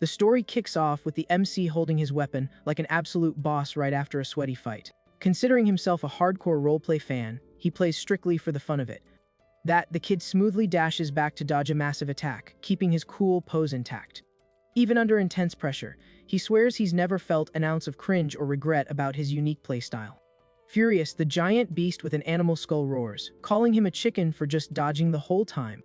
The story kicks off with the MC holding his weapon like an absolute boss right after a sweaty fight. Considering himself a hardcore roleplay fan, he plays strictly for the fun of it. The kid smoothly dashes back to dodge a massive attack, keeping his cool pose intact. Even under intense pressure, he swears he's never felt an ounce of cringe or regret about his unique playstyle. Furious, the giant beast with an animal skull roars, calling him a chicken for just dodging the whole time.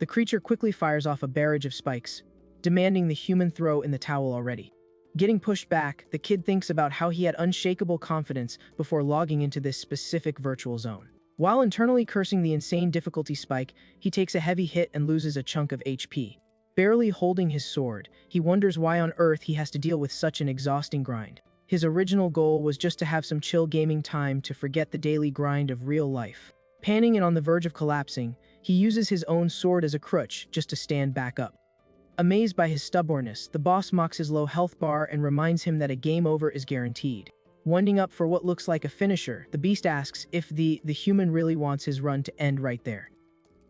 The creature quickly fires off a barrage of spikes, demanding the human throw in the towel already. Getting pushed back, the kid thinks about how he had unshakable confidence before logging into this specific virtual zone. While internally cursing the insane difficulty spike, he takes a heavy hit and loses a chunk of HP. Barely holding his sword, he wonders why on earth he has to deal with such an exhausting grind. His original goal was just to have some chill gaming time to forget the daily grind of real life. Panning and on the verge of collapsing, he uses his own sword as a crutch just to stand back up. Amazed by his stubbornness, the boss mocks his low health bar and reminds him that a game over is guaranteed. Winding up for what looks like a finisher, the beast asks if the human really wants his run to end right there.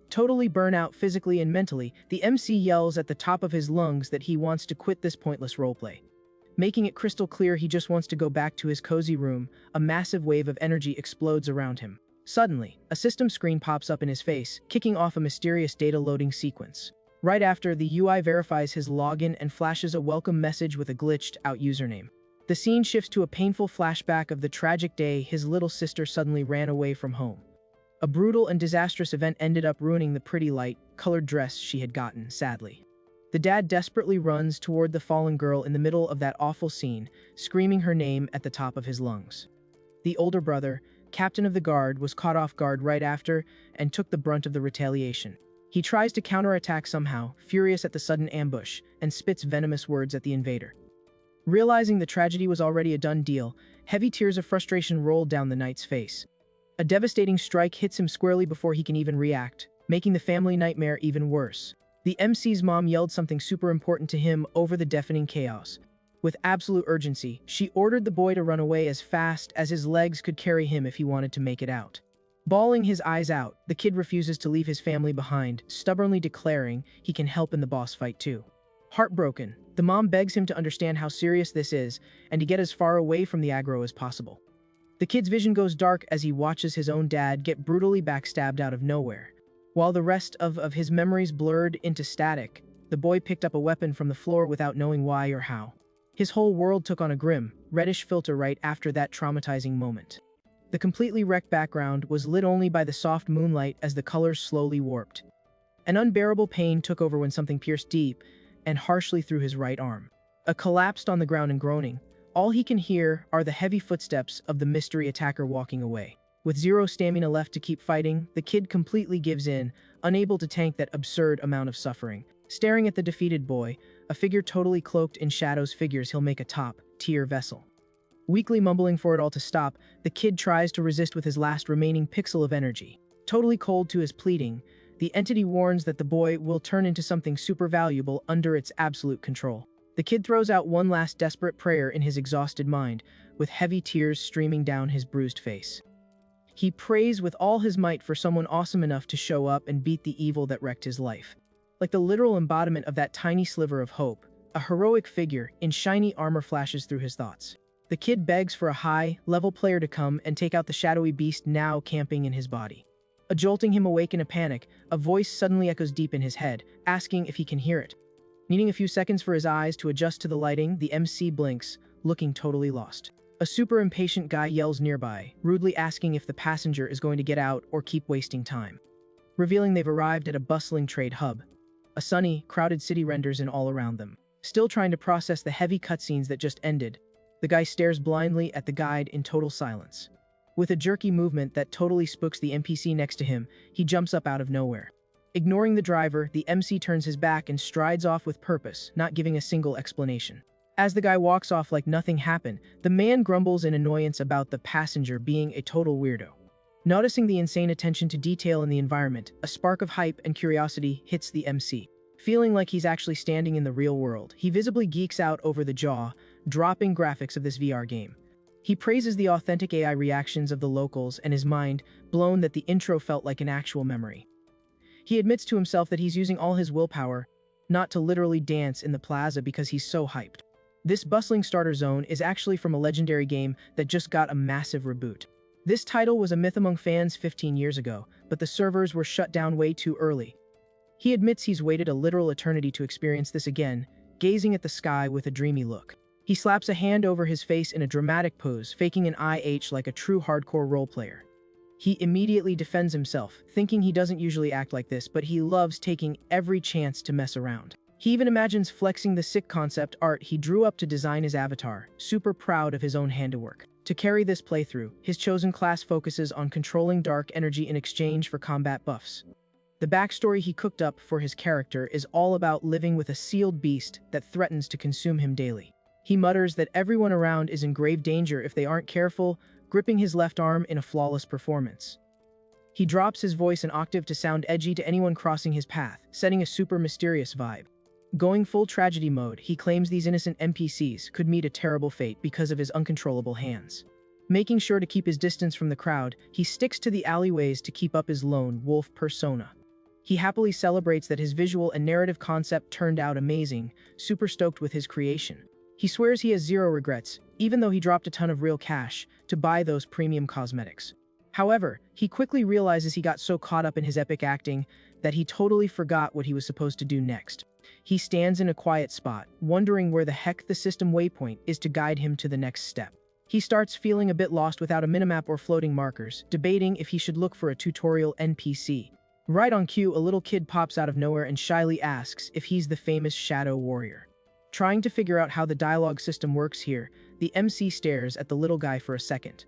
Totally burnt out physically and mentally, the MC yells at the top of his lungs that he wants to quit this pointless roleplay. Making it crystal clear he just wants to go back to his cozy room, a massive wave of energy explodes around him. Suddenly, a system screen pops up in his face, kicking off a mysterious data loading sequence. Right after, the UI verifies his login and flashes a welcome message with a glitched-out username. The scene shifts to a painful flashback of the tragic day his little sister suddenly ran away from home. A brutal and disastrous event ended up ruining the pretty light-colored dress she had gotten, sadly. The dad desperately runs toward the fallen girl in the middle of that awful scene, screaming her name at the top of his lungs. The older brother, captain of the guard, was caught off guard right after and took the brunt of the retaliation. He tries to counterattack somehow, furious at the sudden ambush, and spits venomous words at the invader. Realizing the tragedy was already a done deal, heavy tears of frustration rolled down the knight's face. A devastating strike hits him squarely before he can even react, making the family nightmare even worse. The MC's mom yelled something super important to him over the deafening chaos. With absolute urgency, she ordered the boy to run away as fast as his legs could carry him if he wanted to make it out. Bawling his eyes out, the kid refuses to leave his family behind, stubbornly declaring he can help in the boss fight too. Heartbroken, the mom begs him to understand how serious this is and to get as far away from the aggro as possible. The kid's vision goes dark as he watches his own dad get brutally backstabbed out of nowhere. While the rest of his memories blurred into static, the boy picked up a weapon from the floor without knowing why or how. His whole world took on a grim, reddish filter right after that traumatizing moment. The completely wrecked background was lit only by the soft moonlight as the colors slowly warped. An unbearable pain took over when something pierced deep and harshly through his right arm. Collapsed on the ground and groaning, all he can hear are the heavy footsteps of the mystery attacker walking away. With zero stamina left to keep fighting, the kid completely gives in, unable to tank that absurd amount of suffering. Staring at the defeated boy, a figure totally cloaked in shadows figures he'll make a top-tier vessel. Weakly mumbling for it all to stop, the kid tries to resist with his last remaining pixel of energy. Totally cold to his pleading, the entity warns that the boy will turn into something super valuable under its absolute control. The kid throws out one last desperate prayer in his exhausted mind, with heavy tears streaming down his bruised face. He prays with all his might for someone awesome enough to show up and beat the evil that wrecked his life. Like the literal embodiment of that tiny sliver of hope, a heroic figure in shiny armor flashes through his thoughts. The kid begs for a high-level player to come and take out the shadowy beast now camping in his body. Jolting him awake in a panic, a voice suddenly echoes deep in his head, asking if he can hear it. Needing a few seconds for his eyes to adjust to the lighting, the MC blinks, looking totally lost. A super impatient guy yells nearby, rudely asking if the passenger is going to get out or keep wasting time. Revealing they've arrived at a bustling trade hub. A sunny, crowded city renders in all around them. Still trying to process the heavy cutscenes that just ended, the guy stares blindly at the guide in total silence. With a jerky movement that totally spooks the NPC next to him, he jumps up out of nowhere. Ignoring the driver, the MC turns his back and strides off with purpose, not giving a single explanation. As the guy walks off like nothing happened, the man grumbles in annoyance about the passenger being a total weirdo. Noticing the insane attention to detail in the environment, a spark of hype and curiosity hits the MC. Feeling like he's actually standing in the real world, he visibly geeks out over the jaw-dropping graphics of this VR game. He praises the authentic AI reactions of the locals and his mind blown that the intro felt like an actual memory. He admits to himself that he's using all his willpower, not to literally dance in the plaza because he's so hyped. This bustling starter zone is actually from a legendary game that just got a massive reboot. This title was a myth among fans 15 years ago, but the servers were shut down way too early. He admits he's waited a literal eternity to experience this again, gazing at the sky with a dreamy look. He slaps a hand over his face in a dramatic pose, faking an IH like a true hardcore roleplayer. He immediately defends himself, thinking he doesn't usually act like this, but he loves taking every chance to mess around. He even imagines flexing the sick concept art he drew up to design his avatar, super proud of his own handiwork. To carry this playthrough, his chosen class focuses on controlling dark energy in exchange for combat buffs. The backstory he cooked up for his character is all about living with a sealed beast that threatens to consume him daily. He mutters that everyone around is in grave danger if they aren't careful, gripping his left arm in a flawless performance. He drops his voice an octave to sound edgy to anyone crossing his path, setting a super mysterious vibe. Going full tragedy mode, he claims these innocent NPCs could meet a terrible fate because of his uncontrollable hands. Making sure to keep his distance from the crowd, he sticks to the alleyways to keep up his lone wolf persona. He happily celebrates that his visual and narrative concept turned out amazing, super stoked with his creation. He swears he has zero regrets, even though he dropped a ton of real cash to buy those premium cosmetics. However, he quickly realizes he got so caught up in his epic acting that he totally forgot what he was supposed to do next. He stands in a quiet spot, wondering where the heck the system waypoint is to guide him to the next step. He starts feeling a bit lost without a minimap or floating markers, debating if he should look for a tutorial NPC. Right on cue, a little kid pops out of nowhere and shyly asks if he's the famous Shadow Warrior. Trying to figure out how the dialogue system works here, the MC stares at the little guy for a second.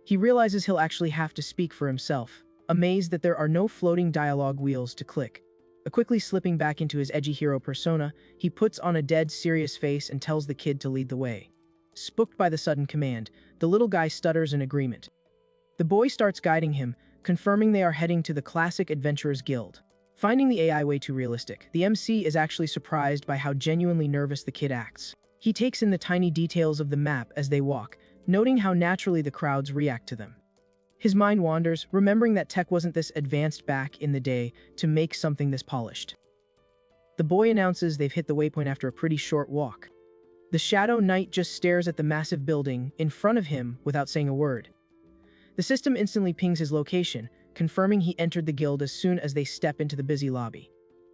He realizes he'll actually have to speak for himself, amazed that there are no floating dialogue wheels to click. Quickly slipping back into his edgy hero persona, he puts on a dead serious face and tells the kid to lead the way. Spooked by the sudden command, the little guy stutters in agreement. The boy starts guiding him, confirming they are heading to the Classic Adventurers Guild. Finding the AI way too realistic, the MC is actually surprised by how genuinely nervous the kid acts. He takes in the tiny details of the map as they walk, noting how naturally the crowds react to them. His mind wanders, remembering that tech wasn't this advanced back in the day to make something this polished. The boy announces they've hit the waypoint after a pretty short walk. The Shadow Knight just stares at the massive building in front of him without saying a word. The system instantly pings his location, confirming he entered the guild as soon as they step into the busy lobby.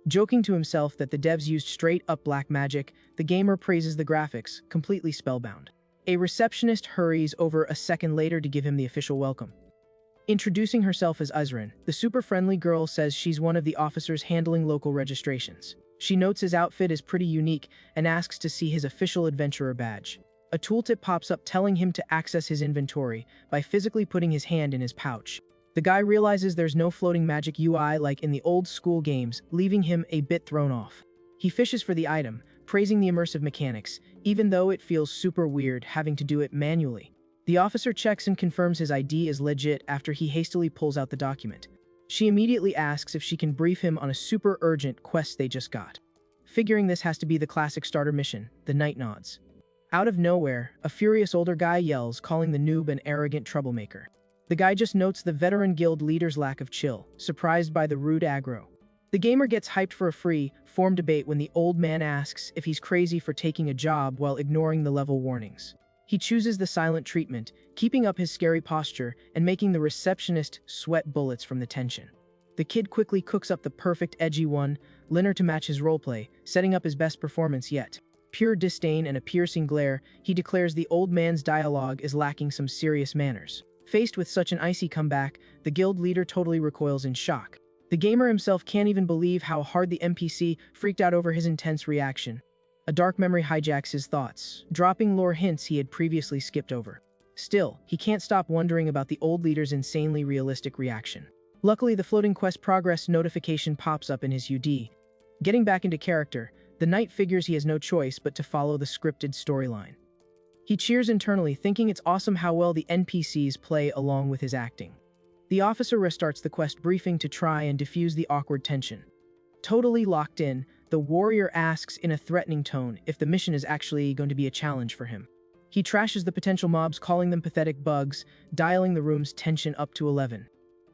Joking to himself that the devs used straight-up black magic, the gamer praises the graphics, completely spellbound. A receptionist hurries over a second later to give him the official welcome. Introducing herself as Uzran, the super-friendly girl says she's one of the officers handling local registrations. She notes his outfit is pretty unique and asks to see his official adventurer badge. A tooltip pops up telling him to access his inventory by physically putting his hand in his pouch. The guy realizes there's no floating magic UI like in the old school games, leaving him a bit thrown off. He fishes for the item, praising the immersive mechanics, even though it feels super weird having to do it manually. The officer checks and confirms his ID is legit after he hastily pulls out the document. She immediately asks if she can brief him on a super urgent quest they just got. Figuring this has to be the classic starter mission, the knight nods. Out of nowhere, a furious older guy yells, calling the noob an arrogant troublemaker. The guy just notes the veteran guild leader's lack of chill, surprised by the rude aggro. The gamer gets hyped for a free-form debate when the old man asks if he's crazy for taking a job while ignoring the level warnings. He chooses the silent treatment, keeping up his scary posture and making the receptionist sweat bullets from the tension. The kid quickly cooks up the perfect edgy one-liner to match his roleplay, setting up his best performance yet. Pure disdain and a piercing glare, he declares the old man's dialogue is lacking some serious manners. Faced with such an icy comeback, the guild leader totally recoils in shock. The gamer himself can't even believe how hard the NPC freaked out over his intense reaction. A dark memory hijacks his thoughts, dropping lore hints he had previously skipped over. Still, he can't stop wondering about the old leader's insanely realistic reaction. Luckily, the floating quest progress notification pops up in his UD. Getting back into character, the knight figures he has no choice but to follow the scripted storyline. He cheers internally, thinking it's awesome how well the NPCs play along with his acting. The officer restarts the quest briefing to try and diffuse the awkward tension. Totally locked in, the warrior asks in a threatening tone if the mission is actually going to be a challenge for him. He trashes the potential mobs, calling them pathetic bugs, dialing the room's tension up to 11.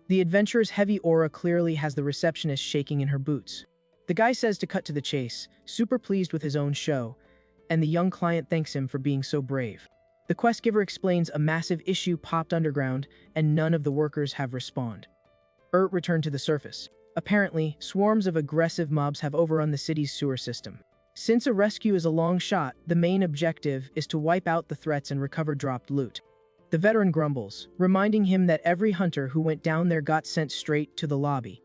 The adventurer's heavy aura clearly has the receptionist shaking in her boots. The guy says to cut to the chase, super pleased with his own show, and the young client thanks him for being so brave. The quest giver explains a massive issue popped underground, and none of the workers have respawned. Returned to the surface. Apparently, swarms of aggressive mobs have overrun the city's sewer system. Since a rescue is a long shot, the main objective is to wipe out the threats and recover dropped loot. The veteran grumbles, reminding him that every hunter who went down there got sent straight to the lobby.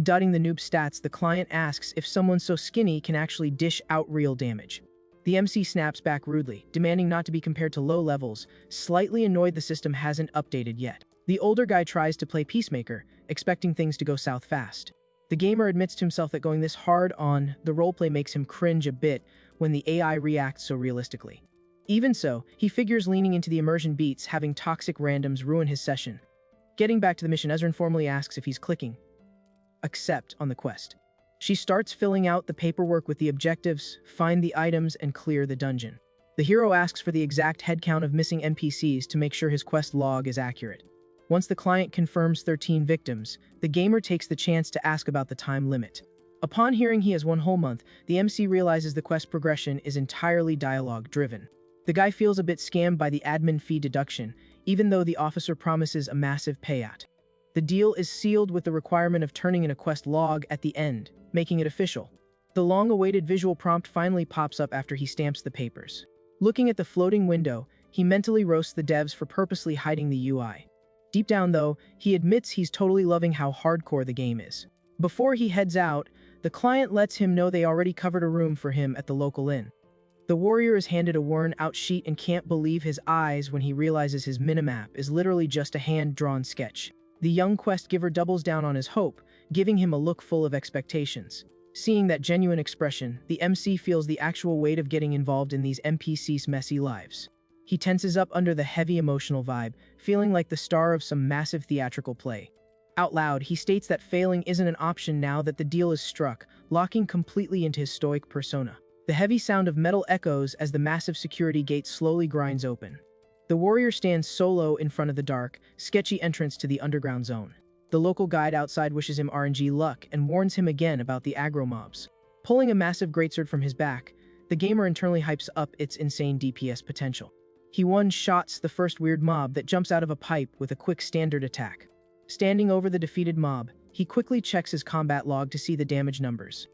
Dotting the noob stats, the client asks if someone so skinny can actually dish out real damage. The MC snaps back rudely, demanding not to be compared to low levels, slightly annoyed the system hasn't updated yet. The older guy tries to play peacemaker, expecting things to go south fast. The gamer admits to himself that going this hard on the roleplay makes him cringe a bit when the AI reacts so realistically. Even so, he figures leaning into the immersion beats having toxic randoms ruin his session. Getting back to the mission, Ezra informally asks if he's clicking accept on the quest. She starts filling out the paperwork with the objectives, find the items, and clear the dungeon. The hero asks for the exact headcount of missing NPCs to make sure his quest log is accurate. Once the client confirms 13 victims, the gamer takes the chance to ask about the time limit. Upon hearing he has 1 whole month, the MC realizes the quest progression is entirely dialogue-driven. The guy feels a bit scammed by the admin fee deduction, even though the officer promises a massive payout. The deal is sealed with the requirement of turning in a quest log at the end, making it official. The long-awaited visual prompt finally pops up after he stamps the papers. Looking at the floating window, he mentally roasts the devs for purposely hiding the UI. Deep down, though, he admits he's totally loving how hardcore the game is. Before he heads out, the client lets him know they already covered a room for him at the local inn. The warrior is handed a worn-out sheet and can't believe his eyes when he realizes his minimap is literally just a hand-drawn sketch. The young quest giver doubles down on his hope, giving him a look full of expectations. Seeing that genuine expression, the MC feels the actual weight of getting involved in these NPCs' messy lives. He tenses up under the heavy emotional vibe, feeling like the star of some massive theatrical play. Out loud, he states that failing isn't an option now that the deal is struck, locking completely into his stoic persona. The heavy sound of metal echoes as the massive security gate slowly grinds open. The warrior stands solo in front of the dark, sketchy entrance to the underground zone. The local guide outside wishes him RNG luck and warns him again about the aggro mobs. Pulling a massive greatsword from his back, the gamer internally hypes up its insane DPS potential. He one-shots the first weird mob that jumps out of a pipe with a quick standard attack. Standing over the defeated mob, he quickly checks his combat log to see the damage numbers.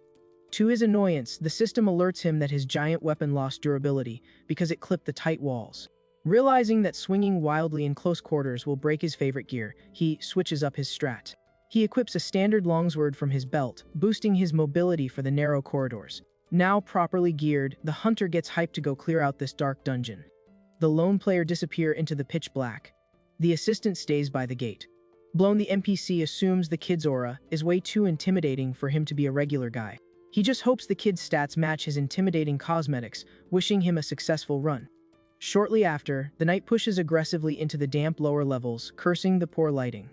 To his annoyance, the system alerts him that his giant weapon lost durability because it clipped the tight walls. Realizing that swinging wildly in close quarters will break his favorite gear, he switches up his strat. He equips a standard longsword from his belt, boosting his mobility for the narrow corridors. Now properly geared, the hunter gets hyped to go clear out this dark dungeon. The lone player disappears into the pitch black. The assistant stays by the gate. Blown, the NPC assumes the kid's aura is way too intimidating for him to be a regular guy. He just hopes the kid's stats match his intimidating cosmetics, wishing him a successful run. Shortly after, the knight pushes aggressively into the damp lower levels, cursing the poor lighting.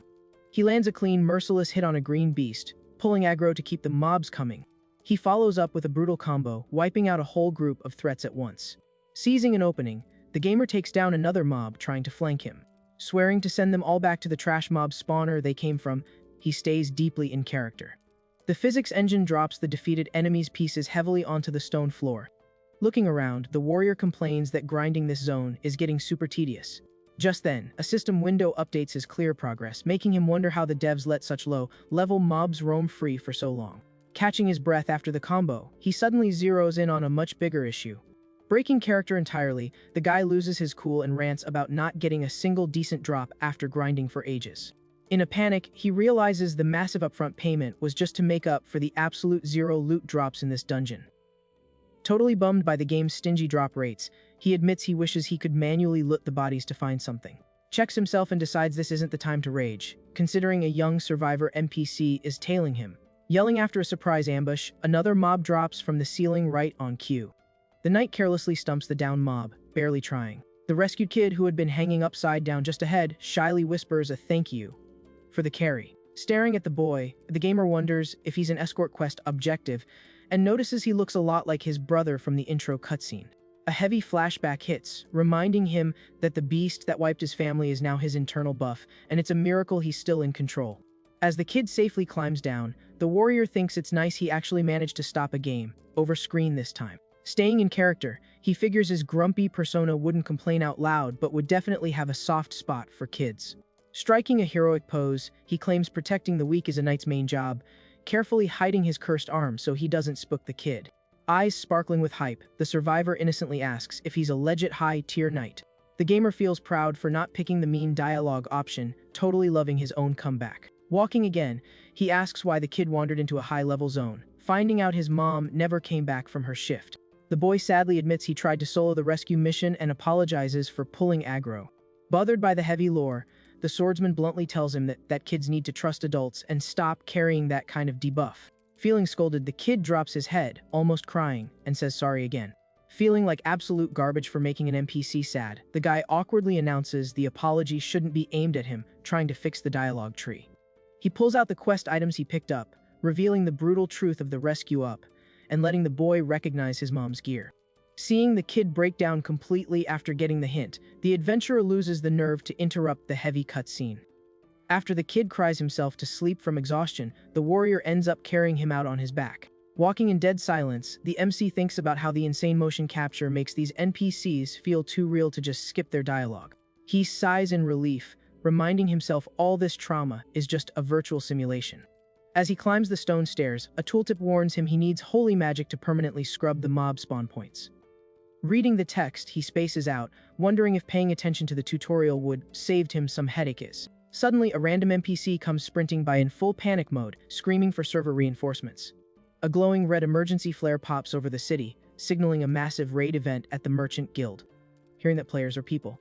He lands a clean, merciless hit on a green beast, pulling aggro to keep the mobs coming. He follows up with a brutal combo, wiping out a whole group of threats at once. Seizing an opening, the gamer takes down another mob trying to flank him. Swearing to send them all back to the trash mob spawner they came from, he stays deeply in character. The physics engine drops the defeated enemy's pieces heavily onto the stone floor. Looking around, the warrior complains that grinding this zone is getting super tedious. Just then, a system window updates his clear progress, making him wonder how the devs let such low-level mobs roam free for so long. Catching his breath after the combo, he suddenly zeroes in on a much bigger issue. Breaking character entirely, the guy loses his cool and rants about not getting a single decent drop after grinding for ages. In a panic, he realizes the massive upfront payment was just to make up for the absolute zero loot drops in this dungeon. Totally bummed by the game's stingy drop rates, he admits he wishes he could manually loot the bodies to find something. Checks himself and decides this isn't the time to rage, considering a young survivor NPC is tailing him. Yelling after a surprise ambush, another mob drops from the ceiling right on cue. The knight carelessly stumps the down mob, barely trying. The rescued kid, who had been hanging upside down just ahead, shyly whispers a thank you for the carry. Staring at the boy, the gamer wonders if he's an escort quest objective, and notices he looks a lot like his brother from the intro cutscene. A heavy flashback hits, reminding him that the beast that wiped his family is now his internal buff, and it's a miracle he's still in control. As the kid safely climbs down, the warrior thinks it's nice he actually managed to stop a game, over screen this time. Staying in character, he figures his grumpy persona wouldn't complain out loud but would definitely have a soft spot for kids. Striking a heroic pose, he claims protecting the weak is a knight's main job, carefully hiding his cursed arm so he doesn't spook the kid. Eyes sparkling with hype, the survivor innocently asks if he's a legit high-tier knight. The gamer feels proud for not picking the mean dialogue option, totally loving his own comeback. Walking again, he asks why the kid wandered into a high-level zone, finding out his mom never came back from her shift. The boy sadly admits he tried to solo the rescue mission and apologizes for pulling aggro. Bothered by the heavy lore, the swordsman bluntly tells him that kids need to trust adults and stop carrying that kind of debuff. Feeling scolded, the kid drops his head, almost crying, and says sorry again. Feeling like absolute garbage for making an NPC sad, the guy awkwardly announces the apology shouldn't be aimed at him, trying to fix the dialogue tree. He pulls out the quest items he picked up, revealing the brutal truth of the rescue up, and letting the boy recognize his mom's gear. Seeing the kid break down completely after getting the hint, the adventurer loses the nerve to interrupt the heavy cutscene. After the kid cries himself to sleep from exhaustion, the warrior ends up carrying him out on his back. Walking in dead silence, the MC thinks about how the insane motion capture makes these NPCs feel too real to just skip their dialogue. He sighs in relief, reminding himself all this trauma is just a virtual simulation. As he climbs the stone stairs, a tooltip warns him he needs holy magic to permanently scrub the mob spawn points. Reading the text, he spaces out, wondering if paying attention to the tutorial would saved him some headaches. Suddenly, a random NPC comes sprinting by in full panic mode, screaming for server reinforcements. A glowing red emergency flare pops over the city, signaling a massive raid event at the Merchant Guild. Hearing that players or people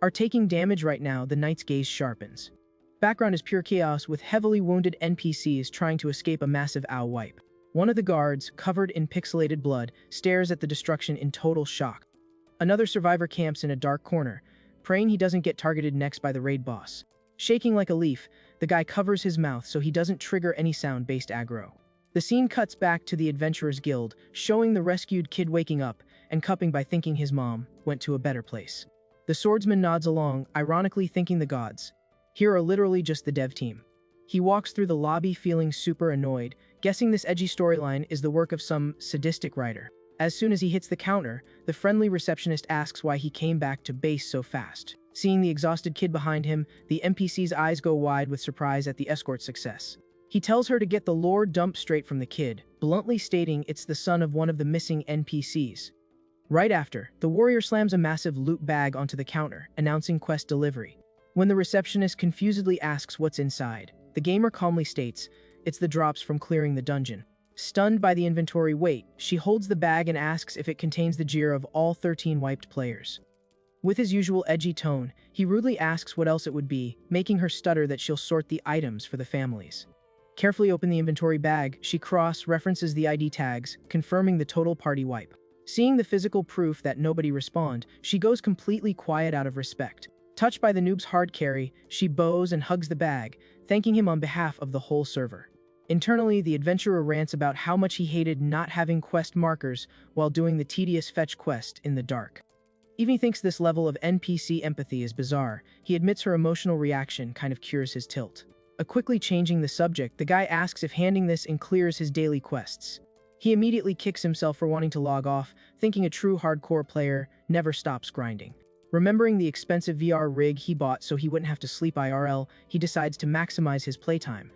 are taking damage right now, the knight's gaze sharpens. Background is pure chaos with heavily wounded NPCs trying to escape a massive owl wipe. One of the guards, covered in pixelated blood, stares at the destruction in total shock. Another survivor camps in a dark corner, praying he doesn't get targeted next by the raid boss. Shaking like a leaf, the guy covers his mouth so he doesn't trigger any sound-based aggro. The scene cuts back to the Adventurers Guild, showing the rescued kid waking up and cupping by thinking his mom went to a better place. The swordsman nods along, ironically thanking the gods. Here are literally just the dev team. He walks through the lobby feeling super annoyed, guessing this edgy storyline is the work of some sadistic writer. As soon as he hits the counter, the friendly receptionist asks why he came back to base so fast. Seeing the exhausted kid behind him, the NPC's eyes go wide with surprise at the escort's success. He tells her to get the lore dumped straight from the kid, bluntly stating it's the son of one of the missing NPCs. Right after, the warrior slams a massive loot bag onto the counter, announcing quest delivery. When the receptionist confusedly asks what's inside, the gamer calmly states, it's the drops from clearing the dungeon. Stunned by the inventory weight, she holds the bag and asks if it contains the gear of all 13 wiped players. With his usual edgy tone, he rudely asks what else it would be, making her stutter that she'll sort the items for the families. Carefully open the inventory bag, she cross-references the ID tags, confirming the total party wipe. Seeing the physical proof that nobody respond, she goes completely quiet out of respect. Touched by the noob's hard carry, she bows and hugs the bag, thanking him on behalf of the whole server. Internally, the adventurer rants about how much he hated not having quest markers while doing the tedious fetch quest in the dark. Even he thinks this level of NPC empathy is bizarre, he admits her emotional reaction kind of cures his tilt. Quickly changing the subject, the guy asks if handing this in clears his daily quests. He immediately kicks himself for wanting to log off, thinking a true hardcore player never stops grinding. Remembering the expensive VR rig he bought so he wouldn't have to sleep IRL, he decides to maximize his playtime.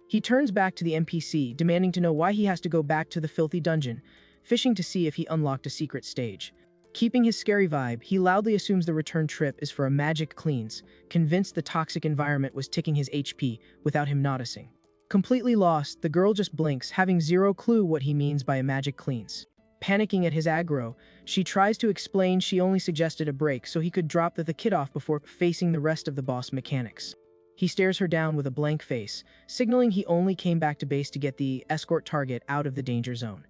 He turns back to the NPC, demanding to know why he has to go back to the filthy dungeon, fishing to see if he unlocked a secret stage. Keeping his scary vibe, he loudly assumes the return trip is for a magic cleanse, convinced the toxic environment was ticking his HP without him noticing. Completely lost, the girl just blinks, having zero clue what he means by a magic cleanse. Panicking at his aggro, she tries to explain she only suggested a break so he could drop the kid off before facing the rest of the boss mechanics. He stares her down with a blank face, signaling he only came back to base to get the escort target out of the danger zone.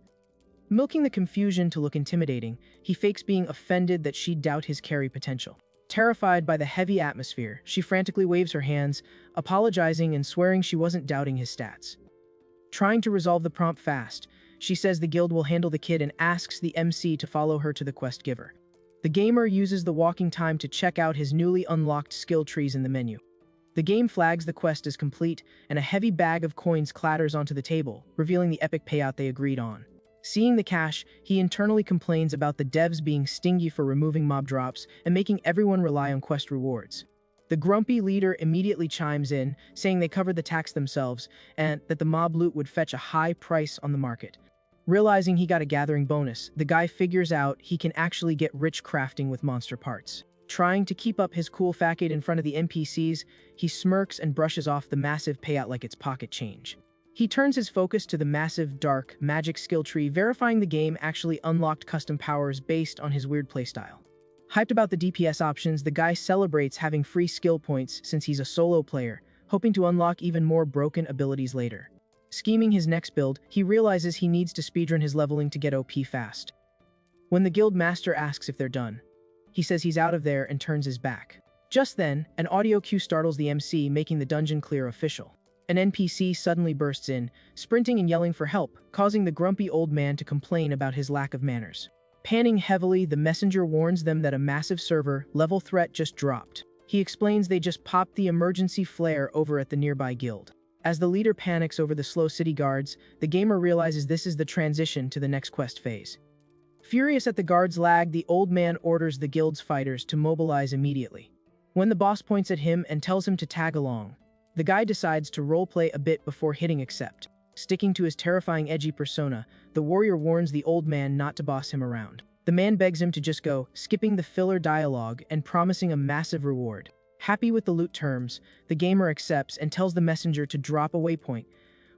Milking the confusion to look intimidating, he fakes being offended that she'd doubt his carry potential. Terrified by the heavy atmosphere, she frantically waves her hands, apologizing and swearing she wasn't doubting his stats. Trying to resolve the prompt fast, she says the guild will handle the kid and asks the MC to follow her to the quest giver. The gamer uses the walking time to check out his newly unlocked skill trees in the menu. The game flags the quest as complete, and a heavy bag of coins clatters onto the table, revealing the epic payout they agreed on. Seeing the cash, he internally complains about the devs being stingy for removing mob drops and making everyone rely on quest rewards. The grumpy leader immediately chimes in, saying they covered the tax themselves and that the mob loot would fetch a high price on the market. Realizing he got a gathering bonus, the guy figures out he can actually get rich crafting with monster parts. Trying to keep up his cool facade in front of the NPCs, he smirks and brushes off the massive payout like it's pocket change. He turns his focus to the massive, dark, magic skill tree, verifying the game actually unlocked custom powers based on his weird playstyle. Hyped about the DPS options, the guy celebrates having free skill points since he's a solo player, hoping to unlock even more broken abilities later. Scheming his next build, he realizes he needs to speedrun his leveling to get OP fast. When the guild master asks if they're done, he says he's out of there and turns his back. Just then, an audio cue startles the MC, making the dungeon clear official. An NPC suddenly bursts in, sprinting and yelling for help, causing the grumpy old man to complain about his lack of manners. Panning heavily, the messenger warns them that a massive server-level threat just dropped. He explains they just popped the emergency flare over at the nearby guild. As the leader panics over the slow city guards, the gamer realizes this is the transition to the next quest phase. Furious at the guards' lag, the old man orders the guild's fighters to mobilize immediately. When the boss points at him and tells him to tag along, the guy decides to roleplay a bit before hitting accept. Sticking to his terrifying edgy persona, the warrior warns the old man not to boss him around. The man begs him to just go, skipping the filler dialogue and promising a massive reward. Happy with the loot terms, the gamer accepts and tells the messenger to drop a waypoint,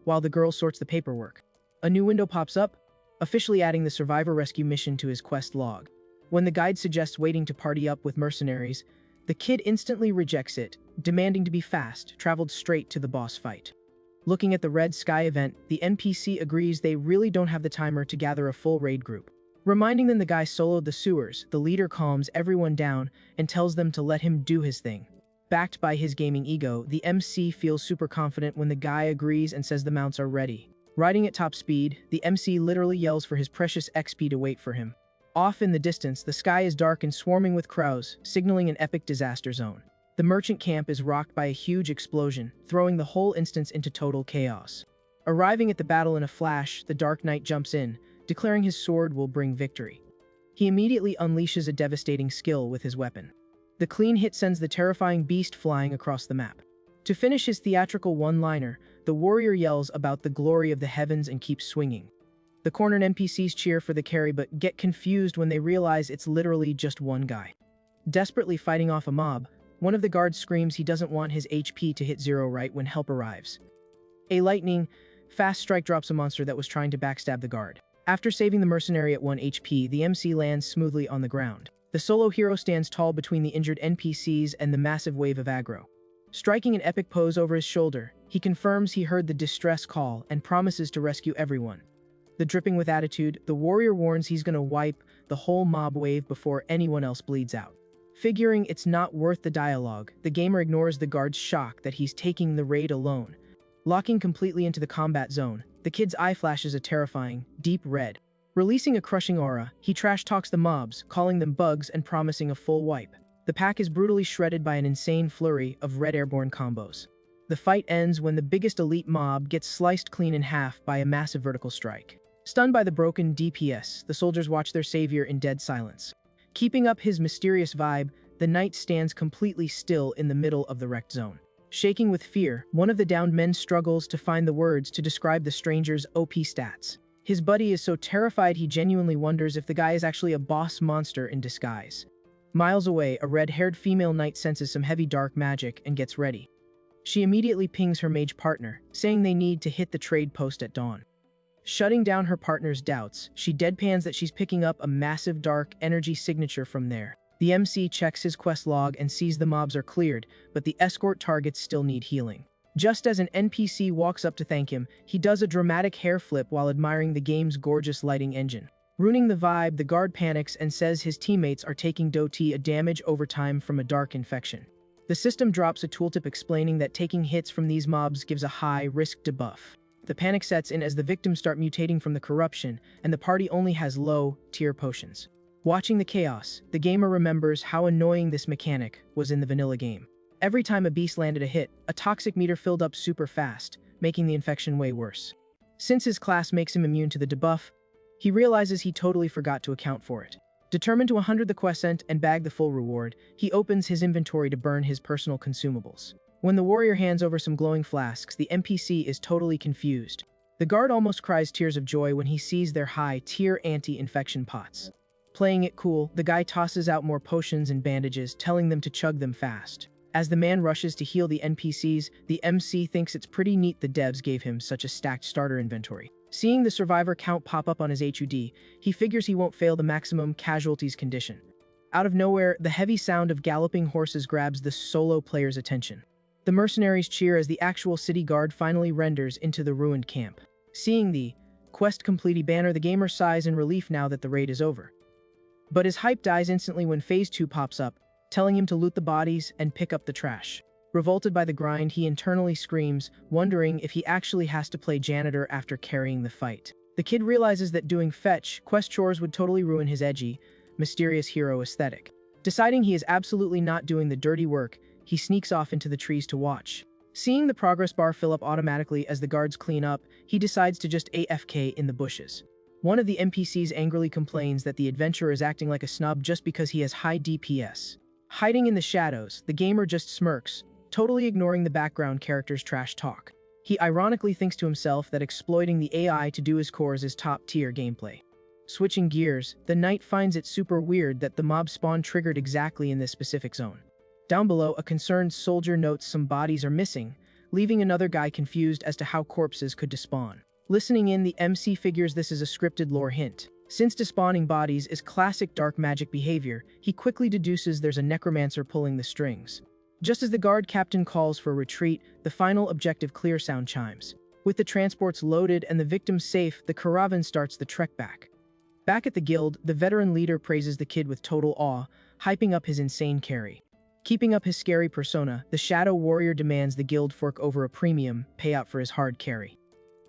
while the girl sorts the paperwork. A new window pops up, officially adding the survivor rescue mission to his quest log. When the guide suggests waiting to party up with mercenaries, the kid instantly rejects it, demanding to be fast, traveled straight to the boss fight. Looking at the Red Sky event, the NPC agrees they really don't have the timer to gather a full raid group. Reminding them the guy soloed the sewers, the leader calms everyone down and tells them to let him do his thing. Backed by his gaming ego, the MC feels super confident when the guy agrees and says the mounts are ready. Riding at top speed, the MC literally yells for his precious XP to wait for him. Off in the distance, the sky is dark and swarming with crows, signaling an epic disaster zone. The merchant camp is rocked by a huge explosion, throwing the whole instance into total chaos. Arriving at the battle in a flash, the Dark Knight jumps in, declaring his sword will bring victory. He immediately unleashes a devastating skill with his weapon. The clean hit sends the terrifying beast flying across the map. To finish his theatrical one-liner, the warrior yells about the glory of the heavens and keeps swinging. The cornered NPCs cheer for the carry but get confused when they realize it's literally just one guy. Desperately fighting off a mob, one of the guards screams he doesn't want his HP to hit 0 right when help arrives. A lightning, fast strike drops a monster that was trying to backstab the guard. After saving the mercenary at 1 HP, the MC lands smoothly on the ground. The solo hero stands tall between the injured NPCs and the massive wave of aggro. Striking an epic pose over his shoulder, he confirms he heard the distress call and promises to rescue everyone. The dripping with attitude, the warrior warns he's gonna wipe the whole mob wave before anyone else bleeds out. Figuring it's not worth the dialogue, the gamer ignores the guard's shock that he's taking the raid alone. Locking completely into the combat zone, the kid's eye flashes a terrifying, deep red. Releasing a crushing aura, he trash talks the mobs, calling them bugs and promising a full wipe. The pack is brutally shredded by an insane flurry of red airborne combos. The fight ends when the biggest elite mob gets sliced clean in half by a massive vertical strike. Stunned by the broken DPS, the soldiers watch their savior in dead silence. Keeping up his mysterious vibe, the knight stands completely still in the middle of the wrecked zone. Shaking with fear, one of the downed men struggles to find the words to describe the stranger's OP stats. His buddy is so terrified he genuinely wonders if the guy is actually a boss monster in disguise. Miles away, a red-haired female knight senses some heavy dark magic and gets ready. She immediately pings her mage partner, saying they need to hit the trade post at dawn. Shutting down her partner's doubts, she deadpans that she's picking up a massive dark energy signature from there. The MC checks his quest log and sees the mobs are cleared, but the escort targets still need healing. Just as an NPC walks up to thank him, he does a dramatic hair flip while admiring the game's gorgeous lighting engine. Ruining the vibe, the guard panics and says his teammates are taking a damage over time from a dark infection. The system drops a tooltip explaining that taking hits from these mobs gives a high-risk debuff. The panic sets in as the victims start mutating from the corruption, and the party only has low-tier potions. Watching the chaos, the gamer remembers how annoying this mechanic was in the vanilla game. Every time a beast landed a hit, a toxic meter filled up super fast, making the infection way worse. Since his class makes him immune to the debuff, he realizes he totally forgot to account for it. Determined to 100 the quotient and bag the full reward, he opens his inventory to burn his personal consumables. When the warrior hands over some glowing flasks, the NPC is totally confused. The guard almost cries tears of joy when he sees their high-tier anti-infection pots. Playing it cool, the guy tosses out more potions and bandages, telling them to chug them fast. As the man rushes to heal the NPCs, the MC thinks it's pretty neat the devs gave him such a stacked starter inventory. Seeing the survivor count pop up on his HUD, he figures he won't fail the maximum casualties condition. Out of nowhere, the heavy sound of galloping horses grabs the solo player's attention. The mercenaries cheer as the actual city guard finally renders into the ruined camp. Seeing the quest completed banner, the gamer sighs in relief now that the raid is over. But his hype dies instantly when Phase 2 pops up, telling him to loot the bodies and pick up the trash. Revolted by the grind, he internally screams, wondering if he actually has to play janitor after carrying the fight. The kid realizes that doing fetch quest chores would totally ruin his edgy, mysterious hero aesthetic. Deciding he is absolutely not doing the dirty work, he sneaks off into the trees to watch. Seeing the progress bar fill up automatically as the guards clean up, he decides to just AFK in the bushes. One of the NPCs angrily complains that the adventurer is acting like a snub just because he has high DPS. Hiding in the shadows, the gamer just smirks, totally ignoring the background character's trash talk. He ironically thinks to himself that exploiting the AI to do his cores is top-tier gameplay. Switching gears, the knight finds it super weird that the mob spawn triggered exactly in this specific zone. Down below, a concerned soldier notes some bodies are missing, leaving another guy confused as to how corpses could despawn. Listening in, the MC figures this is a scripted lore hint. Since despawning bodies is classic dark magic behavior, he quickly deduces there's a necromancer pulling the strings. Just as the guard captain calls for a retreat, the final objective clear sound chimes. With the transports loaded and the victims safe, the caravan starts the trek back. Back at the guild, the veteran leader praises the kid with total awe, hyping up his insane carry. Keeping up his scary persona, the shadow warrior demands the guild fork over a premium payout for his hard carry.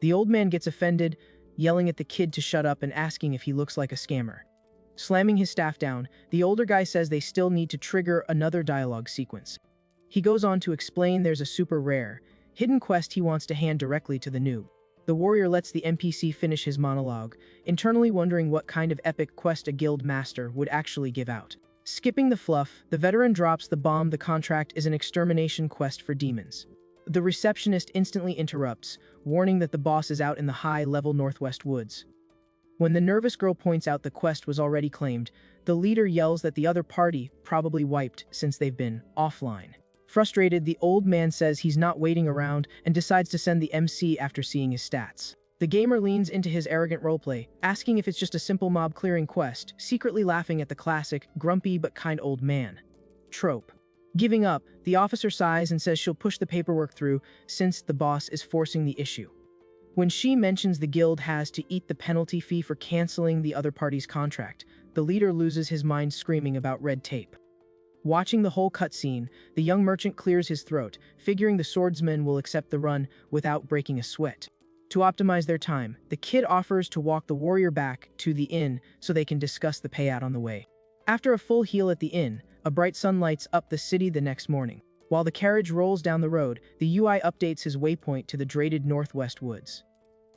The old man gets offended, yelling at the kid to shut up and asking if he looks like a scammer. Slamming his staff down, the older guy says they still need to trigger another dialogue sequence. He goes on to explain there's a super rare, hidden quest he wants to hand directly to the noob. The warrior lets the NPC finish his monologue, internally wondering what kind of epic quest a guild master would actually give out. Skipping the fluff, the veteran drops the bomb. The contract is an extermination quest for demons. The receptionist instantly interrupts, warning that the boss is out in the high-level northwest woods. When the nervous girl points out the quest was already claimed, the leader yells that the other party probably wiped since they've been offline. Frustrated, the old man says he's not waiting around and decides to send the MC after seeing his stats. The gamer leans into his arrogant roleplay, asking if it's just a simple mob-clearing quest, secretly laughing at the classic, grumpy but kind old man trope. Giving up, the officer sighs and says she'll push the paperwork through since the boss is forcing the issue. When she mentions the guild has to eat the penalty fee for canceling the other party's contract, the leader loses his mind screaming about red tape. Watching the whole cutscene, the young merchant clears his throat, figuring the swordsman will accept the run without breaking a sweat. To optimize their time, the kid offers to walk the warrior back to the inn so they can discuss the payout on the way. After a full heal at the inn, a bright sun lights up the city the next morning. While the carriage rolls down the road, the UI updates his waypoint to the dreaded northwest woods.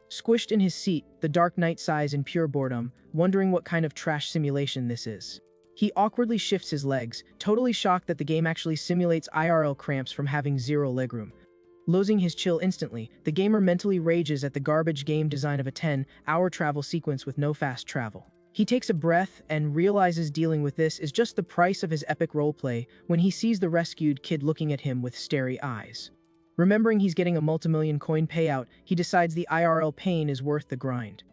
Squished in his seat, the Dark Knight sighs in pure boredom, wondering what kind of trash simulation this is. He awkwardly shifts his legs, totally shocked that the game actually simulates IRL cramps from having zero legroom. Losing his chill instantly, the gamer mentally rages at the garbage game design of a 10-hour travel sequence with no fast travel. He takes a breath and realizes dealing with this is just the price of his epic roleplay when he sees the rescued kid looking at him with starry eyes. Remembering he's getting a multi-million coin payout, he decides the IRL pain is worth the grind.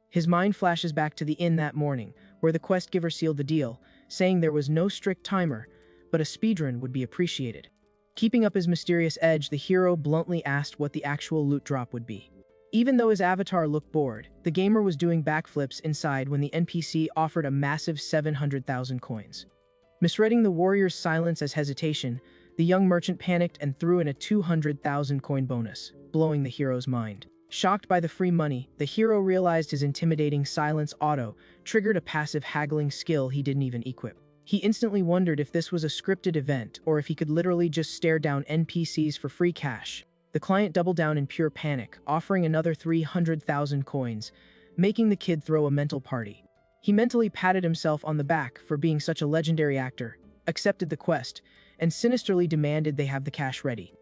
His mind flashes back to the inn that morning, where the quest giver sealed the deal, saying there was no strict timer, but a speedrun would be appreciated. Keeping up his mysterious edge, the hero bluntly asked what the actual loot drop would be. Even though his avatar looked bored, the gamer was doing backflips inside when the NPC offered a massive 700,000 coins. Misreading the warrior's silence as hesitation, the young merchant panicked and threw in a 200,000 coin bonus, blowing the hero's mind. Shocked by the free money, the hero realized his intimidating silence auto triggered a passive haggling skill he didn't even equip. He instantly wondered if this was a scripted event or if he could literally just stare down NPCs for free cash. The client doubled down in pure panic, offering another 300,000 coins, making the kid throw a mental party. He mentally patted himself on the back for being such a legendary actor, accepted the quest, and sinisterly demanded they have the cash ready.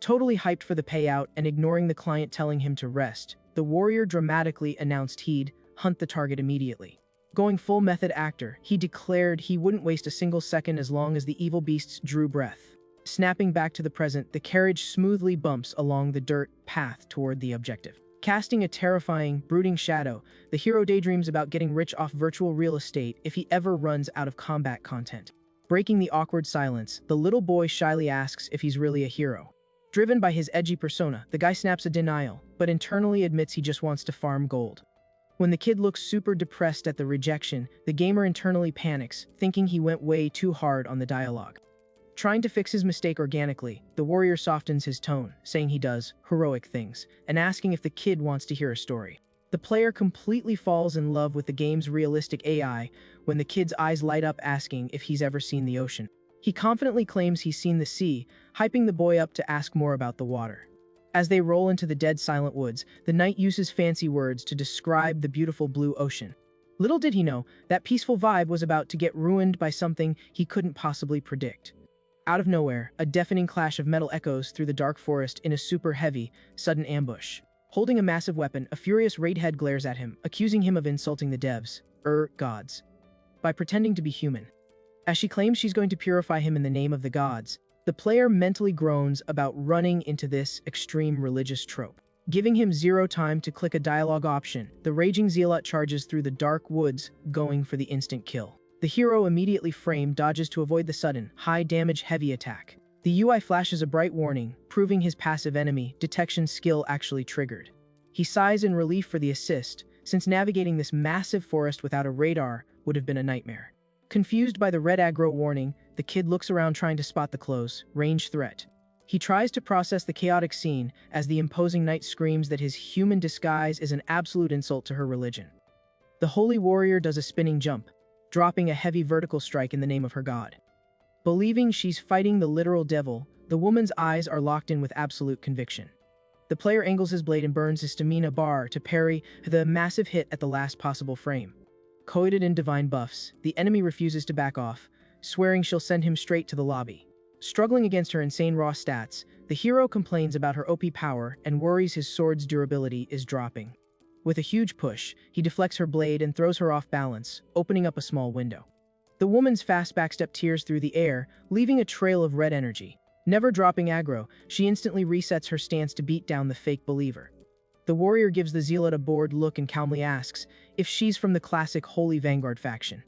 Totally hyped for the payout and ignoring the client telling him to rest, the warrior dramatically announced he'd hunt the target immediately. Going full method actor, he declared he wouldn't waste a single second as long as the evil beasts drew breath. Snapping back to the present, the carriage smoothly bumps along the dirt path toward the objective. Casting a terrifying, brooding shadow, the hero daydreams about getting rich off virtual real estate if he ever runs out of combat content. Breaking the awkward silence, the little boy shyly asks if he's really a hero. Driven by his edgy persona, the guy snaps a denial, but internally admits he just wants to farm gold. When the kid looks super depressed at the rejection, the gamer internally panics, thinking he went way too hard on the dialogue. Trying to fix his mistake organically, the warrior softens his tone, saying he does heroic things, and asking if the kid wants to hear a story. The player completely falls in love with the game's realistic AI when the kid's eyes light up asking if he's ever seen the ocean. He confidently claims he's seen the sea, hyping the boy up to ask more about the water. As they roll into the dead silent woods, the knight uses fancy words to describe the beautiful blue ocean. Little did he know, that peaceful vibe was about to get ruined by something he couldn't possibly predict. Out of nowhere, a deafening clash of metal echoes through the dark forest in a super heavy, sudden ambush. Holding a massive weapon, a furious raidhead glares at him, accusing him of insulting the devs, gods, by pretending to be human. As she claims she's going to purify him in the name of the gods, the player mentally groans about running into this extreme religious trope. Giving him zero time to click a dialogue option, the raging zealot charges through the dark woods, going for the instant kill. The hero immediately framed dodges to avoid the sudden, high-damage heavy attack. The UI flashes a bright warning, proving his passive enemy detection skill actually triggered. He sighs in relief for the assist, since navigating this massive forest without a radar would have been a nightmare. Confused by the red aggro warning, the kid looks around trying to spot the close, range threat. He tries to process the chaotic scene as the imposing knight screams that his human disguise is an absolute insult to her religion. The holy warrior does a spinning jump, dropping a heavy vertical strike in the name of her god. Believing she's fighting the literal devil, the woman's eyes are locked in with absolute conviction. The player angles his blade and burns his stamina bar to parry the massive hit at the last possible frame. Coated in divine buffs, the enemy refuses to back off, swearing she'll send him straight to the lobby. Struggling against her insane raw stats, the hero complains about her OP power and worries his sword's durability is dropping. With a huge push, he deflects her blade and throws her off balance, opening up a small window. The woman's fast backstep tears through the air, leaving a trail of red energy. Never dropping aggro, she instantly resets her stance to beat down the fake believer. The warrior gives the zealot a bored look and calmly asks if she's from the classic Holy Vanguard faction.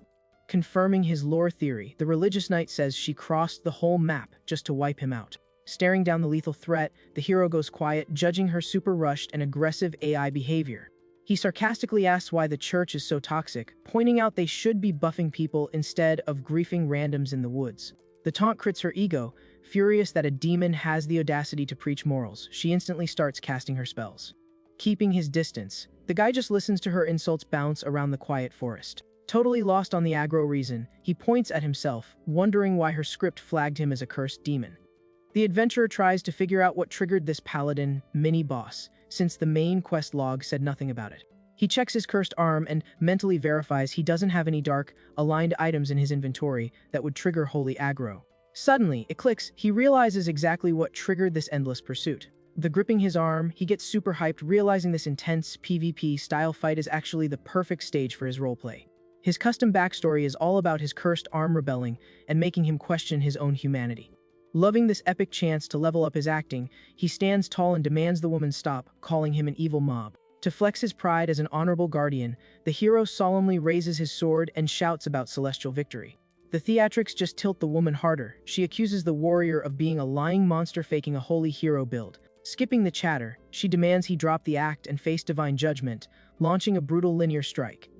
Confirming his lore theory, the religious knight says she crossed the whole map just to wipe him out. Staring down the lethal threat, the hero goes quiet, judging her super rushed and aggressive AI behavior. He sarcastically asks why the church is so toxic, pointing out they should be buffing people instead of griefing randoms in the woods. The taunt crits her ego. Furious that a demon has the audacity to preach morals, she instantly starts casting her spells. Keeping his distance, the guy just listens to her insults bounce around the quiet forest. Totally lost on the aggro reason, he points at himself, wondering why her script flagged him as a cursed demon. The adventurer tries to figure out what triggered this paladin mini-boss, since the main quest log said nothing about it. He checks his cursed arm and mentally verifies he doesn't have any dark, aligned items in his inventory that would trigger holy aggro. Suddenly, it clicks, he realizes exactly what triggered this endless pursuit. The gripping his arm, he gets super hyped, realizing this intense PvP-style fight is actually the perfect stage for his roleplay. His custom backstory is all about his cursed arm rebelling and making him question his own humanity. Loving this epic chance to level up his acting, he stands tall and demands the woman stop, calling him an evil mob. To flex his pride as an honorable guardian, the hero solemnly raises his sword and shouts about celestial victory. The theatrics just tilt the woman harder. She accuses the warrior of being a lying monster faking a holy hero build. Skipping the chatter, she demands he drop the act and face divine judgment, launching a brutal linear strike.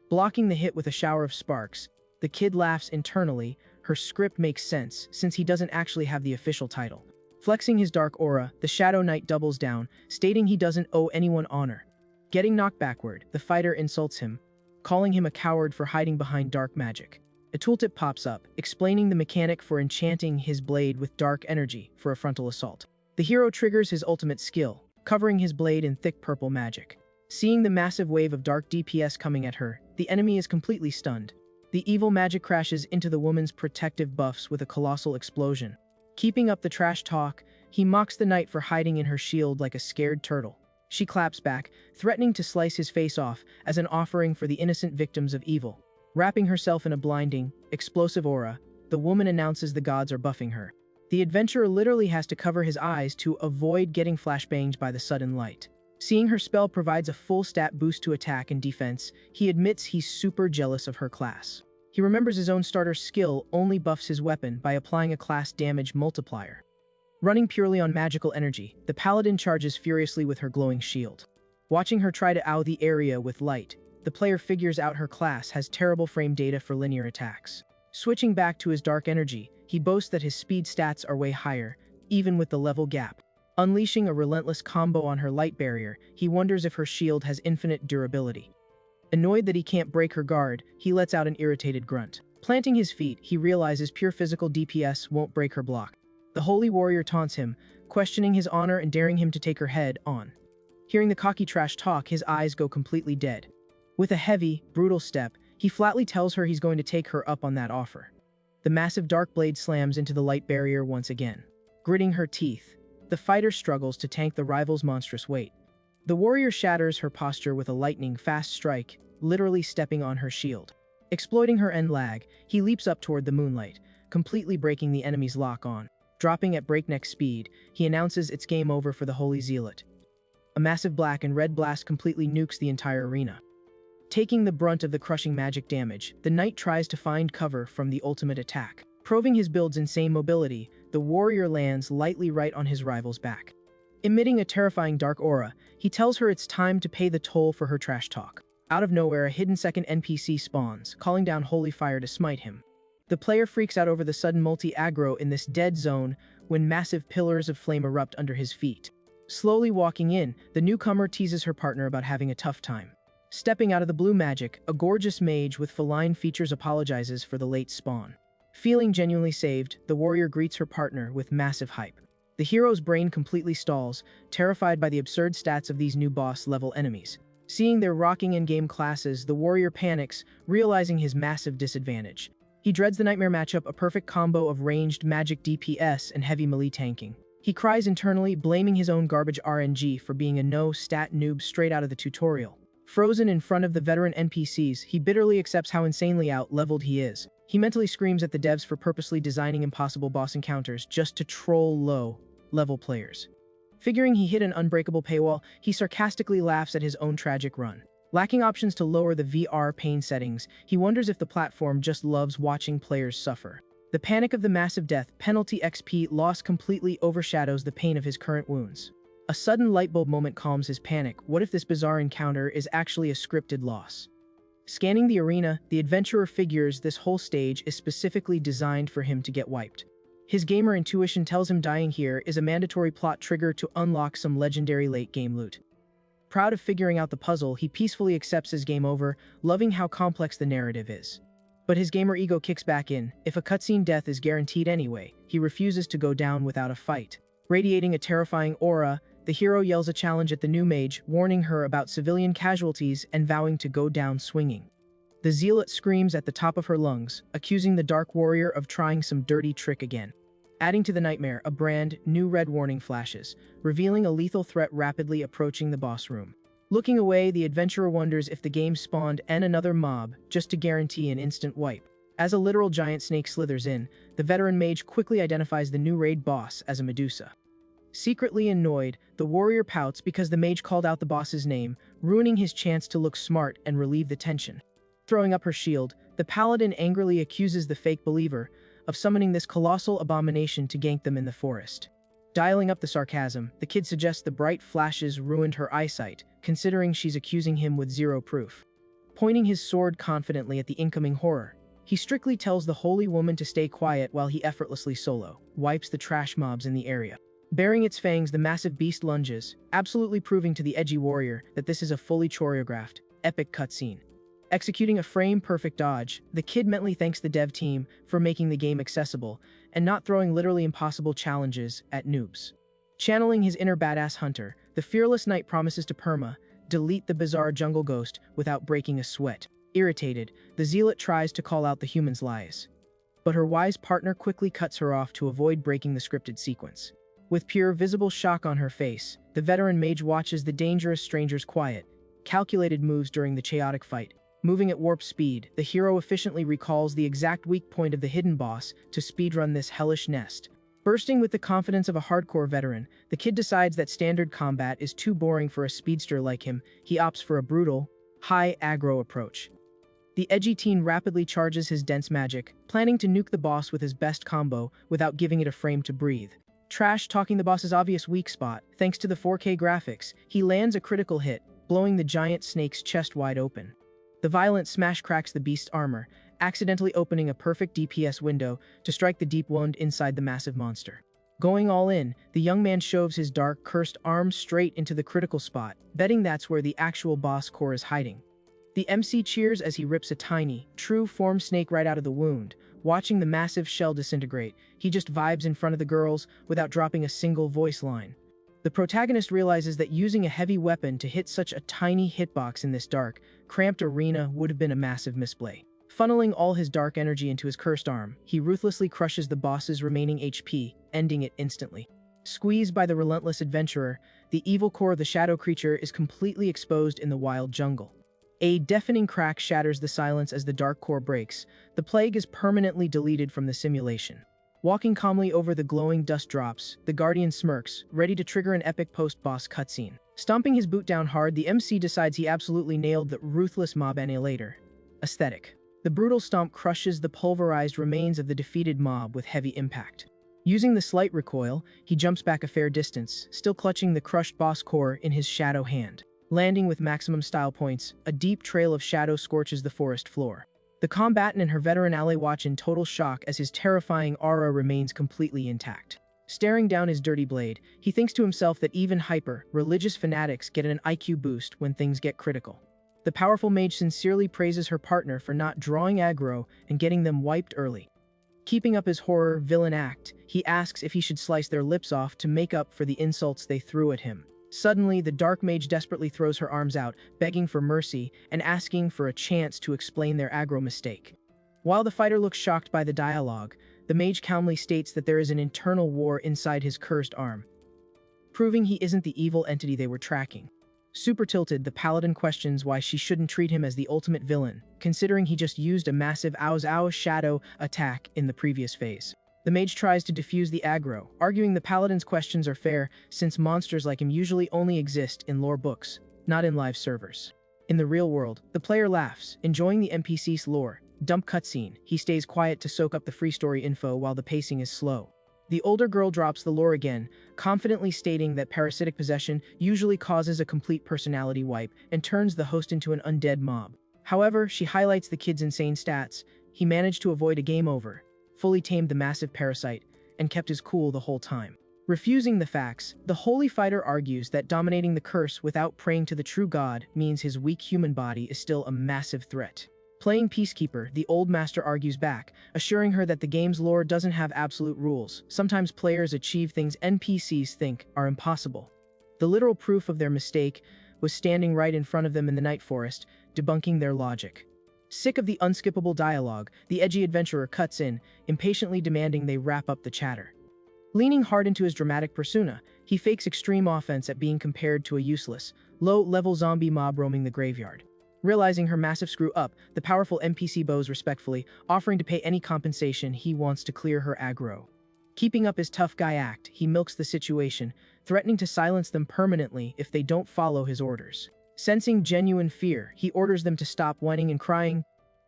Blocking the hit with a shower of sparks, the kid laughs internally. Her script makes sense, since he doesn't actually have the official title. Flexing his dark aura, the Shadow Knight doubles down, stating he doesn't owe anyone honor. Getting knocked backward, the fighter insults him, calling him a coward for hiding behind dark magic. A tooltip pops up, explaining the mechanic for enchanting his blade with dark energy for a frontal assault. The hero triggers his ultimate skill, covering his blade in thick purple magic. Seeing the massive wave of dark DPS coming at her, the enemy is completely stunned. The evil magic crashes into the woman's protective buffs with a colossal explosion. Keeping up the trash talk, he mocks the knight for hiding in her shield like a scared turtle. She claps back, threatening to slice his face off as an offering for the innocent victims of evil. Wrapping herself in a blinding, explosive aura, the woman announces the gods are buffing her. The adventurer literally has to cover his eyes to avoid getting flashbanged by the sudden light. Seeing her spell provides a full stat boost to attack and defense, he admits he's super jealous of her class. He remembers his own starter skill only buffs his weapon by applying a class damage multiplier. Running purely on magical energy, the paladin charges furiously with her glowing shield. Watching her try to ow the area with light, the player figures out her class has terrible frame data for linear attacks. Switching back to his dark energy, he boasts that his speed stats are way higher, even with the level gap. Unleashing a relentless combo on her light barrier, he wonders if her shield has infinite durability. Annoyed that he can't break her guard, he lets out an irritated grunt. Planting his feet, he realizes pure physical DPS won't break her block. The holy warrior taunts him, questioning his honor and daring him to take her head on. Hearing the cocky trash talk, his eyes go completely dead. With a heavy, brutal step, he flatly tells her he's going to take her up on that offer. The massive dark blade slams into the light barrier once again. Gritting her teeth, the fighter struggles to tank the rival's monstrous weight. The warrior shatters her posture with a lightning-fast strike, literally stepping on her shield. Exploiting her end lag, he leaps up toward the moonlight, completely breaking the enemy's lock on. Dropping at breakneck speed, he announces it's game over for the Holy Zealot. A massive black and red blast completely nukes the entire arena. Taking the brunt of the crushing magic damage, the knight tries to find cover from the ultimate attack. Proving his build's insane mobility, the warrior lands lightly right on his rival's back. Emitting a terrifying dark aura, he tells her it's time to pay the toll for her trash talk. Out of nowhere, a hidden second NPC spawns, calling down holy fire to smite him. The player freaks out over the sudden multi-aggro in this dead zone when massive pillars of flame erupt under his feet. Slowly walking in, the newcomer teases her partner about having a tough time. Stepping out of the blue magic, a gorgeous mage with feline features apologizes for the late spawn. Feeling genuinely saved, the warrior greets her partner with massive hype. The hero's brain completely stalls, terrified by the absurd stats of these new boss-level enemies. Seeing their rocking in-game classes, the warrior panics, realizing his massive disadvantage. He dreads the nightmare matchup, a perfect combo of ranged magic DPS and heavy melee tanking. He cries internally, blaming his own garbage RNG for being a no-stat noob straight out of the tutorial. Frozen in front of the veteran NPCs, he bitterly accepts how insanely out-leveled he is. He mentally screams at the devs for purposely designing impossible boss encounters just to troll low-level players. Figuring he hit an unbreakable paywall, he sarcastically laughs at his own tragic run. Lacking options to lower the VR pain settings, he wonders if the platform just loves watching players suffer. The panic of the massive death penalty XP loss completely overshadows the pain of his current wounds. A sudden lightbulb moment calms his panic. What if this bizarre encounter is actually a scripted loss? Scanning the arena, the adventurer figures this whole stage is specifically designed for him to get wiped. His gamer intuition tells him dying here is a mandatory plot trigger to unlock some legendary late-game loot. Proud of figuring out the puzzle, he peacefully accepts his game over, loving how complex the narrative is. But his gamer ego kicks back in. If a cutscene death is guaranteed anyway, he refuses to go down without a fight. Radiating a terrifying aura, the hero yells a challenge at the new mage, warning her about civilian casualties and vowing to go down swinging. The zealot screams at the top of her lungs, accusing the dark warrior of trying some dirty trick again. Adding to the nightmare, a brand new red warning flashes, revealing a lethal threat rapidly approaching the boss room. Looking away, the adventurer wonders if the game spawned another mob just to guarantee an instant wipe. As a literal giant snake slithers in, the veteran mage quickly identifies the new raid boss as a Medusa. Secretly annoyed, the warrior pouts because the mage called out the boss's name, ruining his chance to look smart and relieve the tension. Throwing up her shield, the paladin angrily accuses the fake believer of summoning this colossal abomination to gank them in the forest. Dialing up the sarcasm, the kid suggests the bright flashes ruined her eyesight, considering she's accusing him with zero proof. Pointing his sword confidently at the incoming horror, he strictly tells the holy woman to stay quiet while he effortlessly solo wipes the trash mobs in the area. Baring its fangs, the massive beast lunges, absolutely proving to the edgy warrior that this is a fully choreographed, epic cutscene. Executing a frame-perfect dodge, the kid mentally thanks the dev team for making the game accessible and not throwing literally impossible challenges at noobs. Channeling his inner badass hunter, the fearless knight promises to delete the bizarre jungle ghost without breaking a sweat. Irritated, the zealot tries to call out the human's lies. But her wise partner quickly cuts her off to avoid breaking the scripted sequence. With pure visible shock on her face, the veteran mage watches the dangerous stranger's quiet, calculated moves during the chaotic fight. Moving at warp speed, the hero efficiently recalls the exact weak point of the hidden boss to speedrun this hellish nest. Bursting with the confidence of a hardcore veteran, the kid decides that standard combat is too boring for a speedster like him. He opts for a brutal, high aggro approach. The edgy teen rapidly charges his dense magic, planning to nuke the boss with his best combo without giving it a frame to breathe. Trash-talking the boss's obvious weak spot, thanks to the 4K graphics, he lands a critical hit, blowing the giant snake's chest wide open. The violent smash cracks the beast's armor, accidentally opening a perfect DPS window to strike the deep wound inside the massive monster. Going all in, the young man shoves his dark, cursed arm straight into the critical spot, betting that's where the actual boss core is hiding. The MC cheers as he rips a tiny, true form snake right out of the wound. Watching the massive shell disintegrate, he just vibes in front of the girls without dropping a single voice line. The protagonist realizes that using a heavy weapon to hit such a tiny hitbox in this dark, cramped arena would have been a massive misplay. Funneling all his dark energy into his cursed arm, he ruthlessly crushes the boss's remaining HP, ending it instantly. Squeezed by the relentless adventurer, the evil core of the shadow creature is completely exposed in the wild jungle. A deafening crack shatters the silence as the dark core breaks. The plague is permanently deleted from the simulation. Walking calmly over the glowing dust drops, the Guardian smirks, ready to trigger an epic post-boss cutscene. Stomping his boot down hard, the MC decides he absolutely nailed the ruthless mob annihilator aesthetic. The brutal stomp crushes the pulverized remains of the defeated mob with heavy impact. Using the slight recoil, he jumps back a fair distance, still clutching the crushed boss core in his shadow hand. Landing with maximum style points, a deep trail of shadow scorches the forest floor. The combatant and her veteran ally watch in total shock as his terrifying aura remains completely intact. Staring down his dirty blade, he thinks to himself that even religious fanatics get an IQ boost when things get critical. The powerful mage sincerely praises her partner for not drawing aggro and getting them wiped early. Keeping up his horror villain act, he asks if he should slice their lips off to make up for the insults they threw at him. Suddenly, the dark mage desperately throws her arms out, begging for mercy and asking for a chance to explain their aggro mistake. While the fighter looks shocked by the dialogue, the mage calmly states that there is an internal war inside his cursed arm, proving he isn't the evil entity they were tracking. Super tilted, the paladin questions why she shouldn't treat him as the ultimate villain, considering he just used a massive Ao's shadow attack in the previous phase. The mage tries to defuse the aggro, arguing the paladin's questions are fair since monsters like him usually only exist in lore books, not in live servers. In the real world, the player laughs, enjoying the NPC's lore. Dump cutscene, he stays quiet to soak up the free story info while the pacing is slow. The older girl drops the lore again, confidently stating that parasitic possession usually causes a complete personality wipe and turns the host into an undead mob. However, she highlights the kid's insane stats. He managed to avoid a game over, fully tamed the massive parasite, and kept his cool the whole time. Refusing the facts, the holy fighter argues that dominating the curse without praying to the true god means his weak human body is still a massive threat. Playing Peacekeeper, the old master argues back, assuring her that the game's lore doesn't have absolute rules. Sometimes players achieve things NPCs think are impossible. The literal proof of their mistake was standing right in front of them in the night forest, debunking their logic. Sick of the unskippable dialogue, the edgy adventurer cuts in, impatiently demanding they wrap up the chatter. Leaning hard into his dramatic persona, he fakes extreme offense at being compared to a useless, low-level zombie mob roaming the graveyard. Realizing her massive screw-up, the powerful NPC bows respectfully, offering to pay any compensation he wants to clear her aggro. Keeping up his tough guy act, he milks the situation, threatening to silence them permanently if they don't follow his orders. Sensing genuine fear, he orders them to stop whining and crying,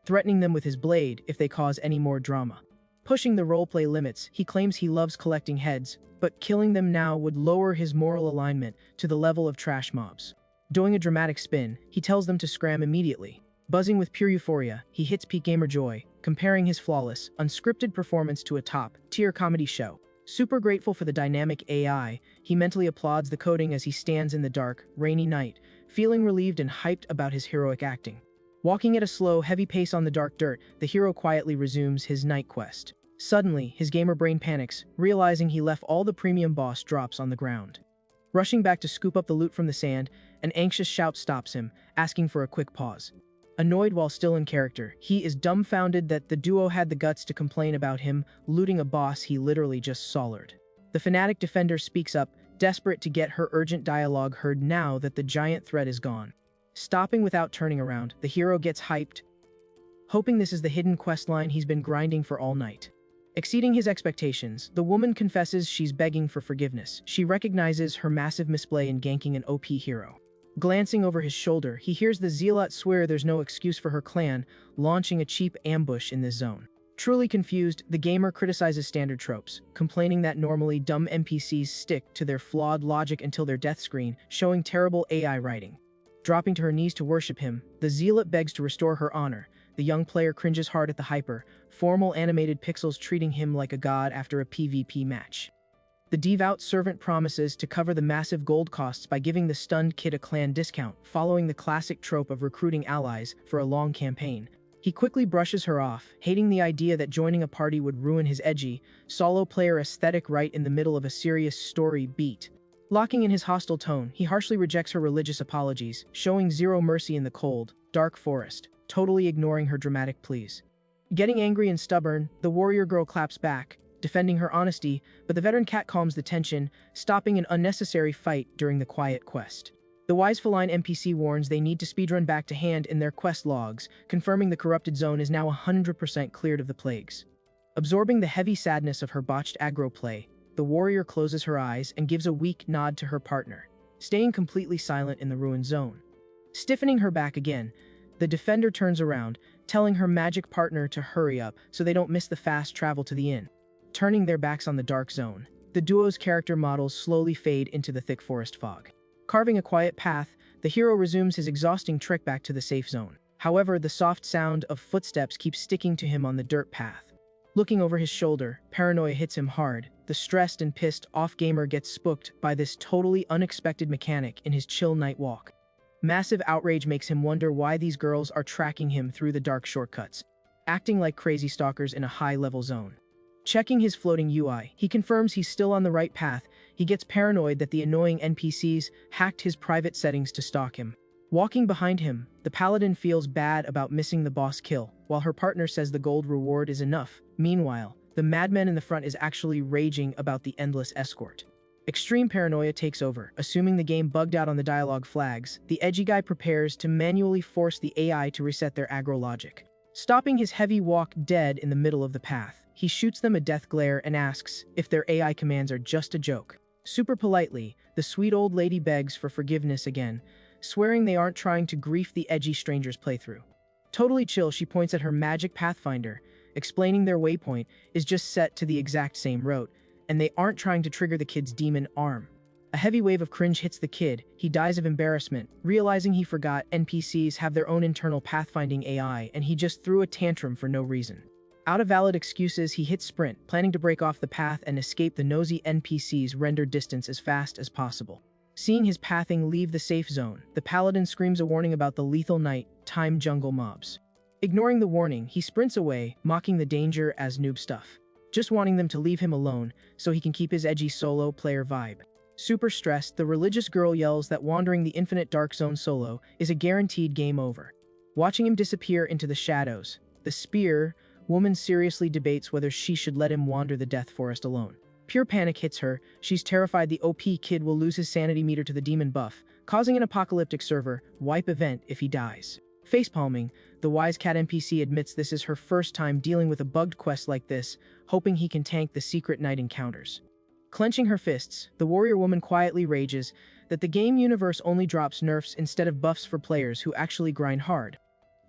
threatening them with his blade if they cause any more drama. Pushing the roleplay limits, he claims he loves collecting heads, but killing them now would lower his moral alignment to the level of trash mobs. Doing a dramatic spin, he tells them to scram immediately. Buzzing with pure euphoria, he hits peak gamer joy, comparing his flawless, unscripted performance to a top-tier comedy show. Super grateful for the dynamic AI, he mentally applauds the coding as he stands in the dark, rainy night, feeling relieved and hyped about his heroic acting. Walking at a slow, heavy pace on the dark dirt, the hero quietly resumes his night quest. Suddenly, his gamer brain panics, realizing he left all the premium boss drops on the ground. Rushing back to scoop up the loot from the sand, an anxious shout stops him, asking for a quick pause. Annoyed while still in character, he is dumbfounded that the duo had the guts to complain about him looting a boss he literally just solored. The fanatic defender speaks up, desperate to get her urgent dialogue heard now that the giant threat is gone. Stopping without turning around, the hero gets hyped, hoping this is the hidden questline he's been grinding for all night. Exceeding his expectations, the woman confesses she's begging for forgiveness. She recognizes her massive misplay in ganking an OP hero. Glancing over his shoulder, he hears the zealot swear there's no excuse for her clan, launching a cheap ambush in this zone. Truly confused, the gamer criticizes standard tropes, complaining that normally dumb NPCs stick to their flawed logic until their death screen, showing terrible AI writing. Dropping to her knees to worship him, the zealot begs to restore her honor. The young player cringes hard at the hyper, formal animated pixels treating him like a god after a PvP match. The devout servant promises to cover the massive gold costs by giving the stunned kid a clan discount, following the classic trope of recruiting allies for a long campaign. He quickly brushes her off, hating the idea that joining a party would ruin his edgy, solo player aesthetic right in the middle of a serious story beat. Locking in his hostile tone, he harshly rejects her religious apologies, showing zero mercy in the cold, dark forest, totally ignoring her dramatic pleas. Getting angry and stubborn, the warrior girl claps back, defending her honesty, but the veteran cat calms the tension, stopping an unnecessary fight during the quiet quest. The wise feline NPC warns they need to speedrun back to hand in their quest logs, confirming the corrupted zone is now 100% cleared of the plagues. Absorbing the heavy sadness of her botched aggro play, the warrior closes her eyes and gives a weak nod to her partner, staying completely silent in the ruined zone. Stiffening her back again, the defender turns around, telling her magic partner to hurry up so they don't miss the fast travel to the inn. Turning their backs on the dark zone, the duo's character models slowly fade into the thick forest fog. Carving a quiet path, the hero resumes his exhausting trek back to the safe zone. However, the soft sound of footsteps keeps sticking to him on the dirt path. Looking over his shoulder, paranoia hits him hard. The stressed and pissed off gamer gets spooked by this totally unexpected mechanic in his chill night walk. Massive outrage makes him wonder why these girls are tracking him through the dark shortcuts, acting like crazy stalkers in a high-level zone. Checking his floating UI, he confirms he's still on the right path. He gets paranoid that the annoying NPCs hacked his private settings to stalk him. Walking behind him, the paladin feels bad about missing the boss kill, while her partner says the gold reward is enough. Meanwhile, the madman in the front is actually raging about the endless escort. Extreme paranoia takes over, assuming the game bugged out on the dialogue flags. The edgy guy prepares to manually force the AI to reset their aggro logic. Stopping his heavy walk dead in the middle of the path, he shoots them a death glare and asks if their AI commands are just a joke. Super politely, the sweet old lady begs for forgiveness again, swearing they aren't trying to grief the edgy stranger's playthrough. Totally chill, she points at her magic pathfinder, explaining their waypoint is just set to the exact same route, and they aren't trying to trigger the kid's demon arm. A heavy wave of cringe hits the kid. He dies of embarrassment, realizing he forgot NPCs have their own internal pathfinding AI and he just threw a tantrum for no reason. Out of valid excuses, he hits sprint, planning to break off the path and escape the nosy NPC's rendered distance as fast as possible. Seeing his pathing leave the safe zone, the paladin screams a warning about the lethal night-time jungle mobs. Ignoring the warning, he sprints away, mocking the danger as noob stuff, just wanting them to leave him alone so he can keep his edgy solo player vibe. Super stressed, the religious girl yells that wandering the infinite dark zone solo is a guaranteed game over. Watching him disappear into the shadows, the spear woman seriously debates whether she should let him wander the death forest alone. Pure panic hits her. She's terrified the OP kid will lose his sanity meter to the demon buff, causing an apocalyptic server wipe event if he dies. Facepalming, the wise cat NPC admits this is her first time dealing with a bugged quest like this, hoping he can tank the secret night encounters. Clenching her fists, the warrior woman quietly rages that the game universe only drops nerfs instead of buffs for players who actually grind hard.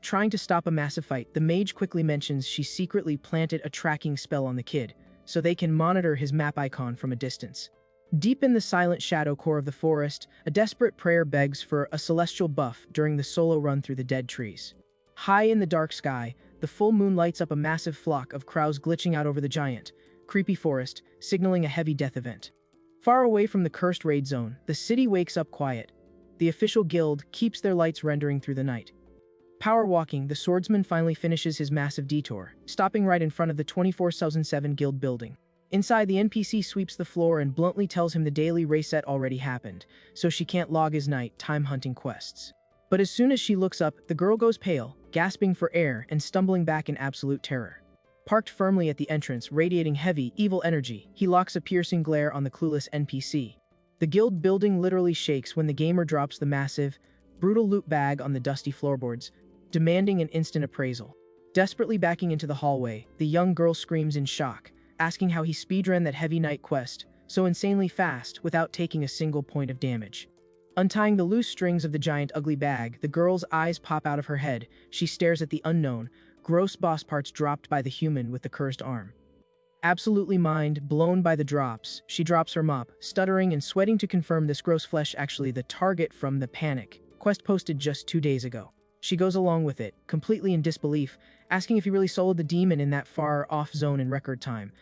Trying to stop a massive fight, the mage quickly mentions she secretly planted a tracking spell on the kid, so they can monitor his map icon from a distance. Deep in the silent shadow core of the forest, a desperate prayer begs for a celestial buff during the solo run through the dead trees. High in the dark sky, the full moon lights up a massive flock of crows glitching out over the giant, creepy forest, signaling a heavy death event. Far away from the cursed raid zone, the city wakes up quiet. The official guild keeps their lights rendering through the night. Power walking, the swordsman finally finishes his massive detour, stopping right in front of the 24/7 guild building. Inside, the NPC sweeps the floor and bluntly tells him the daily reset already happened, so she can't log his night-time hunting quests. But as soon as she looks up, the girl goes pale, gasping for air and stumbling back in absolute terror. Parked firmly at the entrance, radiating heavy, evil energy, he locks a piercing glare on the clueless NPC. The guild building literally shakes when the gamer drops the massive, brutal loot bag on the dusty floorboards, demanding an instant appraisal. Desperately backing into the hallway, the young girl screams in shock, asking how he speedran that heavy night quest so insanely fast without taking a single point of damage. Untying the loose strings of the giant ugly bag, the girl's eyes pop out of her head. She stares at the unknown, gross boss parts dropped by the human with the cursed arm. Absolutely mind blown by the drops, she drops her mop, stuttering and sweating to confirm this gross flesh actually the target from the panic quest posted just 2 days ago. She goes along with it, completely in disbelief, asking if he really soloed the demon in that far-off zone in record time.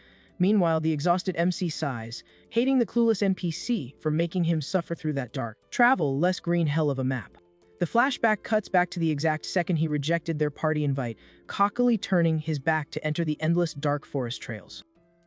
Meanwhile, the exhausted MC sighs, hating the clueless NPC for making him suffer through that dark, travel, less green hell of a map. The flashback cuts back to the exact second he rejected their party invite, cockily turning his back to enter the endless dark forest trails.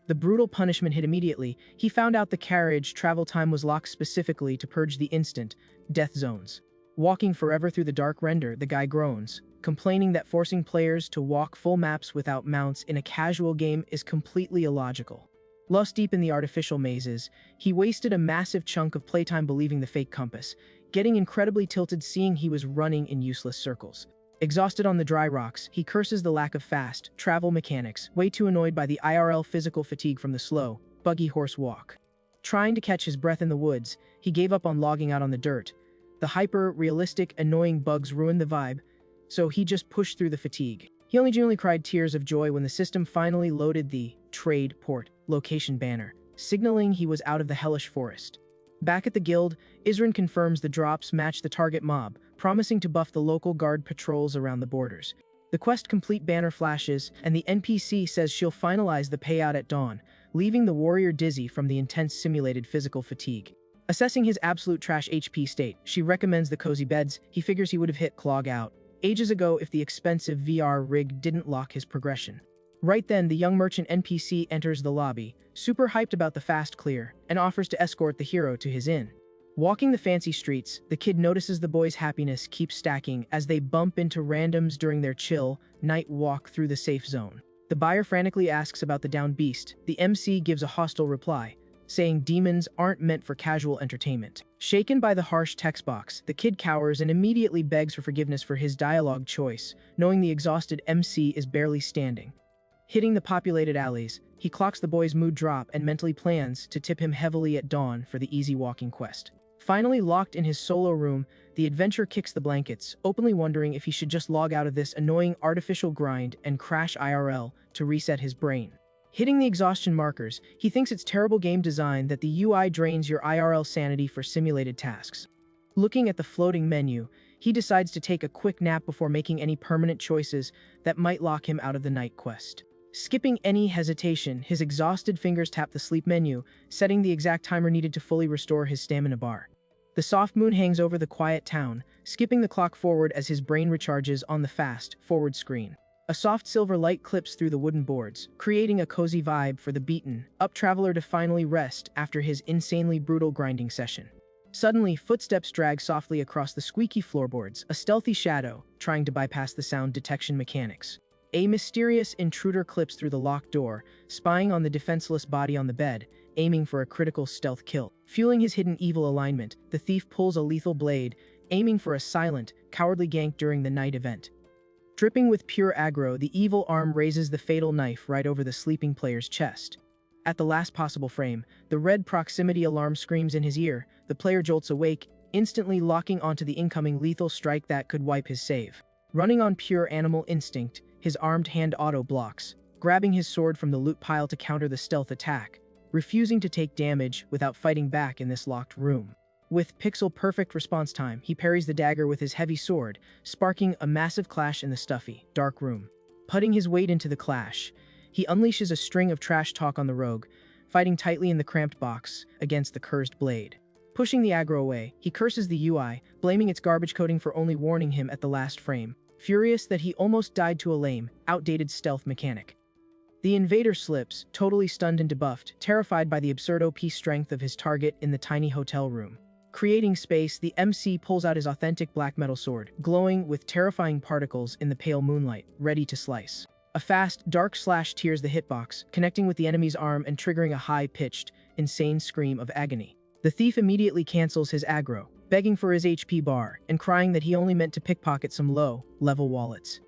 The brutal punishment hit immediately. He found out the carriage travel time was locked specifically to purge the instant death zones. Walking forever through the dark render, the guy groans, complaining that forcing players to walk full maps without mounts in a casual game is completely illogical. Lost deep in the artificial mazes, he wasted a massive chunk of playtime believing the fake compass, getting incredibly tilted seeing he was running in useless circles. Exhausted on the dry rocks, he curses the lack of fast travel mechanics, way too annoyed by the IRL physical fatigue from the slow, buggy horse walk. Trying to catch his breath in the woods, he gave up on logging out on the dirt. The hyper-realistic, annoying bugs ruined the vibe, so he just pushed through the fatigue. He only genuinely cried tears of joy when the system finally loaded the trade port location banner, signaling he was out of the hellish forest. Back at the guild, Isrin confirms the drops match the target mob, promising to buff the local guard patrols around the borders. The quest complete banner flashes, and the NPC says she'll finalize the payout at dawn, leaving the warrior dizzy from the intense simulated physical fatigue. Assessing his absolute trash HP state, she recommends the cozy beds. He figures he would have hit clog out ages ago if the expensive VR rig didn't lock his progression. Right then, the young merchant NPC enters the lobby, super hyped about the fast clear, and offers to escort the hero to his inn. Walking the fancy streets, the kid notices the boy's happiness keeps stacking as they bump into randoms during their chill, night walk through the safe zone. The buyer frantically asks about the downed beast. The MC gives a hostile reply, saying demons aren't meant for casual entertainment. Shaken by the harsh text box, the kid cowers and immediately begs for forgiveness for his dialogue choice, knowing the exhausted MC is barely standing. Hitting the populated alleys, he clocks the boy's mood drop and mentally plans to tip him heavily at dawn for the easy walking quest. Finally locked in his solo room, the adventurer kicks the blankets, openly wondering if he should just log out of this annoying artificial grind and crash IRL to reset his brain. Hitting the exhaustion markers, he thinks it's terrible game design that the UI drains your IRL sanity for simulated tasks. Looking at the floating menu, he decides to take a quick nap before making any permanent choices that might lock him out of the night quest. Skipping any hesitation, his exhausted fingers tap the sleep menu, setting the exact timer needed to fully restore his stamina bar. The soft moon hangs over the quiet town, skipping the clock forward as his brain recharges on the fast forward screen. A soft silver light clips through the wooden boards, creating a cozy vibe for the beaten-up traveler to finally rest after his insanely brutal grinding session. Suddenly, footsteps drag softly across the squeaky floorboards, a stealthy shadow, trying to bypass the sound detection mechanics. A mysterious intruder clips through the locked door, spying on the defenseless body on the bed, aiming for a critical stealth kill. Fueling his hidden evil alignment, the thief pulls a lethal blade, aiming for a silent, cowardly gank during the night event. Dripping with pure aggro, the evil arm raises the fatal knife right over the sleeping player's chest. At the last possible frame, the red proximity alarm screams in his ear. The player jolts awake, instantly locking onto the incoming lethal strike that could wipe his save. Running on pure animal instinct, his armed hand auto-blocks, grabbing his sword from the loot pile to counter the stealth attack, refusing to take damage without fighting back in this locked room. With pixel-perfect response time, he parries the dagger with his heavy sword, sparking a massive clash in the stuffy, dark room. Putting his weight into the clash, he unleashes a string of trash talk on the rogue, fighting tightly in the cramped box against the cursed blade. Pushing the aggro away, he curses the UI, blaming its garbage coding for only warning him at the last frame. furious that he almost died to a lame, outdated stealth mechanic. The invader slips, totally stunned and debuffed, terrified by the absurd OP strength of his target in the tiny hotel room. Creating space, the MC pulls out his authentic black metal sword, glowing with terrifying particles in the pale moonlight, ready to slice. A fast, dark slash tears the hitbox, connecting with the enemy's arm and triggering a high-pitched, insane scream of agony. The thief immediately cancels his aggro, begging for his HP bar, and crying that he only meant to pickpocket some low-level wallets.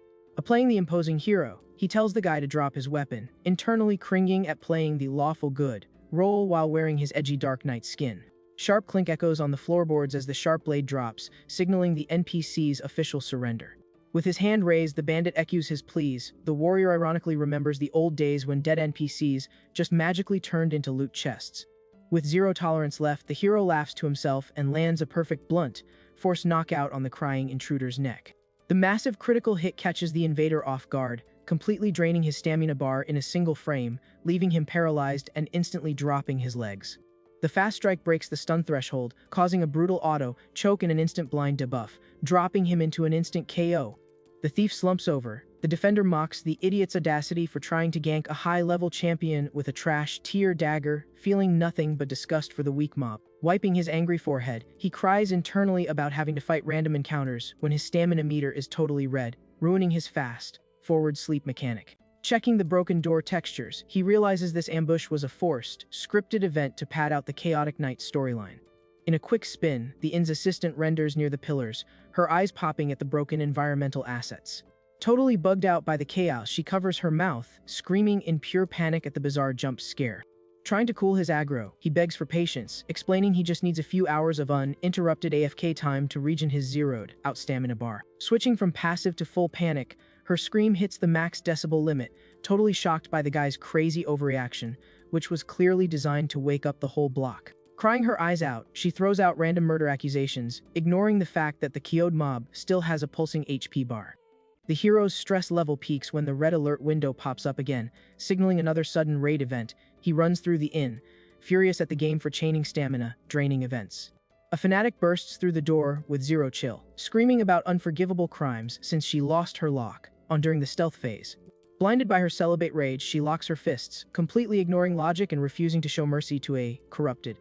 Playing the imposing hero, he tells the guy to drop his weapon, internally cringing at playing the lawful good role while wearing his edgy Dark Knight skin. Sharp clink echoes on the floorboards as the sharp blade drops, signaling the NPC's official surrender. With his hand raised, the bandit echoes his pleas. The warrior ironically remembers the old days when dead NPCs just magically turned into loot chests. With zero tolerance left, the hero laughs to himself and lands a perfect blunt, force knockout on the crying intruder's neck. The massive critical hit catches the invader off guard, completely draining his stamina bar in a single frame, leaving him paralyzed and instantly dropping his legs. The fast strike breaks the stun threshold, causing a brutal auto, choke and an instant blind debuff, dropping him into an instant KO. The thief slumps over. The defender mocks the idiot's audacity for trying to gank a high-level champion with a trash tier dagger, feeling nothing but disgust for the weak mob. Wiping his angry forehead, he cries internally about having to fight random encounters when his stamina meter is totally red, ruining his fast, forward sleep mechanic. Checking the broken door textures, he realizes this ambush was a forced, scripted event to pad out the chaotic night storyline. In a quick spin, the inn's assistant renders near the pillars, her eyes popping at the broken environmental assets. Totally bugged out by the chaos, she covers her mouth, screaming in pure panic at the bizarre jump scare. Trying to cool his aggro, he begs for patience, explaining he just needs a few hours of uninterrupted AFK time to regen his zeroed out stamina bar. Switching from passive to full panic, her scream hits the max decibel limit, totally shocked by the guy's crazy overreaction, which was clearly designed to wake up the whole block. Crying her eyes out, she throws out random murder accusations, ignoring the fact that the KO'd mob still has a pulsing HP bar. The hero's stress level peaks when the red alert window pops up again, signaling another sudden raid event. He runs through the inn, furious at the game for chaining stamina, draining events. A fanatic bursts through the door with zero chill, screaming about unforgivable crimes since she lost her lock during the stealth phase. Blinded by her celibate rage, she locks her fists, completely ignoring logic and refusing to show mercy to a corrupted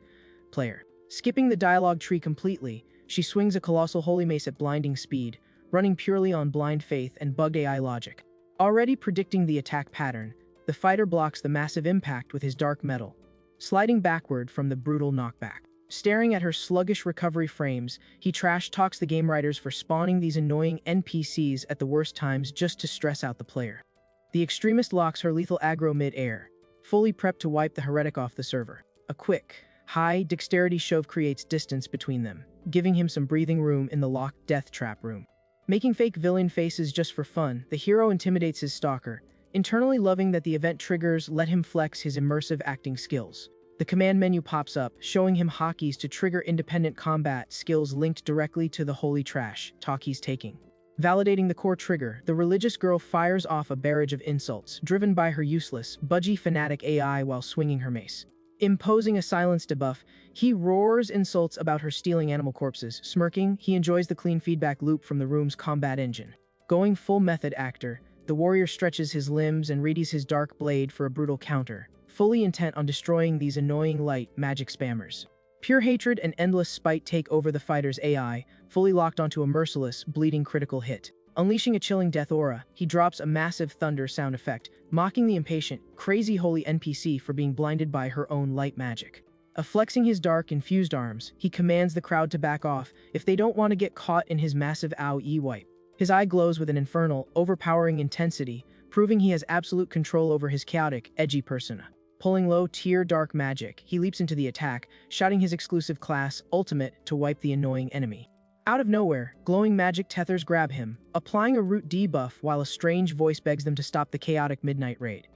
player. Skipping the dialogue tree completely, she swings a colossal holy mace at blinding speed, running purely on blind faith and bugged AI logic. Already predicting the attack pattern, the fighter blocks the massive impact with his dark metal, sliding backward from the brutal knockback. Staring at her sluggish recovery frames, he trash talks the game writers for spawning these annoying NPCs at the worst times just to stress out the player. The extremist locks her lethal aggro mid-air, fully prepped to wipe the heretic off the server. A quick, high dexterity shove creates distance between them, giving him some breathing room in the locked death trap room. Making fake villain faces just for fun, the hero intimidates his stalker, internally loving that the event triggers let him flex his immersive acting skills. The command menu pops up, showing him hotkeys to trigger independent combat skills linked directly to the holy trash talk he's taking. Validating the core trigger, the religious girl fires off a barrage of insults, driven by her useless, budgie fanatic AI while swinging her mace. Imposing a silence debuff, he roars insults about her stealing animal corpses. Smirking, he enjoys the clean feedback loop from the room's combat engine. Going full method actor, the warrior stretches his limbs and readies his dark blade for a brutal counter, fully intent on destroying these annoying light magic spammers. Pure hatred and endless spite take over the fighter's AI, fully locked onto a merciless, bleeding critical hit. Unleashing a chilling death aura, he drops a massive thunder sound effect, mocking the impatient, crazy holy NPC for being blinded by her own light magic. Flexing his dark, infused arms, he commands the crowd to back off if they don't want to get caught in his massive AoE wipe. His eye glows with an infernal, overpowering intensity, proving he has absolute control over his chaotic, edgy persona. Pulling low-tier dark magic, he leaps into the attack, shouting his exclusive class, Ultimate, to wipe the annoying enemy. Out of nowhere, glowing magic tethers grab him, applying a root debuff while a strange voice begs them to stop the chaotic midnight raid.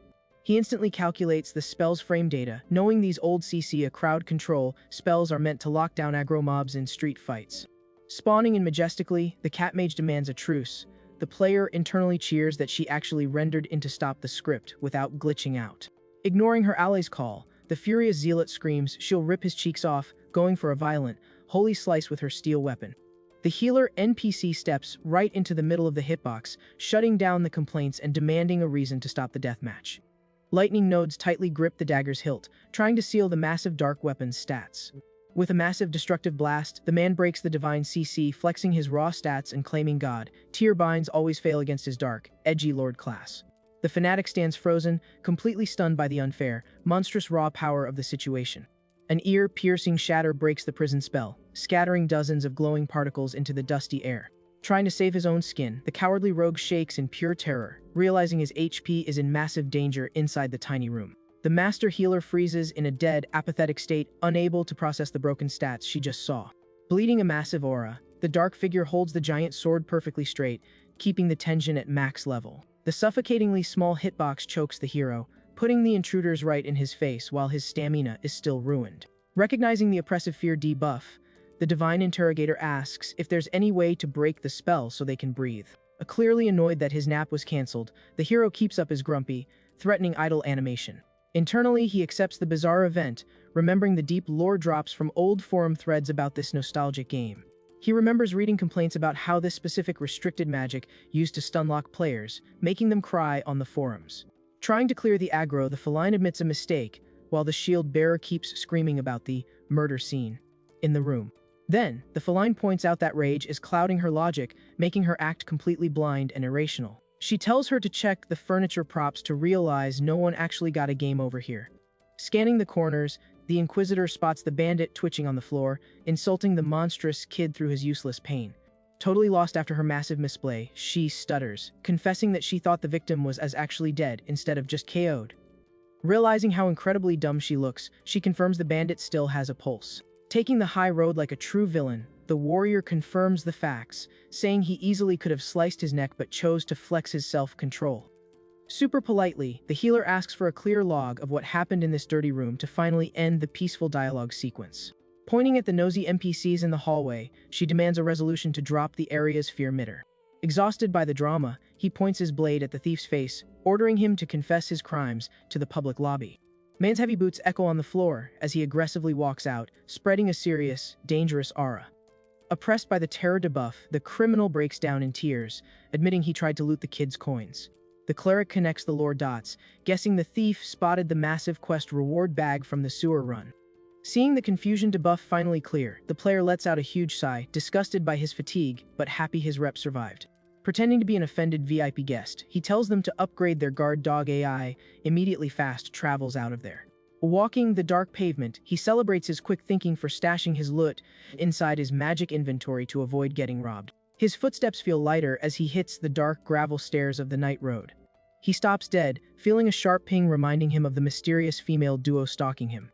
He instantly calculates the spell's frame data, knowing these old CC crowd control spells are meant to lock down aggro mobs in street fights. Spawning in majestically, the cat mage demands a truce. The player internally cheers that she actually rendered in to stop the script without glitching out. Ignoring her ally's call, the furious zealot screams she'll rip his cheeks off, going for a violent, holy slice with her steel weapon. The healer NPC steps right into the middle of the hitbox, shutting down the complaints and demanding a reason to stop the deathmatch. Lightning nodes tightly grip the dagger's hilt, trying to seal the massive dark weapon's stats. With a massive destructive blast, the man breaks the divine CC, flexing his raw stats and claiming God. Tier binds always fail against his dark, edgy lord class. The fanatic stands frozen, completely stunned by the unfair, monstrous raw power of the situation. An ear-piercing shatter breaks the prison spell, scattering dozens of glowing particles into the dusty air. Trying to save his own skin, the cowardly rogue shakes in pure terror, realizing his HP is in massive danger inside the tiny room. The master healer freezes in a dead, apathetic state, unable to process the broken stats she just saw. Bleeding a massive aura, the dark figure holds the giant sword perfectly straight, keeping the tension at max level. The suffocatingly small hitbox chokes the hero, putting the intruders right in his face while his stamina is still ruined. Recognizing the oppressive fear debuff, the divine interrogator asks if there's any way to break the spell so they can breathe. Clearly annoyed that his nap was cancelled, the hero keeps up his grumpy, threatening idle animation. Internally, he accepts the bizarre event, remembering the deep lore drops from old forum threads about this nostalgic game. He remembers reading complaints about how this specific restricted magic used to stunlock players, making them cry on the forums. Trying to clear the aggro, the feline admits a mistake, while the shield bearer keeps screaming about the murder scene in the room. Then, the feline points out that rage is clouding her logic, making her act completely blind and irrational. She tells her to check the furniture props to realize no one actually got a game over here. Scanning the corners, the Inquisitor spots the bandit twitching on the floor, insulting the monstrous kid through his useless pain. Totally lost after her massive misplay, she stutters, confessing that she thought the victim was actually dead instead of just KO'd. Realizing how incredibly dumb she looks, she confirms the bandit still has a pulse. Taking the high road like a true villain, the warrior confirms the facts, saying he easily could have sliced his neck but chose to flex his self-control. Super politely, the healer asks for a clear log of what happened in this dirty room to finally end the peaceful dialogue sequence. Pointing at the nosy NPCs in the hallway, she demands a resolution to drop the area's fear mitter. Exhausted by the drama, he points his blade at the thief's face, ordering him to confess his crimes to the public lobby. Man's heavy boots echo on the floor as he aggressively walks out, spreading a serious, dangerous aura. Oppressed by the terror debuff, the criminal breaks down in tears, admitting he tried to loot the kid's coins. The cleric connects the lore dots, guessing the thief spotted the massive quest reward bag from the sewer run. Seeing the confusion debuff finally clear, the player lets out a huge sigh, disgusted by his fatigue, but happy his rep survived. Pretending to be an offended VIP guest, he tells them to upgrade their guard dog AI, immediately fast travels out of there. Walking the dark pavement, he celebrates his quick thinking for stashing his loot inside his magic inventory to avoid getting robbed. His footsteps feel lighter as he hits the dark gravel stairs of the night road. He stops dead, feeling a sharp ping reminding him of the mysterious female duo stalking him.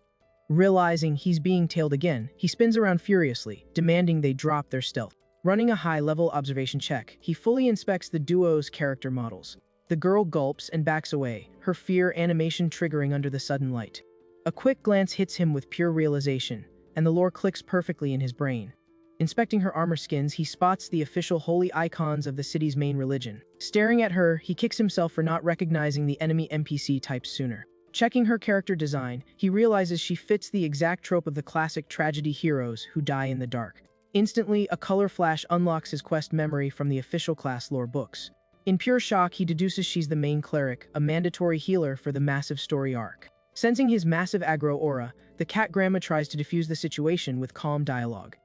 Realizing he's being tailed again, he spins around furiously, demanding they drop their stealth. Running a high-level observation check, he fully inspects the duo's character models. The girl gulps and backs away, her fear animation triggering under the sudden light. A quick glance hits him with pure realization, and the lore clicks perfectly in his brain. Inspecting her armor skins, he spots the official holy icons of the city's main religion. Staring at her, he kicks himself for not recognizing the enemy NPC types sooner. Checking her character design, he realizes she fits the exact trope of the classic tragedy heroes who die in the dark. Instantly, a color flash unlocks his quest memory from the official class lore books. In pure shock, he deduces she's the main cleric, a mandatory healer for the massive story arc. Sensing his massive aggro aura, the cat grandma tries to defuse the situation with calm dialogue.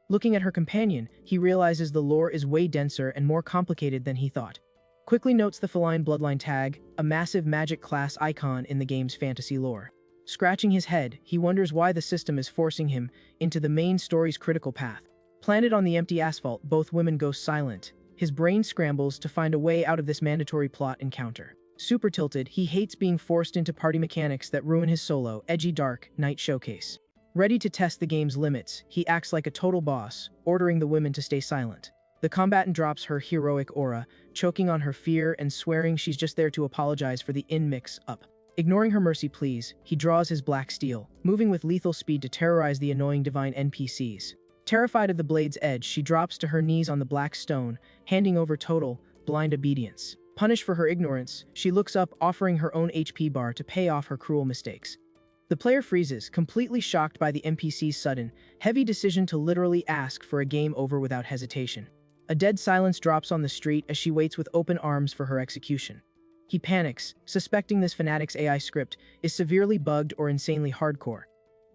Looking at her companion, he realizes the lore is way denser and more complicated than he thought. Quickly notes the feline bloodline tag, a massive magic class icon in the game's fantasy lore. Scratching his head, he wonders why the system is forcing him into the main story's critical path. Planted on the empty asphalt, both women go silent. His brain scrambles to find a way out of this mandatory plot encounter. Super tilted, he hates being forced into party mechanics that ruin his solo, edgy dark, night showcase. Ready to test the game's limits, he acts like a total boss, ordering the women to stay silent. The combatant drops her heroic aura, choking on her fear and swearing she's just there to apologize for the in-mix-up. Ignoring her mercy pleas, he draws his black steel, moving with lethal speed to terrorize the annoying divine NPCs. Terrified of the blade's edge, she drops to her knees on the black stone, handing over total, blind obedience. Punished for her ignorance, she looks up, offering her own HP bar to pay off her cruel mistakes. The player freezes, completely shocked by the NPC's sudden, heavy decision to literally ask for a game over without hesitation. A dead silence drops on the street as she waits with open arms for her execution. He panics, suspecting this fanatic's AI script is severely bugged or insanely hardcore.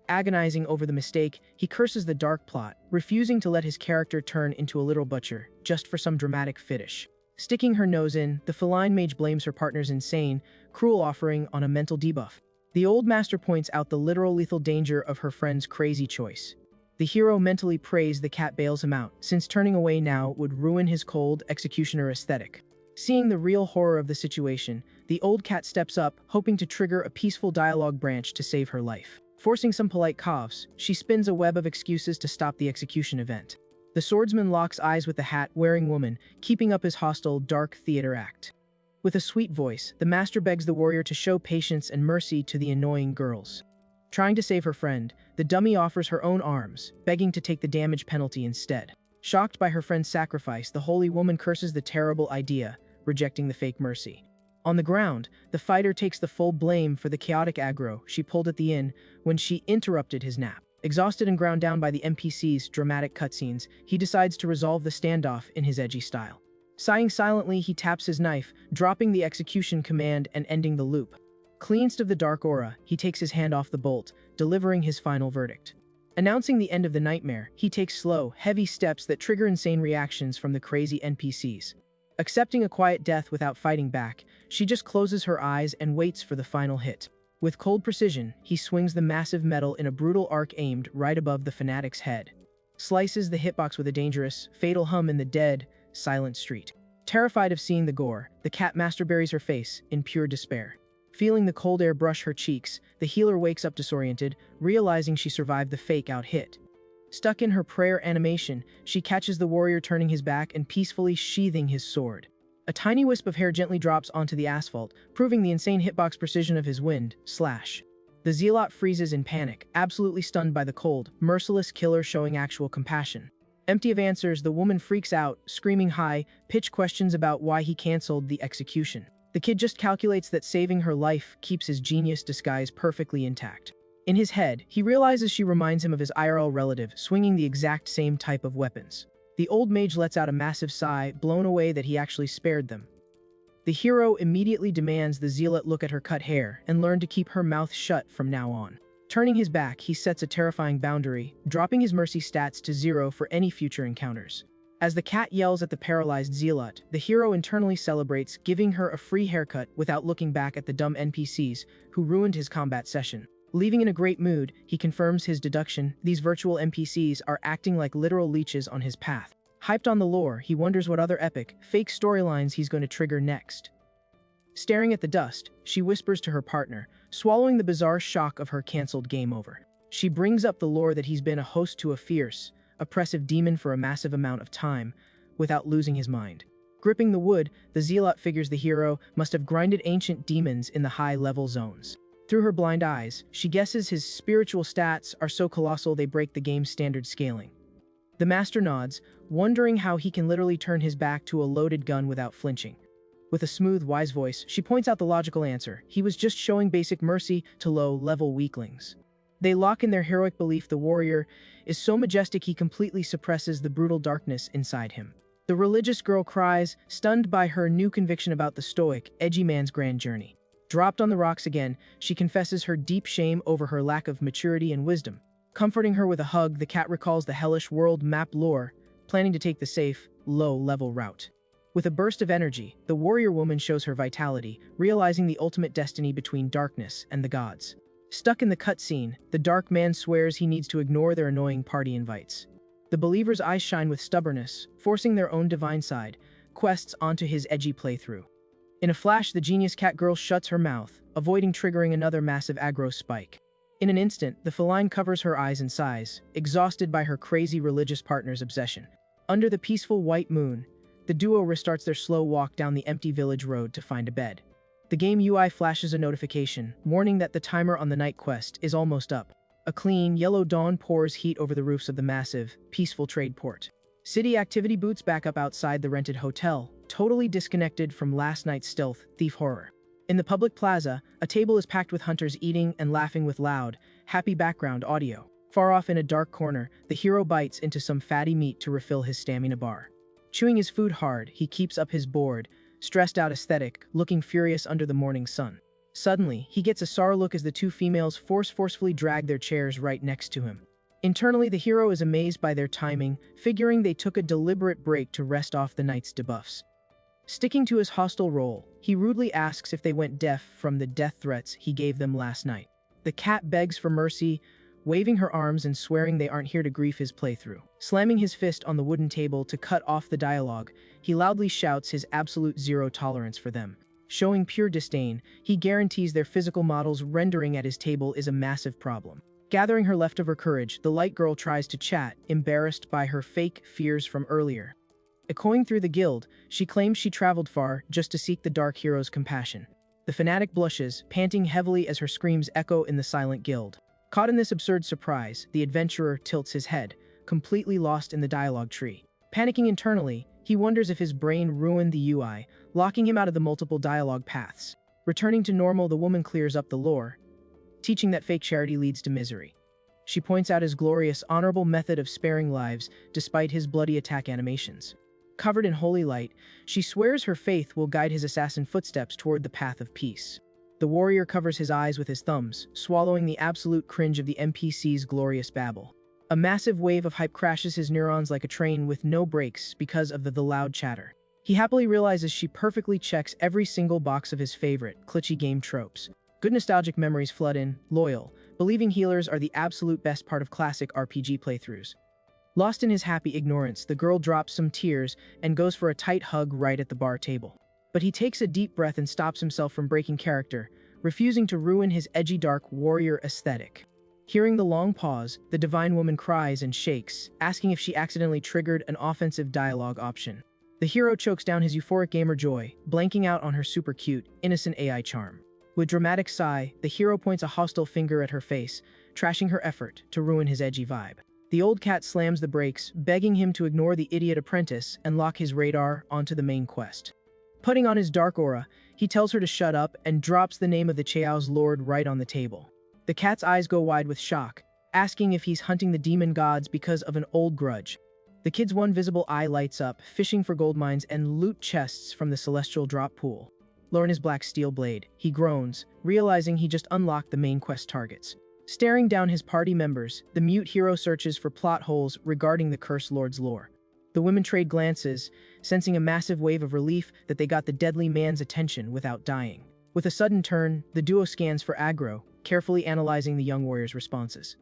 Agonizing over the mistake, he curses the dark plot, refusing to let his character turn into a literal butcher, just for some dramatic finish. Sticking her nose in, the feline mage blames her partner's insane, cruel offering on a mental debuff. The old master points out the literal lethal danger of her friend's crazy choice. The hero mentally prays the cat bails him out, since turning away now would ruin his cold executioner aesthetic. Seeing the real horror of the situation, the old cat steps up, hoping to trigger a peaceful dialogue branch to save her life. Forcing some polite coughs, she spins a web of excuses to stop the execution event. The swordsman locks eyes with the hat-wearing woman, keeping up his hostile, dark theater act. With a sweet voice, the master begs the warrior to show patience and mercy to the annoying girls. Trying to save her friend, the dummy offers her own arms, begging to take the damage penalty instead. Shocked by her friend's sacrifice, the holy woman curses the terrible idea, rejecting the fake mercy. On the ground, the fighter takes the full blame for the chaotic aggro she pulled at the inn when she interrupted his nap. Exhausted and ground down by the NPC's dramatic cutscenes, he decides to resolve the standoff in his edgy style. Sighing silently, he taps his knife, dropping the execution command and ending the loop. Cleansed of the dark aura, he takes his hand off the bolt, delivering his final verdict. Announcing the end of the nightmare, he takes slow, heavy steps that trigger insane reactions from the crazy NPCs. Accepting a quiet death without fighting back, she just closes her eyes and waits for the final hit. With cold precision, he swings the massive metal in a brutal arc aimed right above the fanatic's head. Slices the hitbox with a dangerous, fatal hum in the dead, silent street. Terrified of seeing the gore, the cat master buries her face in pure despair. Feeling the cold air brush her cheeks, the healer wakes up disoriented, realizing she survived the fake-out hit. Stuck in her prayer animation, she catches the warrior turning his back and peacefully sheathing his sword. A tiny wisp of hair gently drops onto the asphalt, proving the insane hitbox precision of his wind slash. The zealot freezes in panic, absolutely stunned by the cold, merciless killer showing actual compassion. Empty of answers, the woman freaks out, screaming high-pitched questions about why he canceled the execution. The kid just calculates that saving her life keeps his genius disguise perfectly intact. In his head, he realizes she reminds him of his IRL relative, swinging the exact same type of weapons. The old mage lets out a massive sigh, blown away that he actually spared them. The hero immediately demands the zealot look at her cut hair and learn to keep her mouth shut from now on. Turning his back, he sets a terrifying boundary, dropping his mercy stats to 0 for any future encounters. As the cat yells at the paralyzed zealot, the hero internally celebrates, giving her a free haircut without looking back at the dumb NPCs who ruined his combat session. Leaving in a great mood, he confirms his deduction: these virtual NPCs are acting like literal leeches on his path. Hyped on the lore, he wonders what other epic, fake storylines he's going to trigger next. Staring at the dust, she whispers to her partner, swallowing the bizarre shock of her cancelled game over. She brings up the lore that he's been a host to a fierce, oppressive demon for a massive amount of time, without losing his mind. Gripping the wood, the zealot figures the hero must have grinded ancient demons in the high-level zones. Through her blind eyes, she guesses his spiritual stats are so colossal they break the game's standard scaling. The master nods, wondering how he can literally turn his back to a loaded gun without flinching. With a smooth, wise voice, she points out the logical answer: he was just showing basic mercy to low-level weaklings. They lock in their heroic belief the warrior is so majestic he completely suppresses the brutal darkness inside him. The religious girl cries, stunned by her new conviction about the stoic, edgy man's grand journey. Dropped on the rocks again, she confesses her deep shame over her lack of maturity and wisdom. Comforting her with a hug, the cat recalls the hellish world map lore, planning to take the safe, low-level route. With a burst of energy, the warrior woman shows her vitality, realizing the ultimate destiny between darkness and the gods. Stuck in the cutscene, the dark man swears he needs to ignore their annoying party invites. The believer's eyes shine with stubbornness, forcing their own divine side quests onto his edgy playthrough. In a flash, the genius cat girl shuts her mouth, avoiding triggering another massive aggro spike. In an instant, the feline covers her eyes and sighs, exhausted by her crazy religious partner's obsession. Under the peaceful white moon, the duo restarts their slow walk down the empty village road to find a bed. The game UI flashes a notification, warning that the timer on the night quest is almost up. A clean, yellow dawn pours heat over the roofs of the massive, peaceful trade port. City activity boots back up outside the rented hotel, totally disconnected from last night's stealth thief horror. In the public plaza, a table is packed with hunters eating and laughing with loud, happy background audio. Far off in a dark corner, the hero bites into some fatty meat to refill his stamina bar. Chewing his food hard, he keeps up his bored, stressed-out aesthetic, looking furious under the morning sun. Suddenly, he gets a sour look as the two females forcefully drag their chairs right next to him. Internally, the hero is amazed by their timing, figuring they took a deliberate break to rest off the night's debuffs. Sticking to his hostile role, he rudely asks if they went deaf from the death threats he gave them last night. The cat begs for mercy, waving her arms and swearing they aren't here to grief his playthrough. Slamming his fist on the wooden table to cut off the dialogue, he loudly shouts his absolute zero tolerance for them. Showing pure disdain, he guarantees their physical models rendering at his table is a massive problem. Gathering her leftover courage, the light girl tries to chat, embarrassed by her fake fears from earlier. Echoing through the guild, she claims she traveled far just to seek the dark hero's compassion. The fanatic blushes, panting heavily as her screams echo in the silent guild. Caught in this absurd surprise, the adventurer tilts his head, completely lost in the dialogue tree. Panicking internally, he wonders if his brain ruined the UI, locking him out of the multiple dialogue paths. Returning to normal, the woman clears up the lore, teaching that fake charity leads to misery. She points out his glorious, honorable method of sparing lives despite his bloody attack animations. Covered in holy light, she swears her faith will guide his assassin footsteps toward the path of peace. The warrior covers his eyes with his thumbs, swallowing the absolute cringe of the NPC's glorious babble. A massive wave of hype crashes his neurons like a train with no brakes because of the loud chatter. He happily realizes she perfectly checks every single box of his favorite, glitchy game tropes. Good nostalgic memories flood in, loyal, believing healers are the absolute best part of classic RPG playthroughs. Lost in his happy ignorance, the girl drops some tears and goes for a tight hug right at the bar table. But he takes a deep breath and stops himself from breaking character, refusing to ruin his edgy dark warrior aesthetic. Hearing the long pause, the divine woman cries and shakes, asking if she accidentally triggered an offensive dialogue option. The hero chokes down his euphoric gamer joy, blanking out on her super cute, innocent AI charm. With dramatic sigh, the hero points a hostile finger at her face, trashing her effort to ruin his edgy vibe. The old cat slams the brakes, begging him to ignore the idiot apprentice and lock his radar onto the main quest. Putting on his dark aura, he tells her to shut up and drops the name of the Chao's lord right on the table. The cat's eyes go wide with shock, asking if he's hunting the demon gods because of an old grudge. The kid's one visible eye lights up, fishing for gold mines and loot chests from the celestial drop pool. Lowering his black steel blade, he groans, realizing he just unlocked the main quest targets. Staring down his party members, the mute hero searches for plot holes regarding the Cursed Lord's lore. The women trade glances, sensing a massive wave of relief that they got the deadly man's attention without dying. With a sudden turn, the duo scans for aggro, carefully analyzing the young warrior's responses.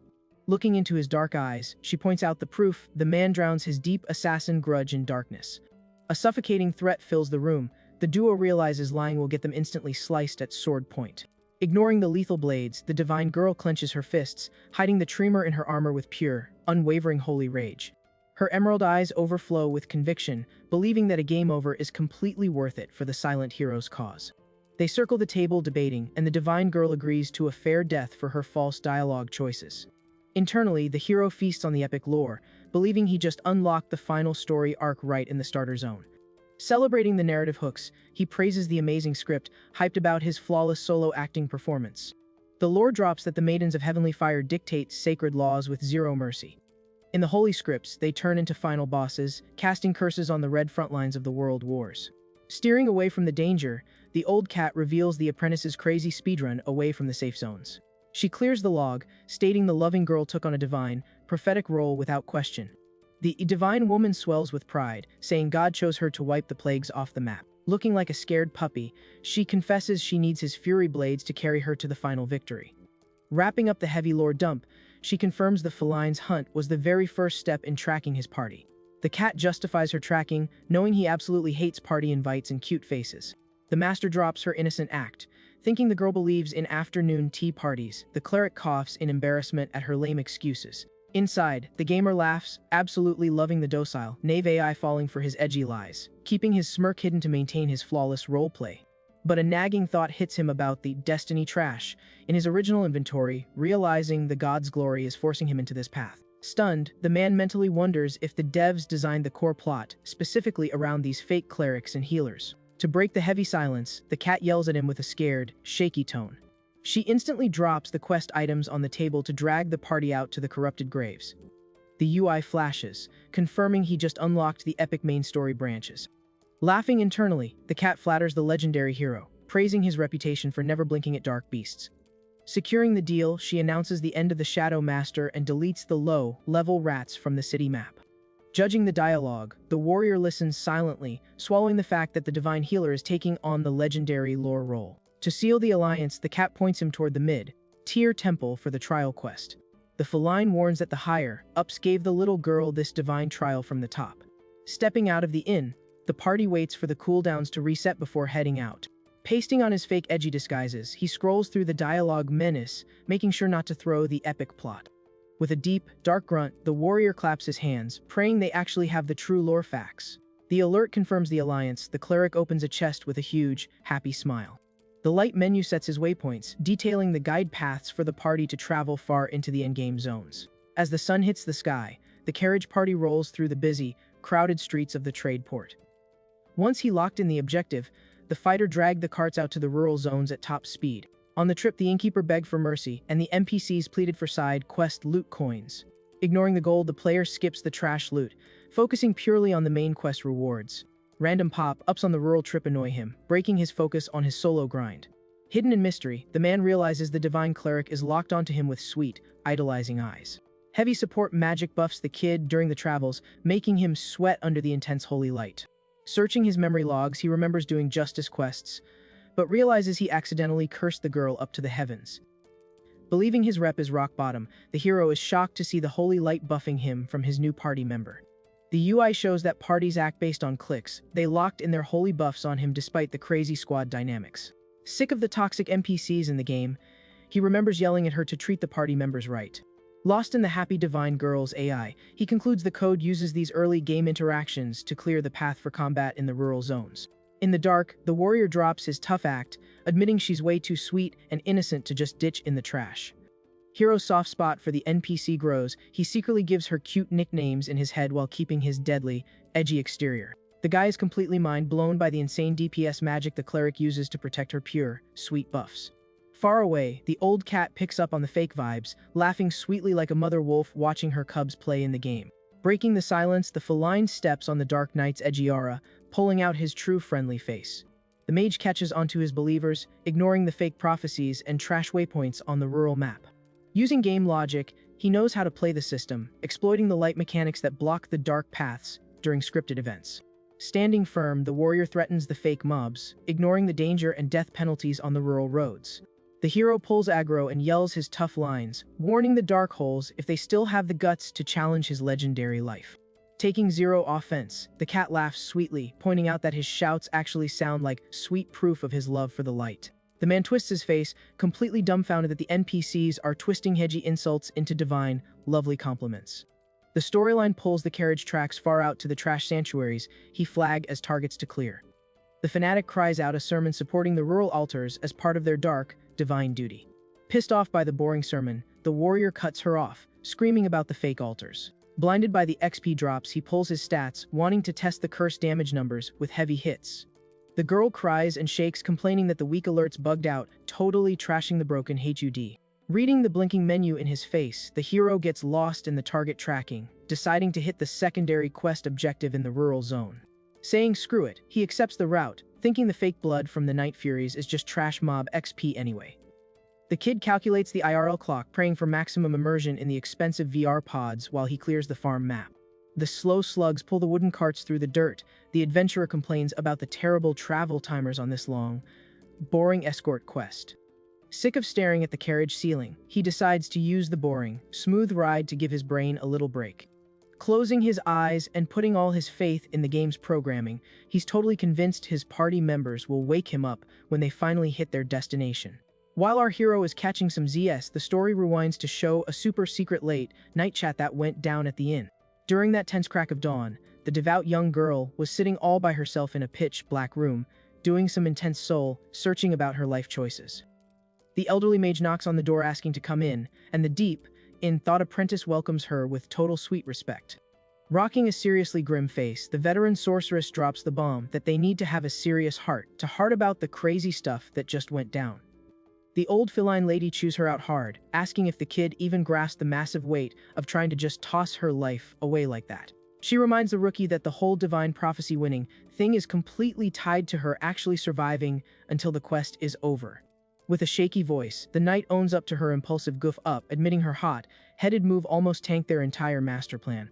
Looking into his dark eyes, she points out the proof the man drowns his deep assassin grudge in darkness. A suffocating threat fills the room. The duo realizes lying will get them instantly sliced at sword point. Ignoring the lethal blades, the divine girl clenches her fists, hiding the tremor in her armor with pure, unwavering holy rage. Her emerald eyes overflow with conviction, believing that a game over is completely worth it for the silent hero's cause. They circle the table debating, and the divine girl agrees to a fair death for her false dialogue choices. Internally, the hero feasts on the epic lore, believing he just unlocked the final story arc right in the starter zone. Celebrating the narrative hooks, he praises the amazing script, hyped about his flawless solo acting performance. The lore drops that the Maidens of Heavenly Fire dictate sacred laws with zero mercy. In the holy scripts, they turn into final bosses, casting curses on the red front lines of the world wars. Steering away from the danger, the old cat reveals the apprentice's crazy speedrun away from the safe zones. She clears the log, stating the loving girl took on a divine, prophetic role without question. The divine woman swells with pride, saying God chose her to wipe the plagues off the map. Looking like a scared puppy, she confesses she needs his fury blades to carry her to the final victory. Wrapping up the heavy lore dump, she confirms the feline's hunt was the very first step in tracking his party. The cat justifies her tracking, knowing he absolutely hates party invites and cute faces. The master drops her innocent act, thinking the girl believes in afternoon tea parties. The cleric coughs in embarrassment at her lame excuses. Inside, the gamer laughs, absolutely loving the docile, knave AI falling for his edgy lies, keeping his smirk hidden to maintain his flawless roleplay. But a nagging thought hits him about the destiny trash in his original inventory, realizing the god's glory is forcing him into this path. Stunned, the man mentally wonders if the devs designed the core plot specifically around these fake clerics and healers. To break the heavy silence, the cat yells at him with a scared, shaky tone. She instantly drops the quest items on the table to drag the party out to the corrupted graves. The UI flashes, confirming he just unlocked the epic main story branches. Laughing internally, the cat flatters the legendary hero, praising his reputation for never blinking at dark beasts. Securing the deal, she announces the end of the Shadow Master and deletes the low-level rats from the city map. Judging the dialogue, the warrior listens silently, swallowing the fact that the divine healer is taking on the legendary lore role. To seal the alliance, the cat points him toward the mid-tier temple for the trial quest. The feline warns that the higher-ups gave the little girl this divine trial from the top. Stepping out of the inn, the party waits for the cooldowns to reset before heading out. Pasting on his fake edgy disguises, he scrolls through the dialogue menace, making sure not to throw the epic plot. With a deep, dark grunt, the warrior claps his hands, praying they actually have the true lore facts. The alert confirms the alliance. The cleric opens a chest with a huge, happy smile. The light menu sets his waypoints, detailing the guide paths for the party to travel far into the endgame zones. As the sun hits the sky, the carriage party rolls through the busy, crowded streets of the trade port. Once he locked in the objective, the fighter dragged the carts out to the rural zones at top speed. On the trip, the innkeeper begged for mercy, and the NPCs pleaded for side quest loot coins. Ignoring the gold, the player skips the trash loot, focusing purely on the main quest rewards. Random pop-ups on the rural trip annoy him, breaking his focus on his solo grind. Hidden in mystery, the man realizes the divine cleric is locked onto him with sweet, idolizing eyes. Heavy support magic buffs the kid during the travels, making him sweat under the intense holy light. Searching his memory logs, he remembers doing justice quests, but realizes he accidentally cursed the girl up to the heavens. Believing his rep is rock bottom, the hero is shocked to see the holy light buffing him from his new party member. The UI shows that parties act based on clicks. They locked in their holy buffs on him despite the crazy squad dynamics. Sick of the toxic NPCs in the game, he remembers yelling at her to treat the party members right. Lost in the happy divine girl's AI, he concludes the code uses these early game interactions to clear the path for combat in the rural zones. In the dark, the warrior drops his tough act, admitting she's way too sweet and innocent to just ditch in the trash. Hero's soft spot for the NPC grows. He secretly gives her cute nicknames in his head while keeping his deadly, edgy exterior. The guy is completely mind-blown by the insane DPS magic the cleric uses to protect her pure, sweet buffs. Far away, the old cat picks up on the fake vibes, laughing sweetly like a mother wolf watching her cubs play in the game. Breaking the silence, the feline steps on the Dark Knight's edgy aura, pulling out his true friendly face. The mage catches onto his believers, ignoring the fake prophecies and trash waypoints on the rural map. Using game logic, he knows how to play the system, exploiting the light mechanics that block the dark paths during scripted events. Standing firm, the warrior threatens the fake mobs, ignoring the danger and death penalties on the rural roads. The hero pulls aggro and yells his tough lines, warning the dark holes if they still have the guts to challenge his legendary life. Taking zero offense, the cat laughs sweetly, pointing out that his shouts actually sound like sweet proof of his love for the light. The man twists his face, completely dumbfounded that the NPCs are twisting hedgy insults into divine, lovely compliments. The storyline pulls the carriage tracks far out to the trash sanctuaries he flagged as targets to clear. The fanatic cries out a sermon supporting the rural altars as part of their dark, divine duty. Pissed off by the boring sermon, the warrior cuts her off, screaming about the fake altars. Blinded by the XP drops, he pulls his stats, wanting to test the curse damage numbers with heavy hits. The girl cries and shakes, complaining that the weak alerts bugged out, totally trashing the broken HUD. Reading the blinking menu in his face, the hero gets lost in the target tracking, deciding to hit the secondary quest objective in the rural zone. Saying screw it, he accepts the route, thinking the fake blood from the Night Furies is just trash mob XP anyway. The kid calculates the IRL clock, praying for maximum immersion in the expensive VR pods while he clears the farm map. The slow slugs pull the wooden carts through the dirt. The adventurer complains about the terrible travel timers on this long, boring escort quest. Sick of staring at the carriage ceiling, he decides to use the boring, smooth ride to give his brain a little break. Closing his eyes and putting all his faith in the game's programming, he's totally convinced his party members will wake him up when they finally hit their destination. While our hero is catching some ZS, the story rewinds to show a super secret late night chat that went down at the inn. During that tense crack of dawn, the devout young girl was sitting all by herself in a pitch-black room, doing some intense soul-searching about her life choices. The elderly mage knocks on the door asking to come in, and the deep, in-thought apprentice welcomes her with total sweet respect. Rocking a seriously grim face, the veteran sorceress drops the bomb that they need to have a serious heart to heart about the crazy stuff that just went down. The old feline lady chews her out hard, asking if the kid even grasped the massive weight of trying to just toss her life away like that. She reminds the rookie that the whole divine prophecy winning thing is completely tied to her actually surviving until the quest is over. With a shaky voice, the knight owns up to her impulsive goof up, admitting her hot-headed move almost tanked their entire master plan.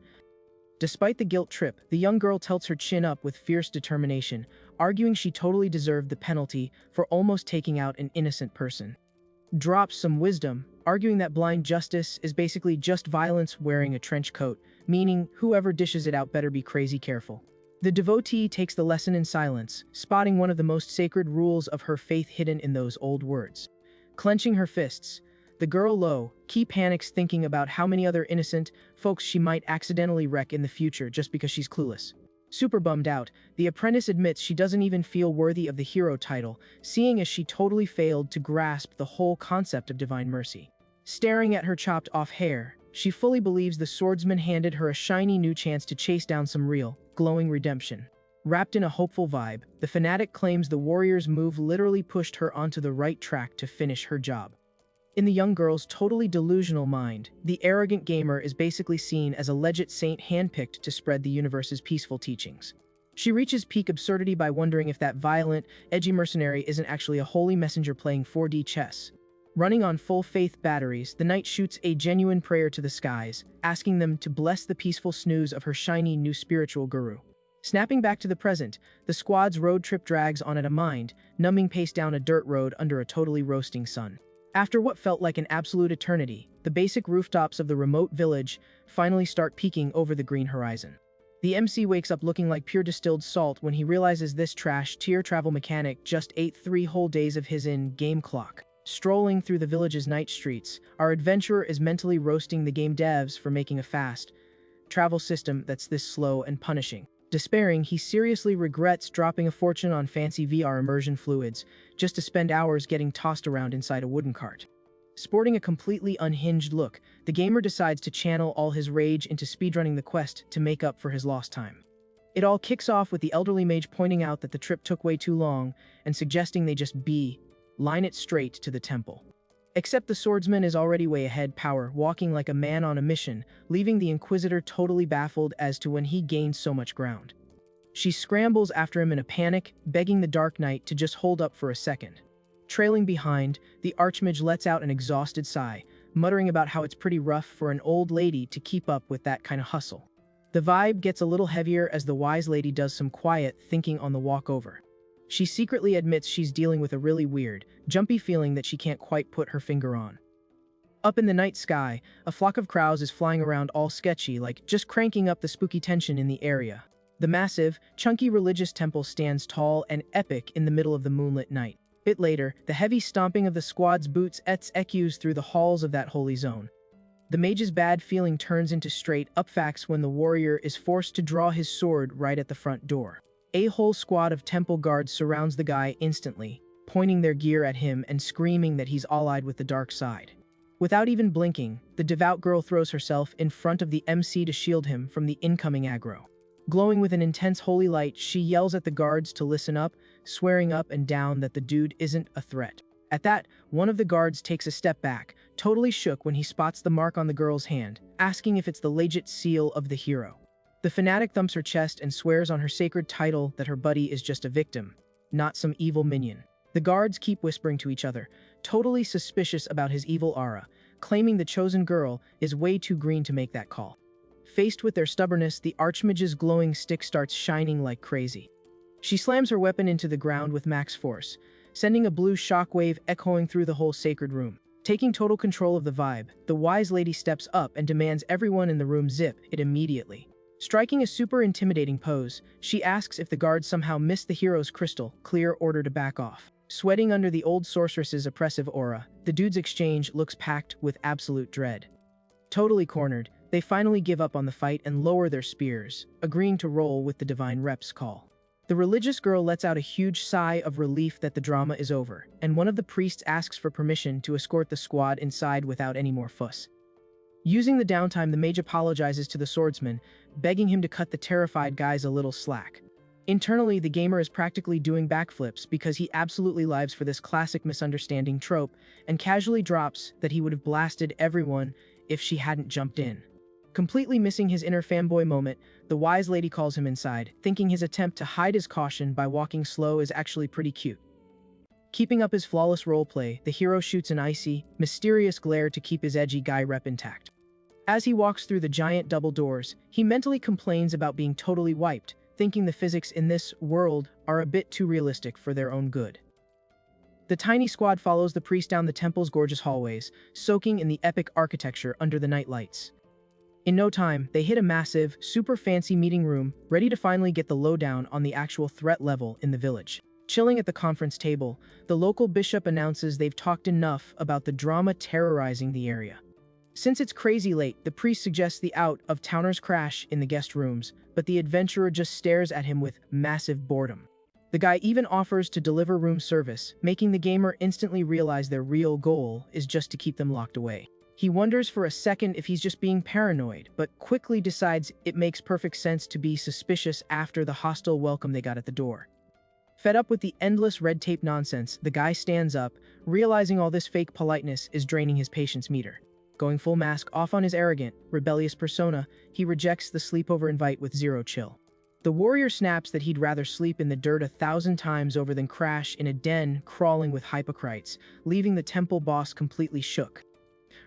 Despite the guilt trip, the young girl tilts her chin up with fierce determination, arguing she totally deserved the penalty for almost taking out an innocent person. Drops some wisdom, arguing that blind justice is basically just violence wearing a trench coat, meaning whoever dishes it out better be crazy careful. The devotee takes the lesson in silence, spotting one of the most sacred rules of her faith hidden in those old words. Clenching her fists, the girl low-key panics, thinking about how many other innocent folks she might accidentally wreck in the future just because she's clueless. Super bummed out, the apprentice admits she doesn't even feel worthy of the hero title, seeing as she totally failed to grasp the whole concept of divine mercy. Staring at her chopped-off hair, she fully believes the swordsman handed her a shiny new chance to chase down some real, glowing redemption. Wrapped in a hopeful vibe, the fanatic claims the warrior's move literally pushed her onto the right track to finish her job. In the young girl's totally delusional mind, the arrogant gamer is basically seen as a legit saint handpicked to spread the universe's peaceful teachings. She reaches peak absurdity by wondering if that violent, edgy mercenary isn't actually a holy messenger playing 4D chess. Running on full faith batteries, the knight shoots a genuine prayer to the skies, asking them to bless the peaceful snooze of her shiny new spiritual guru. Snapping back to the present, the squad's road trip drags on at a mind-numbing pace down a dirt road under a totally roasting sun. After what felt like an absolute eternity, the basic rooftops of the remote village finally start peeking over the green horizon. The MC wakes up looking like pure distilled salt when he realizes this trash-tier travel mechanic just ate 3 whole days of his in-game clock. Strolling through the village's night streets, our adventurer is mentally roasting the game devs for making a fast travel system that's this slow and punishing. Despairing, he seriously regrets dropping a fortune on fancy VR immersion fluids just to spend hours getting tossed around inside a wooden cart. Sporting a completely unhinged look, the gamer decides to channel all his rage into speedrunning the quest to make up for his lost time. It all kicks off with the elderly mage pointing out that the trip took way too long and suggesting they just line it straight to the temple. Except the swordsman is already way ahead power, walking like a man on a mission, leaving the Inquisitor totally baffled as to when he gained so much ground. She scrambles after him in a panic, begging the Dark Knight to just hold up for a second. Trailing behind, the Archmage lets out an exhausted sigh, muttering about how it's pretty rough for an old lady to keep up with that kind of hustle. The vibe gets a little heavier as the wise lady does some quiet thinking on the walk over. She secretly admits she's dealing with a really weird, jumpy feeling that she can't quite put her finger on. Up in the night sky, a flock of crows is flying around all sketchy, like just cranking up the spooky tension in the area. The massive, chunky religious temple stands tall and epic in the middle of the moonlit night. Bit later, the heavy stomping of the squad's boots echoes through the halls of that holy zone. The mage's bad feeling turns into straight-up facts when the warrior is forced to draw his sword right at the front door. A whole squad of temple guards surrounds the guy instantly, pointing their gear at him and screaming that he's allied with the dark side. Without even blinking, the devout girl throws herself in front of the MC to shield him from the incoming aggro. Glowing with an intense holy light, she yells at the guards to listen up, swearing up and down that the dude isn't a threat. At that, one of the guards takes a step back, totally shook when he spots the mark on the girl's hand, asking if it's the legit seal of the hero. The fanatic thumps her chest and swears on her sacred title that her buddy is just a victim, not some evil minion. The guards keep whispering to each other, totally suspicious about his evil aura, claiming the chosen girl is way too green to make that call. Faced with their stubbornness, the Archmage's glowing stick starts shining like crazy. She slams her weapon into the ground with max force, sending a blue shockwave echoing through the whole sacred room. Taking total control of the vibe, the wise lady steps up and demands everyone in the room zip it immediately. Striking a super intimidating pose, she asks if the guards somehow missed the hero's crystal, clear order to back off. Sweating under the old sorceress's oppressive aura, the dude's exchange looks packed with absolute dread. Totally cornered, they finally give up on the fight and lower their spears, agreeing to roll with the divine rep's call. The religious girl lets out a huge sigh of relief that the drama is over, and one of the priests asks for permission to escort the squad inside without any more fuss. Using the downtime, the mage apologizes to the swordsman, begging him to cut the terrified guys a little slack. Internally, the gamer is practically doing backflips because he absolutely lives for this classic misunderstanding trope and casually drops that he would have blasted everyone if she hadn't jumped in. Completely missing his inner fanboy moment, the wise lady calls him inside, thinking his attempt to hide his caution by walking slow is actually pretty cute. Keeping up his flawless roleplay, the hero shoots an icy, mysterious glare to keep his edgy guy rep intact. As he walks through the giant double doors, he mentally complains about being totally wiped, thinking the physics in this world are a bit too realistic for their own good. The tiny squad follows the priest down the temple's gorgeous hallways, soaking in the epic architecture under the night lights. In no time, they hit a massive, super fancy meeting room, ready to finally get the lowdown on the actual threat level in the village. Chilling at the conference table, the local bishop announces they've talked enough about the drama terrorizing the area. Since it's crazy late, the priest suggests the out-of-towners crash in the guest rooms, but the adventurer just stares at him with massive boredom. The guy even offers to deliver room service, making the gamer instantly realize their real goal is just to keep them locked away. He wonders for a second if he's just being paranoid, but quickly decides it makes perfect sense to be suspicious after the hostile welcome they got at the door. Fed up with the endless red tape nonsense, the guy stands up, realizing all this fake politeness is draining his patience meter. Going full mask off on his arrogant, rebellious persona, he rejects the sleepover invite with zero chill. The warrior snaps that he'd rather sleep in the dirt 1,000 times over than crash in a den crawling with hypocrites, leaving the temple boss completely shook.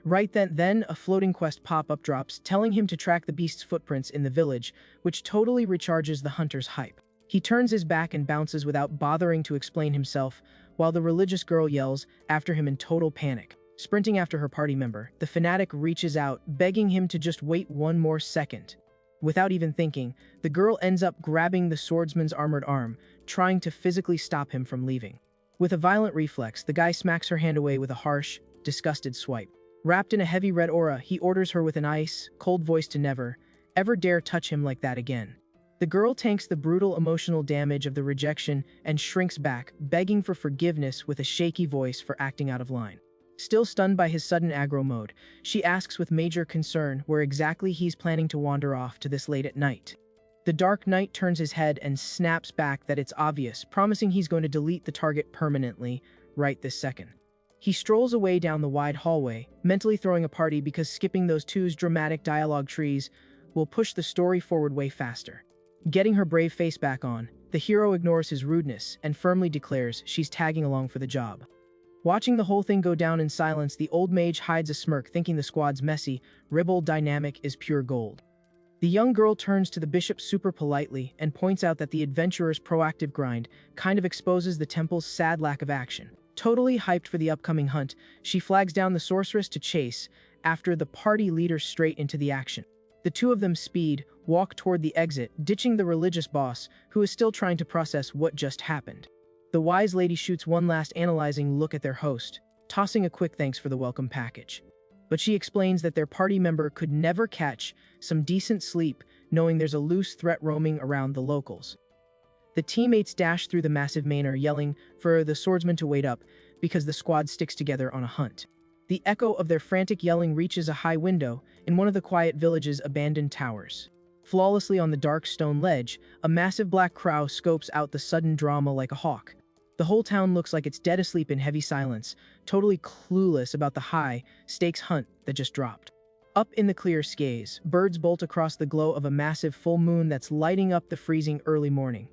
Right then a floating quest pop-up drops, telling him to track the beast's footprints in the village, which totally recharges the hunter's hype. He turns his back and bounces without bothering to explain himself, while the religious girl yells after him in total panic. Sprinting after her party member, the fanatic reaches out, begging him to just wait one more second. Without even thinking, the girl ends up grabbing the swordsman's armored arm, trying to physically stop him from leaving. With a violent reflex, the guy smacks her hand away with a harsh, disgusted swipe. Wrapped in a heavy red aura, he orders her with an ice, cold voice to never, ever dare touch him like that again. The girl tanks the brutal emotional damage of the rejection and shrinks back, begging for forgiveness with a shaky voice for acting out of line. Still stunned by his sudden aggro mode, she asks with major concern where exactly he's planning to wander off to this late at night. The Dark Knight turns his head and snaps back that it's obvious, promising he's going to delete the target permanently, right this second. He strolls away down the wide hallway, mentally throwing a party because skipping those two's dramatic dialogue trees will push the story forward way faster. Getting her brave face back on, the hero ignores his rudeness and firmly declares she's tagging along for the job. Watching the whole thing go down in silence, the old mage hides a smirk, thinking the squad's messy, ribald dynamic is pure gold. The young girl turns to the bishop super politely and points out that the adventurer's proactive grind kind of exposes the temple's sad lack of action. Totally hyped for the upcoming hunt, she flags down the sorceress to chase after the party leader straight into the action. The two of them walk toward the exit, ditching the religious boss, who is still trying to process what just happened. The wise lady shoots one last analyzing look at their host, tossing a quick thanks for the welcome package. But she explains that their party member could never catch some decent sleep, knowing there's a loose threat roaming around the locals. The teammates dash through the massive manor, yelling for the swordsman to wait up, because the squad sticks together on a hunt. The echo of their frantic yelling reaches a high window in one of the quiet village's abandoned towers. Flawlessly on the dark stone ledge, a massive black crow scopes out the sudden drama like a hawk. The whole town looks like it's dead asleep in heavy silence, totally clueless about the high-stakes hunt that just dropped. Up in the clear skies, birds bolt across the glow of a massive full moon that's lighting up the freezing early morning.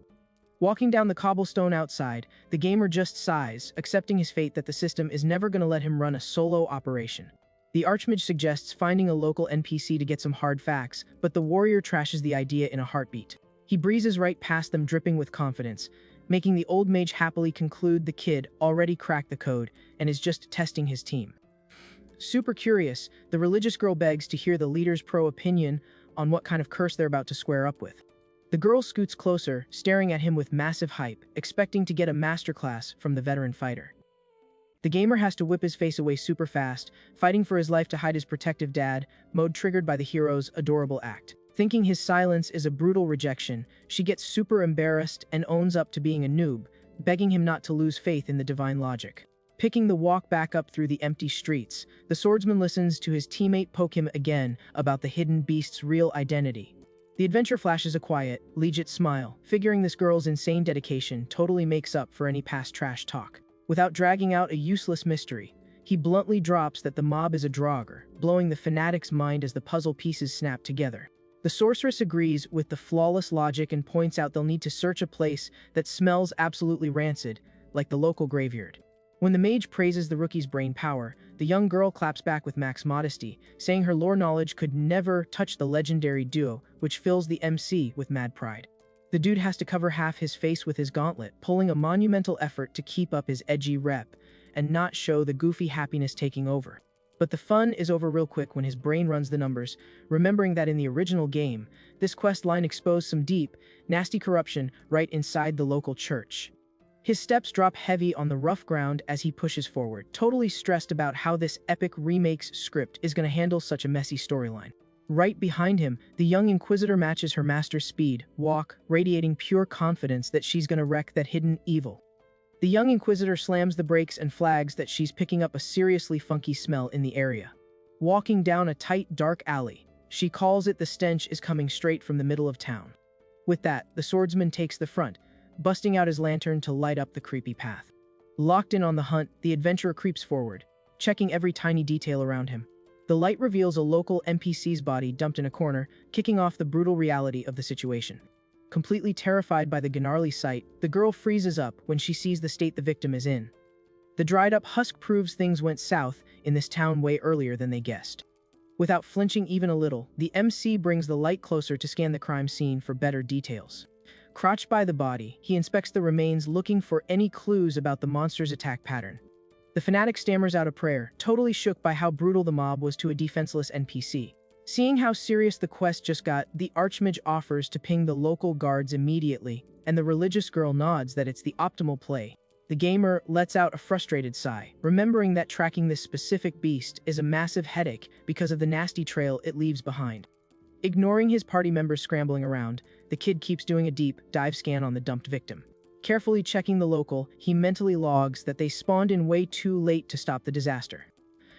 Walking down the cobblestone outside, the gamer just sighs, accepting his fate that the system is never going to let him run a solo operation. The Archmage suggests finding a local NPC to get some hard facts, but the warrior trashes the idea in a heartbeat. He breezes right past them, dripping with confidence, making the old mage happily conclude the kid already cracked the code and is just testing his team. Super curious, the religious girl begs to hear the leader's opinion on what kind of curse they're about to square up with. The girl scoots closer, staring at him with massive hype, expecting to get a masterclass from the veteran fighter. The gamer has to whip his face away super fast, fighting for his life to hide his protective dad, mode triggered by the hero's adorable act. Thinking his silence is a brutal rejection, she gets super embarrassed and owns up to being a noob, begging him not to lose faith in the divine logic. Picking the walk back up through the empty streets, the swordsman listens to his teammate poke him again about the hidden beast's real identity. The adventure flashes a quiet, legit smile, figuring this girl's insane dedication totally makes up for any past trash talk. Without dragging out a useless mystery, he bluntly drops that the mob is a draugr, blowing the fanatic's mind as the puzzle pieces snap together. The sorceress agrees with the flawless logic and points out they'll need to search a place that smells absolutely rancid, like the local graveyard. When the mage praises the rookie's brain power, the young girl claps back with max modesty, saying her lore knowledge could never touch the legendary duo, which fills the MC with mad pride. The dude has to cover half his face with his gauntlet, pulling a monumental effort to keep up his edgy rep and not show the goofy happiness taking over. But the fun is over real quick when his brain runs the numbers, remembering that in the original game, this quest line exposed some deep, nasty corruption right inside the local church. His steps drop heavy on the rough ground as he pushes forward, totally stressed about how this epic remake's script is going to handle such a messy storyline. Right behind him, the young Inquisitor matches her master's speed, walk, radiating pure confidence that she's going to wreck that hidden evil. The young Inquisitor slams the brakes and flags that she's picking up a seriously funky smell in the area. Walking down a tight, dark alley, she calls it the stench is coming straight from the middle of town. With that, the swordsman takes the front, busting out his lantern to light up the creepy path. Locked in on the hunt, the adventurer creeps forward, checking every tiny detail around him. The light reveals a local NPC's body dumped in a corner, kicking off the brutal reality of the situation. Completely terrified by the gnarly sight, the girl freezes up when she sees the state the victim is in. The dried-up husk proves things went south in this town way earlier than they guessed. Without flinching even a little, the MC brings the light closer to scan the crime scene for better details. Crouched by the body, he inspects the remains looking for any clues about the monster's attack pattern. The fanatic stammers out a prayer, totally shook by how brutal the mob was to a defenseless NPC. Seeing how serious the quest just got, the Archmage offers to ping the local guards immediately, and the religious girl nods that it's the optimal play. The gamer lets out a frustrated sigh, remembering that tracking this specific beast is a massive headache because of the nasty trail it leaves behind. Ignoring his party members scrambling around, the kid keeps doing a deep dive scan on the dumped victim. Carefully checking the local, he mentally logs that they spawned in way too late to stop the disaster.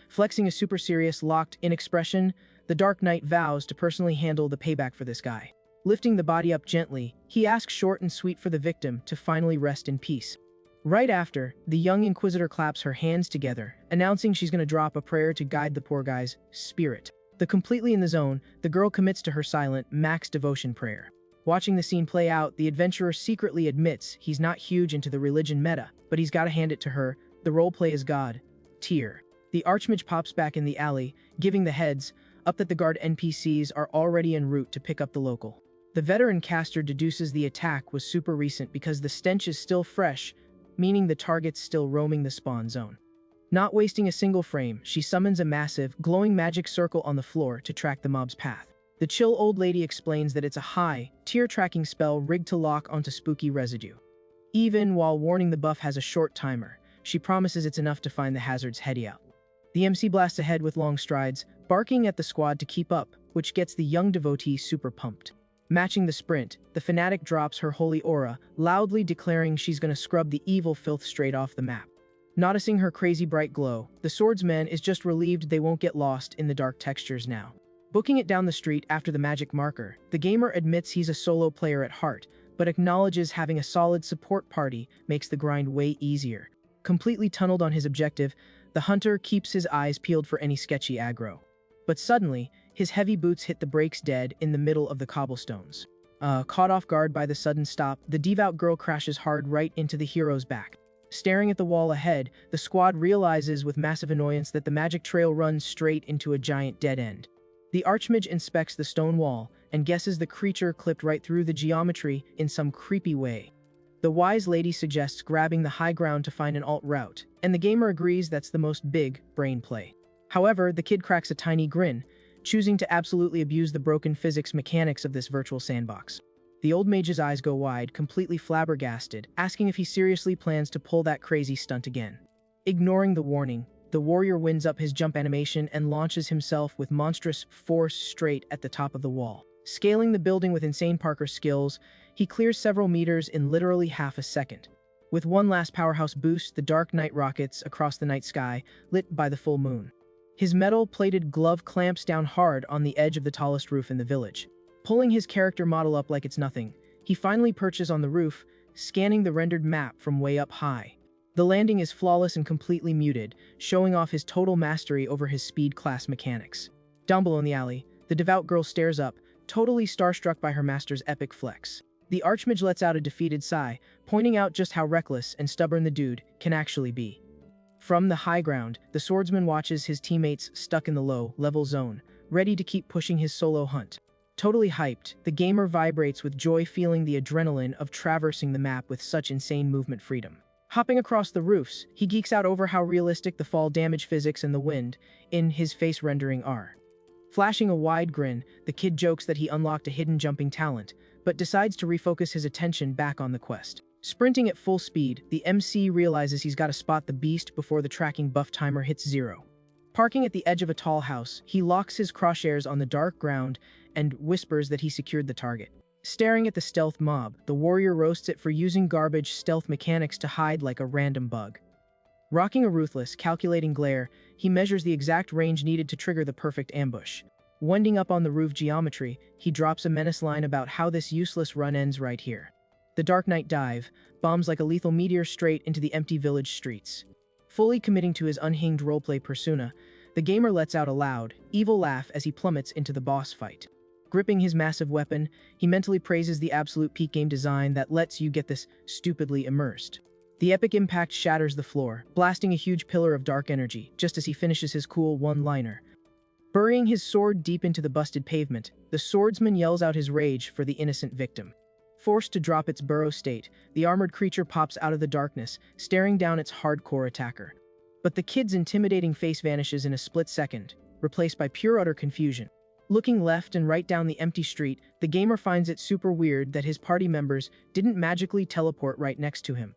Flexing a super serious, locked-in expression, the Dark Knight vows to personally handle the payback for this guy. Lifting the body up gently, he asks short and sweet for the victim to finally rest in peace. Right after, the young Inquisitor claps her hands together, announcing she's going to drop a prayer to guide the poor guy's spirit. Completely in the zone, the girl commits to her silent, max devotion prayer. Watching the scene play out, the adventurer secretly admits he's not huge into the religion meta, but he's gotta hand it to her, the roleplay is God. Tier. The Archmage pops back in the alley, giving the heads up that the guard NPCs are already en route to pick up the local. The veteran caster deduces the attack was super recent because the stench is still fresh, meaning the target's still roaming the spawn zone. Not wasting a single frame, she summons a massive, glowing magic circle on the floor to track the mob's path. The chill old lady explains that it's a high-tier tracking spell rigged to lock onto spooky residue. Even while warning the buff has a short timer, she promises it's enough to find the hazard's heady out. The MC blasts ahead with long strides, barking at the squad to keep up, which gets the young devotee super pumped. Matching the sprint, the fanatic drops her holy aura, loudly declaring she's gonna scrub the evil filth straight off the map. Noticing her crazy bright glow, the swordsman is just relieved they won't get lost in the dark textures now. Booking it down the street after the magic marker, the gamer admits he's a solo player at heart, but acknowledges having a solid support party makes the grind way easier. Completely tunneled on his objective, the hunter keeps his eyes peeled for any sketchy aggro. But suddenly, his heavy boots hit the brakes dead in the middle of the cobblestones. Caught off guard by the sudden stop, the devout girl crashes hard right into the hero's back. Staring at the wall ahead, the squad realizes with massive annoyance that the magic trail runs straight into a giant dead end. The Archmage inspects the stone wall and guesses the creature clipped right through the geometry in some creepy way. The wise lady suggests grabbing the high ground to find an alt route, and the gamer agrees that's the most big brain play. However, the kid cracks a tiny grin, choosing to absolutely abuse the broken physics mechanics of this virtual sandbox. The old mage's eyes go wide, completely flabbergasted, asking if he seriously plans to pull that crazy stunt again. Ignoring the warning, the warrior winds up his jump animation and launches himself with monstrous force straight at the top of the wall. Scaling the building with insane parkour skills, he clears several meters in literally half a second. With one last powerhouse boost, the Dark Knight rockets across the night sky, lit by the full moon. His metal-plated glove clamps down hard on the edge of the tallest roof in the village. Pulling his character model up like it's nothing, he finally perches on the roof, scanning the rendered map from way up high. The landing is flawless and completely muted, showing off his total mastery over his speed class mechanics. Down below in the alley, the devout girl stares up, totally starstruck by her master's epic flex. The archmage lets out a defeated sigh, pointing out just how reckless and stubborn the dude can actually be. From the high ground, the swordsman watches his teammates stuck in the low-level zone, ready to keep pushing his solo hunt. Totally hyped, the gamer vibrates with joy, feeling the adrenaline of traversing the map with such insane movement freedom. Hopping across the roofs, he geeks out over how realistic the fall damage physics and the wind in his face rendering are. Flashing a wide grin, the kid jokes that he unlocked a hidden jumping talent, but decides to refocus his attention back on the quest. Sprinting at full speed, the MC realizes he's got to spot the beast before the tracking buff timer hits 0. Parking at the edge of a tall house, he locks his crosshairs on the dark ground and whispers that he secured the target. Staring at the stealth mob, the warrior roasts it for using garbage stealth mechanics to hide like a random bug. Rocking a ruthless, calculating glare, he measures the exact range needed to trigger the perfect ambush. Winding up on the roof geometry, he drops a menace line about how this useless run ends right here. The Dark Knight dive bombs like a lethal meteor straight into the empty village streets. Fully committing to his unhinged roleplay persona, the gamer lets out a loud, evil laugh as he plummets into the boss fight. Gripping his massive weapon, he mentally praises the absolute peak game design that lets you get this stupidly immersed. The epic impact shatters the floor, blasting a huge pillar of dark energy just as he finishes his cool one-liner. Burying his sword deep into the busted pavement, the swordsman yells out his rage for the innocent victim. Forced to drop its burrow state, the armored creature pops out of the darkness, staring down its hardcore attacker. But the kid's intimidating face vanishes in a split second, replaced by pure utter confusion. Looking left and right down the empty street, the gamer finds it super weird that his party members didn't magically teleport right next to him.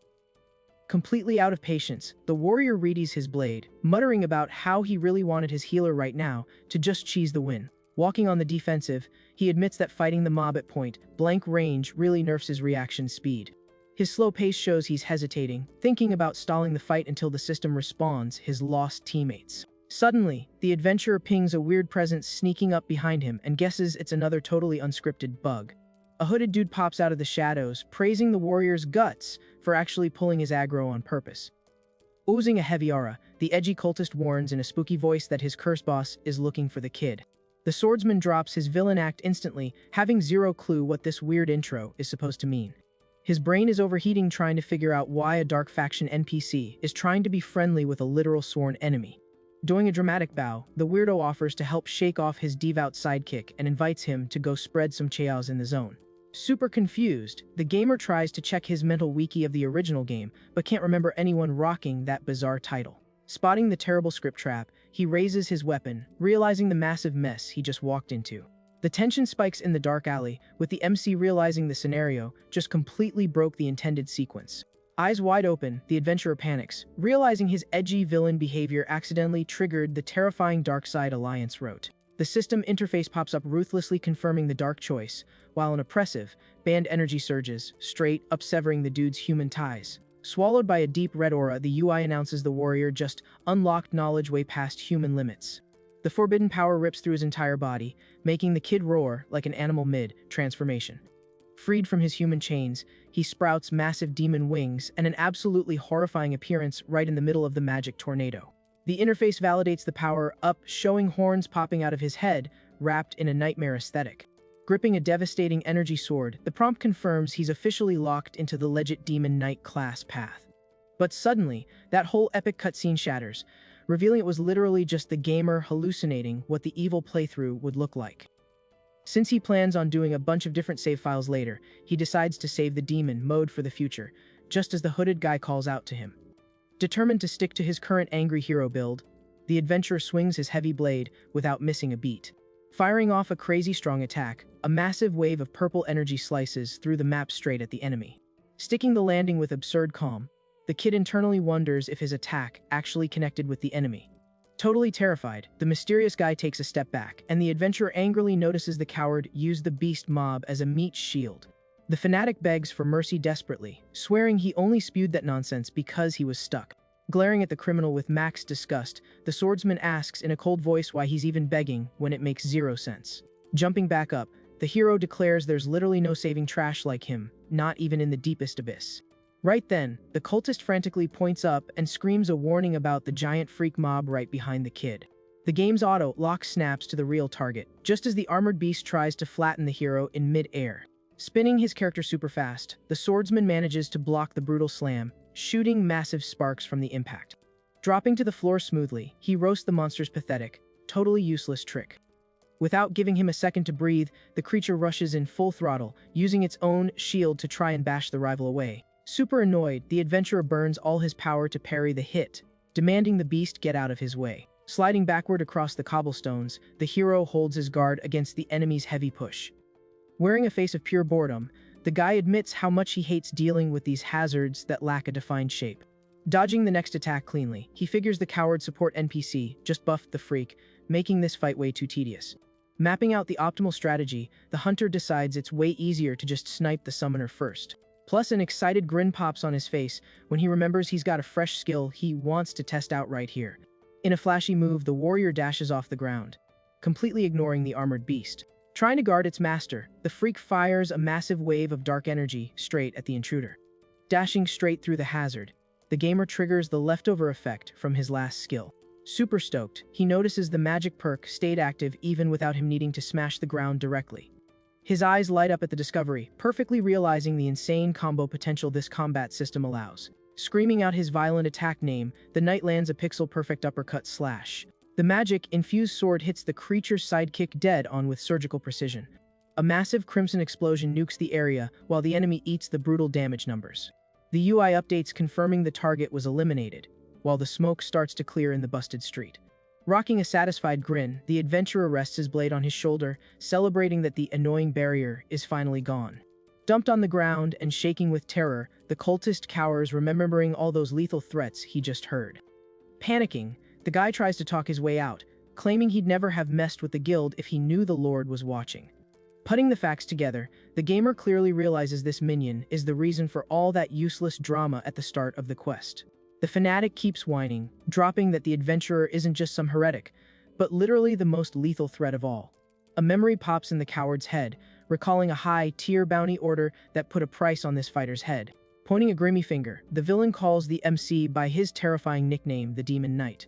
Completely out of patience, the warrior readies his blade, muttering about how he really wanted his healer right now to just cheese the win. Walking on the defensive, he admits that fighting the mob at point-blank range really nerfs his reaction speed. His slow pace shows he's hesitating, thinking about stalling the fight until the system respawns his lost teammates. Suddenly, the adventurer pings a weird presence sneaking up behind him and guesses it's another totally unscripted bug. A hooded dude pops out of the shadows, praising the warrior's guts for actually pulling his aggro on purpose. Oozing a heavy aura, the edgy cultist warns in a spooky voice that his curse boss is looking for the kid. The swordsman drops his villain act instantly, having zero clue what this weird intro is supposed to mean. His brain is overheating trying to figure out why a dark faction NPC is trying to be friendly with a literal sworn enemy. Doing a dramatic bow, the weirdo offers to help shake off his devout sidekick and invites him to go spread some chaos in the zone. Super confused, the gamer tries to check his mental wiki of the original game, but can't remember anyone rocking that bizarre title. Spotting the terrible script trap, he raises his weapon, realizing the massive mess he just walked into. The tension spikes in the dark alley, with the MC realizing the scenario just completely broke the intended sequence. Eyes wide open, the adventurer panics, realizing his edgy villain behavior accidentally triggered the terrifying Darkside Alliance rote. The system interface pops up ruthlessly confirming the dark choice, while an oppressive, banned energy surges, straight up severing the dude's human ties. Swallowed by a deep red aura, the UI announces the warrior just unlocked knowledge way past human limits. The forbidden power rips through his entire body, making the kid roar like an animal mid-transformation. Freed from his human chains, he sprouts massive demon wings and an absolutely horrifying appearance right in the middle of the magic tornado. The interface validates the power up, showing horns popping out of his head, wrapped in a nightmare aesthetic. Gripping a devastating energy sword, the prompt confirms he's officially locked into the legit Demon Knight class path. But suddenly, that whole epic cutscene shatters, revealing it was literally just the gamer hallucinating what the evil playthrough would look like. Since he plans on doing a bunch of different save files later, he decides to save the demon mode for the future, just as the hooded guy calls out to him. Determined to stick to his current angry hero build, the adventurer swings his heavy blade without missing a beat. Firing off a crazy strong attack, a massive wave of purple energy slices through the map straight at the enemy. Sticking the landing with absurd calm, the kid internally wonders if his attack actually connected with the enemy. Totally terrified, the mysterious guy takes a step back, and the adventurer angrily notices the coward used the beast mob as a meat shield. The fanatic begs for mercy desperately, swearing he only spewed that nonsense because he was stuck. Glaring at the criminal with max disgust, the swordsman asks in a cold voice why he's even begging when it makes zero sense. Jumping back up, the hero declares there's literally no saving trash like him, not even in the deepest abyss. Right then, the cultist frantically points up and screams a warning about the giant freak mob right behind the kid. The game's auto lock snaps to the real target, just as the armored beast tries to flatten the hero in mid-air. Spinning his character super fast, the swordsman manages to block the brutal slam, shooting massive sparks from the impact. Dropping to the floor smoothly, he roasts the monster's pathetic, totally useless trick. Without giving him a second to breathe, the creature rushes in full throttle, using its own shield to try and bash the rival away. Super annoyed, the adventurer burns all his power to parry the hit, demanding the beast get out of his way. Sliding backward across the cobblestones, the hero holds his guard against the enemy's heavy push. Wearing a face of pure boredom, the guy admits how much he hates dealing with these hazards that lack a defined shape. Dodging the next attack cleanly, he figures the coward support NPC just buffed the freak, making this fight way too tedious. Mapping out the optimal strategy, the hunter decides it's way easier to just snipe the summoner first. Plus, an excited grin pops on his face when he remembers he's got a fresh skill he wants to test out right here. In a flashy move, the warrior dashes off the ground, completely ignoring the armored beast. Trying to guard its master, the freak fires a massive wave of dark energy straight at the intruder. Dashing straight through the hazard, the gamer triggers the leftover effect from his last skill. Super stoked, he notices the magic perk stayed active even without him needing to smash the ground directly. His eyes light up at the discovery, perfectly realizing the insane combo potential this combat system allows. Screaming out his violent attack name, the knight lands a pixel-perfect uppercut slash. The magic-infused sword hits the creature's sidekick dead on with surgical precision. A massive crimson explosion nukes the area while the enemy eats the brutal damage numbers. The UI updates confirming the target was eliminated, while the smoke starts to clear in the busted street. Rocking a satisfied grin, the adventurer rests his blade on his shoulder, celebrating that the annoying barrier is finally gone. Dumped on the ground and shaking with terror, the cultist cowers, remembering all those lethal threats he just heard. Panicking, the guy tries to talk his way out, claiming he'd never have messed with the guild if he knew the Lord was watching. Putting the facts together, the gamer clearly realizes this minion is the reason for all that useless drama at the start of the quest. The fanatic keeps whining, dropping that the adventurer isn't just some heretic, but literally the most lethal threat of all. A memory pops in the coward's head, recalling a high-tier bounty order that put a price on this fighter's head. Pointing a grimy finger, the villain calls the MC by his terrifying nickname, the Demon Knight.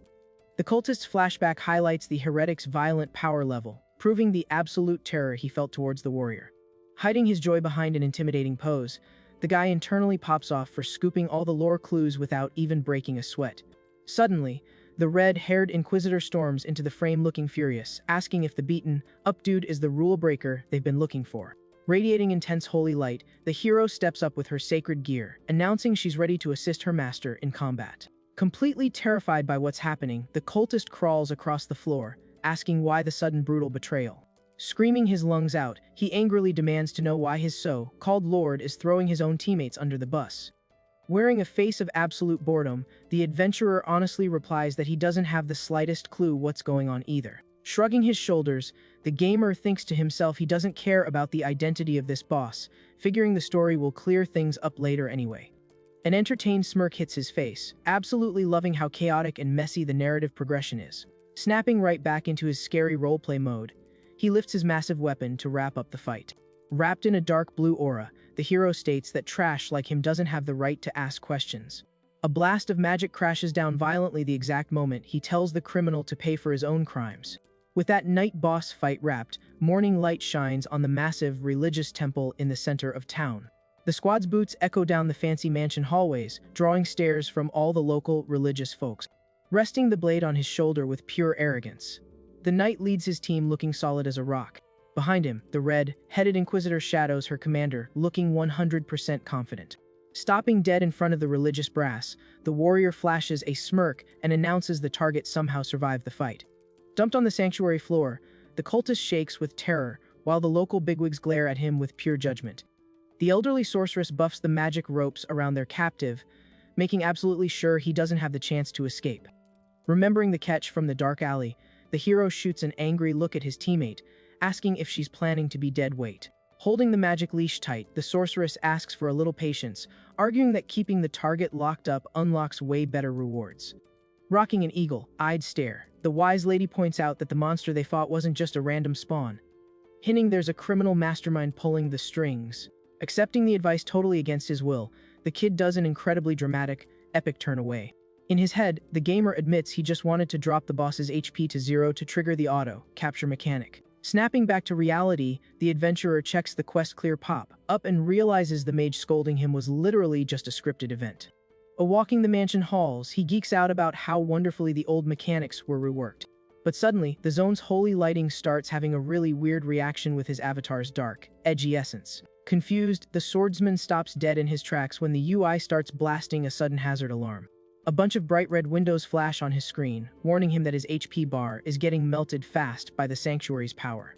The cultist's flashback highlights the heretic's violent power level, proving the absolute terror he felt towards the warrior. Hiding his joy behind an intimidating pose, the guy internally pops off for scooping all the lore clues without even breaking a sweat. Suddenly, the red-haired Inquisitor storms into the frame looking furious, asking if the beaten-up dude is the rule breaker they've been looking for. Radiating intense holy light, the hero steps up with her sacred gear, announcing she's ready to assist her master in combat. Completely terrified by what's happening, the cultist crawls across the floor, asking why the sudden brutal betrayal. Screaming his lungs out, he angrily demands to know why his so-called lord is throwing his own teammates under the bus. Wearing a face of absolute boredom, the adventurer honestly replies that he doesn't have the slightest clue what's going on either. Shrugging his shoulders, the gamer thinks to himself he doesn't care about the identity of this boss, figuring the story will clear things up later anyway. An entertained smirk hits his face, absolutely loving how chaotic and messy the narrative progression is. Snapping right back into his scary roleplay mode, he lifts his massive weapon to wrap up the fight. Wrapped in a dark blue aura, the hero states that trash like him doesn't have the right to ask questions. A blast of magic crashes down violently the exact moment he tells the criminal to pay for his own crimes. With that night boss fight wrapped, morning light shines on the massive religious temple in the center of town. The squad's boots echo down the fancy mansion hallways, drawing stares from all the local religious folks. Resting the blade on his shoulder with pure arrogance, the knight leads his team looking solid as a rock. Behind him, the red-headed Inquisitor shadows her commander, looking 100% confident. Stopping dead in front of the religious brass, the warrior flashes a smirk and announces the target somehow survived the fight. Dumped on the sanctuary floor, the cultist shakes with terror, while the local bigwigs glare at him with pure judgment. The elderly sorceress buffs the magic ropes around their captive, making absolutely sure he doesn't have the chance to escape. Remembering the catch from the dark alley, the hero shoots an angry look at his teammate, asking if she's planning to be dead weight. Holding the magic leash tight, the sorceress asks for a little patience, arguing that keeping the target locked up unlocks way better rewards. Rocking an eagle-eyed stare, the wise lady points out that the monster they fought wasn't just a random spawn, hinting there's a criminal mastermind pulling the strings. Accepting the advice totally against his will, the kid does an incredibly dramatic, epic turn away. In his head, the gamer admits he just wanted to drop the boss's HP to 0 to trigger the auto-capture mechanic. Snapping back to reality, the adventurer checks the quest clear pop-up and realizes the mage scolding him was literally just a scripted event. Walking the mansion halls, he geeks out about how wonderfully the old mechanics were reworked. But suddenly, the zone's holy lighting starts having a really weird reaction with his avatar's dark, edgy essence. Confused, the swordsman stops dead in his tracks when the UI starts blasting a sudden hazard alarm. A bunch of bright red windows flash on his screen, warning him that his HP bar is getting melted fast by the sanctuary's power.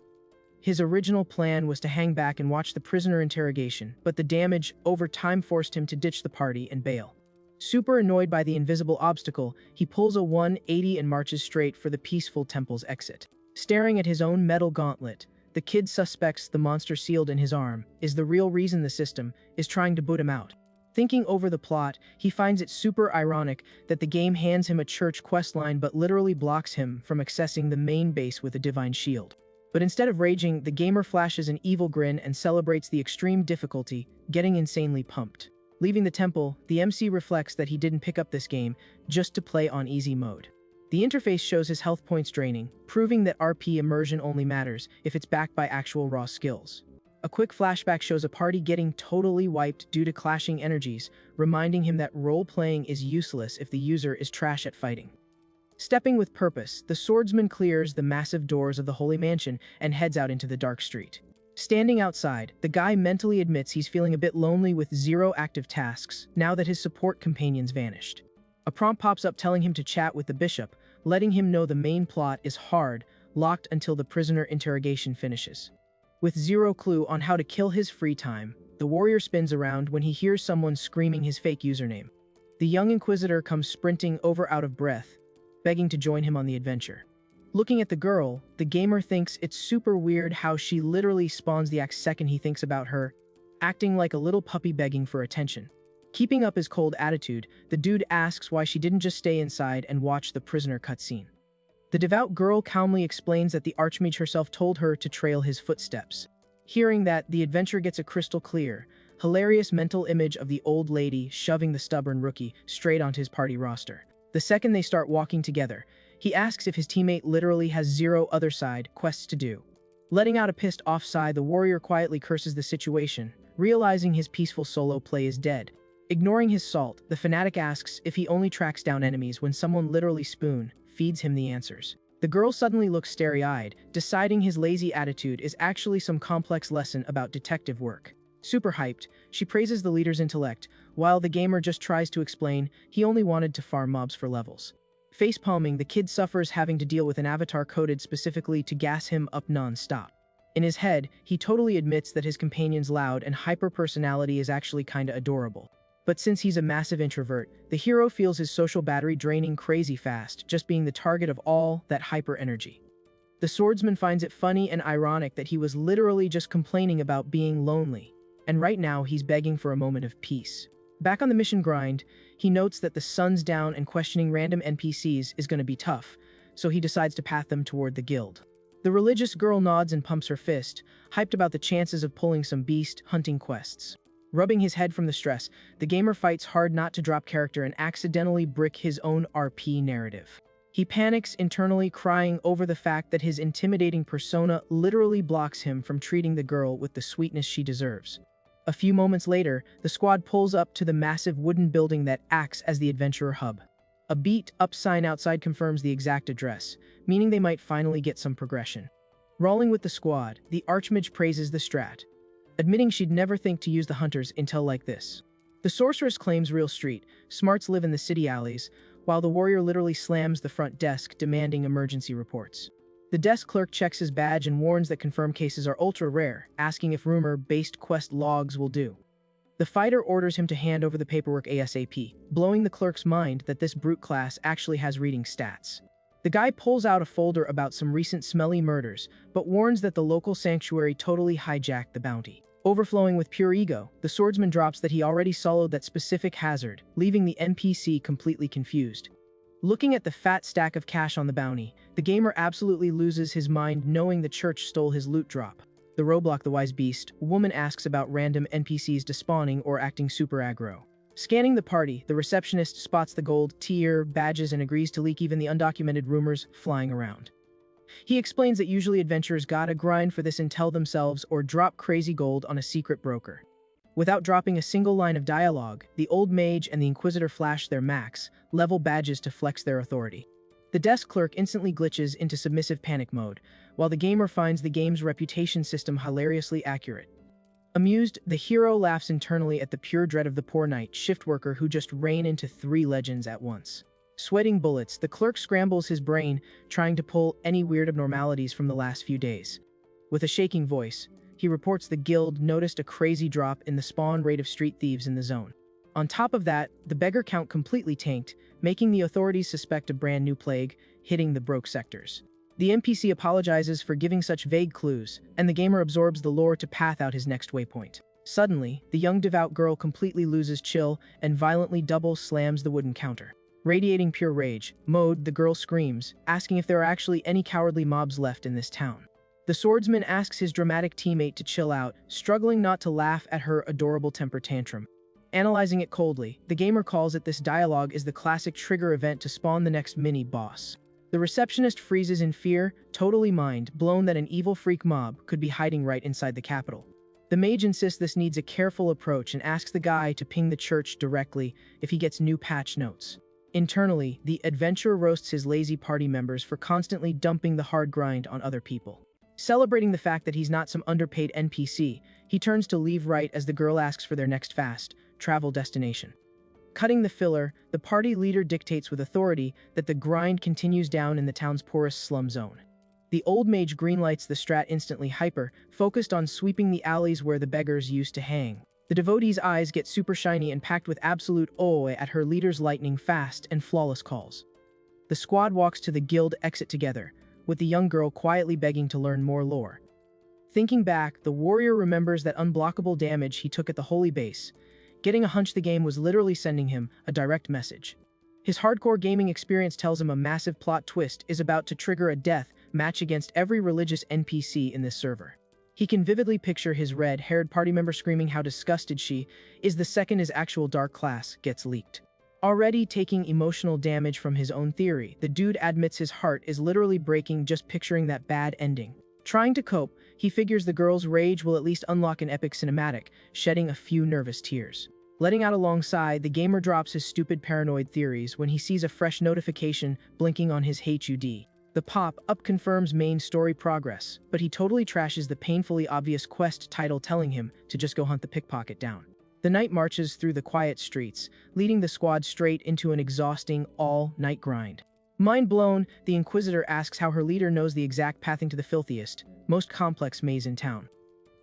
His original plan was to hang back and watch the prisoner interrogation, but the damage over time forced him to ditch the party and bail. Super annoyed by the invisible obstacle, he pulls a 180 and marches straight for the peaceful temple's exit. Staring at his own metal gauntlet, the kid suspects the monster sealed in his arm is the real reason the system is trying to boot him out. Thinking over the plot, he finds it super ironic that the game hands him a church questline but literally blocks him from accessing the main base with a divine shield. But instead of raging, the gamer flashes an evil grin and celebrates the extreme difficulty, getting insanely pumped. Leaving the temple, the MC reflects that he didn't pick up this game just to play on easy mode. The interface shows his health points draining, proving that RP immersion only matters if it's backed by actual raw skills. A quick flashback shows a party getting totally wiped due to clashing energies, reminding him that role-playing is useless if the user is trash at fighting. Stepping with purpose, the swordsman clears the massive doors of the Holy Mansion and heads out into the dark street. Standing outside, the guy mentally admits he's feeling a bit lonely with 0 active tasks now that his support companions vanished. A prompt pops up telling him to chat with the bishop, letting him know the main plot is hard, locked until the prisoner interrogation finishes. With 0 clue on how to kill his free time, the warrior spins around when he hears someone screaming his fake username. The young inquisitor comes sprinting over out of breath, begging to join him on the adventure. Looking at the girl, the gamer thinks it's super weird how she literally spawns the second he thinks about her, acting like a little puppy begging for attention. Keeping up his cold attitude, the dude asks why she didn't just stay inside and watch the prisoner cutscene. The devout girl calmly explains that the Archmage herself told her to trail his footsteps. Hearing that, the adventure gets a crystal clear, hilarious mental image of the old lady shoving the stubborn rookie straight onto his party roster. The second they start walking together, he asks if his teammate literally has 0 other side quests to do. Letting out a pissed-off sigh, the warrior quietly curses the situation, realizing his peaceful solo play is dead. Ignoring his salt, the fanatic asks if he only tracks down enemies when someone literally spoon-feeds him the answers. The girl suddenly looks starry-eyed, deciding his lazy attitude is actually some complex lesson about detective work. Super hyped, she praises the leader's intellect, while the gamer just tries to explain he only wanted to farm mobs for levels. Facepalming, the kid suffers having to deal with an avatar coded specifically to gas him up non-stop. In his head, he totally admits that his companion's loud and hyper-personality is actually kinda adorable. But since he's a massive introvert, the hero feels his social battery draining crazy fast, just being the target of all that hyper-energy. The swordsman finds it funny and ironic that he was literally just complaining about being lonely, and right now he's begging for a moment of peace. Back on the mission grind, he notes that the sun's down and questioning random NPCs is going to be tough, so he decides to path them toward the guild. The religious girl nods and pumps her fist, hyped about the chances of pulling some beast hunting quests. Rubbing his head from the stress, the gamer fights hard not to drop character and accidentally brick his own RP narrative. He panics internally, crying over the fact that his intimidating persona literally blocks him from treating the girl with the sweetness she deserves. A few moments later, the squad pulls up to the massive wooden building that acts as the adventurer hub. A beat-up sign outside confirms the exact address, meaning they might finally get some progression. Rolling with the squad, the Archmage praises the strat, admitting she'd never think to use the hunters until like this. The sorceress claims real street smarts live in the city alleys, while the warrior literally slams the front desk demanding emergency reports. The desk clerk checks his badge and warns that confirmed cases are ultra rare, asking if rumor-based quest logs will do. The fighter orders him to hand over the paperwork ASAP, blowing the clerk's mind that this brute class actually has reading stats. The guy pulls out a folder about some recent smelly murders, but warns that the local sanctuary totally hijacked the bounty. Overflowing with pure ego, the swordsman drops that he already soloed that specific hazard, leaving the NPC completely confused. Looking at the fat stack of cash on the bounty, the gamer absolutely loses his mind knowing the church stole his loot drop. The Roblox the Wise Beast, a woman asks about random NPCs despawning or acting super aggro. Scanning the party, the receptionist spots the gold, tier, badges and agrees to leak even the undocumented rumors flying around. He explains that usually adventurers gotta grind for this and tell themselves or drop crazy gold on a secret broker. Without dropping a single line of dialogue, the old mage and the inquisitor flash their max level badges to flex their authority. The desk clerk instantly glitches into submissive panic mode, while the gamer finds the game's reputation system hilariously accurate. Amused, the hero laughs internally at the pure dread of the poor night shift worker who just ran into 3 legends at once. Sweating bullets, the clerk scrambles his brain, trying to pull any weird abnormalities from the last few days. With a shaking voice, he reports the guild noticed a crazy drop in the spawn rate of street thieves in the zone. On top of that, the beggar count completely tanked, making the authorities suspect a brand new plague hitting the broke sectors. The NPC apologizes for giving such vague clues, and the gamer absorbs the lore to path out his next waypoint. Suddenly, the young devout girl completely loses chill and violently double slams the wooden counter. Radiating pure rage mode, the girl screams, asking if there are actually any cowardly mobs left in this town. The swordsman asks his dramatic teammate to chill out, struggling not to laugh at her adorable temper tantrum. Analyzing it coldly, the gamer calls it this dialogue is the classic trigger event to spawn the next mini-boss. The receptionist freezes in fear, totally mind-blown that an evil freak mob could be hiding right inside the capital. The mage insists this needs a careful approach and asks the guy to ping the church directly if he gets new patch notes. Internally, the adventurer roasts his lazy party members for constantly dumping the hard grind on other people. Celebrating the fact that he's not some underpaid NPC, he turns to leave right as the girl asks for their next fast travel destination. Cutting the filler, the party leader dictates with authority that the grind continues down in the town's poorest slum zone. The old mage greenlights the strat instantly hyper, focused on sweeping the alleys where the beggars used to hang. The devotee's eyes get super shiny and packed with absolute awe at her leader's lightning fast and flawless calls. The squad walks to the guild exit together, with the young girl quietly begging to learn more lore. Thinking back, the warrior remembers that unblockable damage he took at the holy base, getting a hunch the game was literally sending him a direct message. His hardcore gaming experience tells him a massive plot twist is about to trigger a death match against every religious NPC in this server. He can vividly picture his red-haired party member screaming how disgusted she is the second his actual dark class gets leaked. Already taking emotional damage from his own theory, the dude admits his heart is literally breaking just picturing that bad ending. Trying to cope, he figures the girl's rage will at least unlock an epic cinematic, shedding a few nervous tears. Letting out alongside, the gamer drops his stupid paranoid theories when he sees a fresh notification blinking on his HUD. The pop-up confirms main story progress, but he totally trashes the painfully obvious quest title telling him to just go hunt the pickpocket down. The knight marches through the quiet streets, leading the squad straight into an exhausting all-night grind. Mind blown, the Inquisitor asks how her leader knows the exact pathing to the filthiest, most complex maze in town.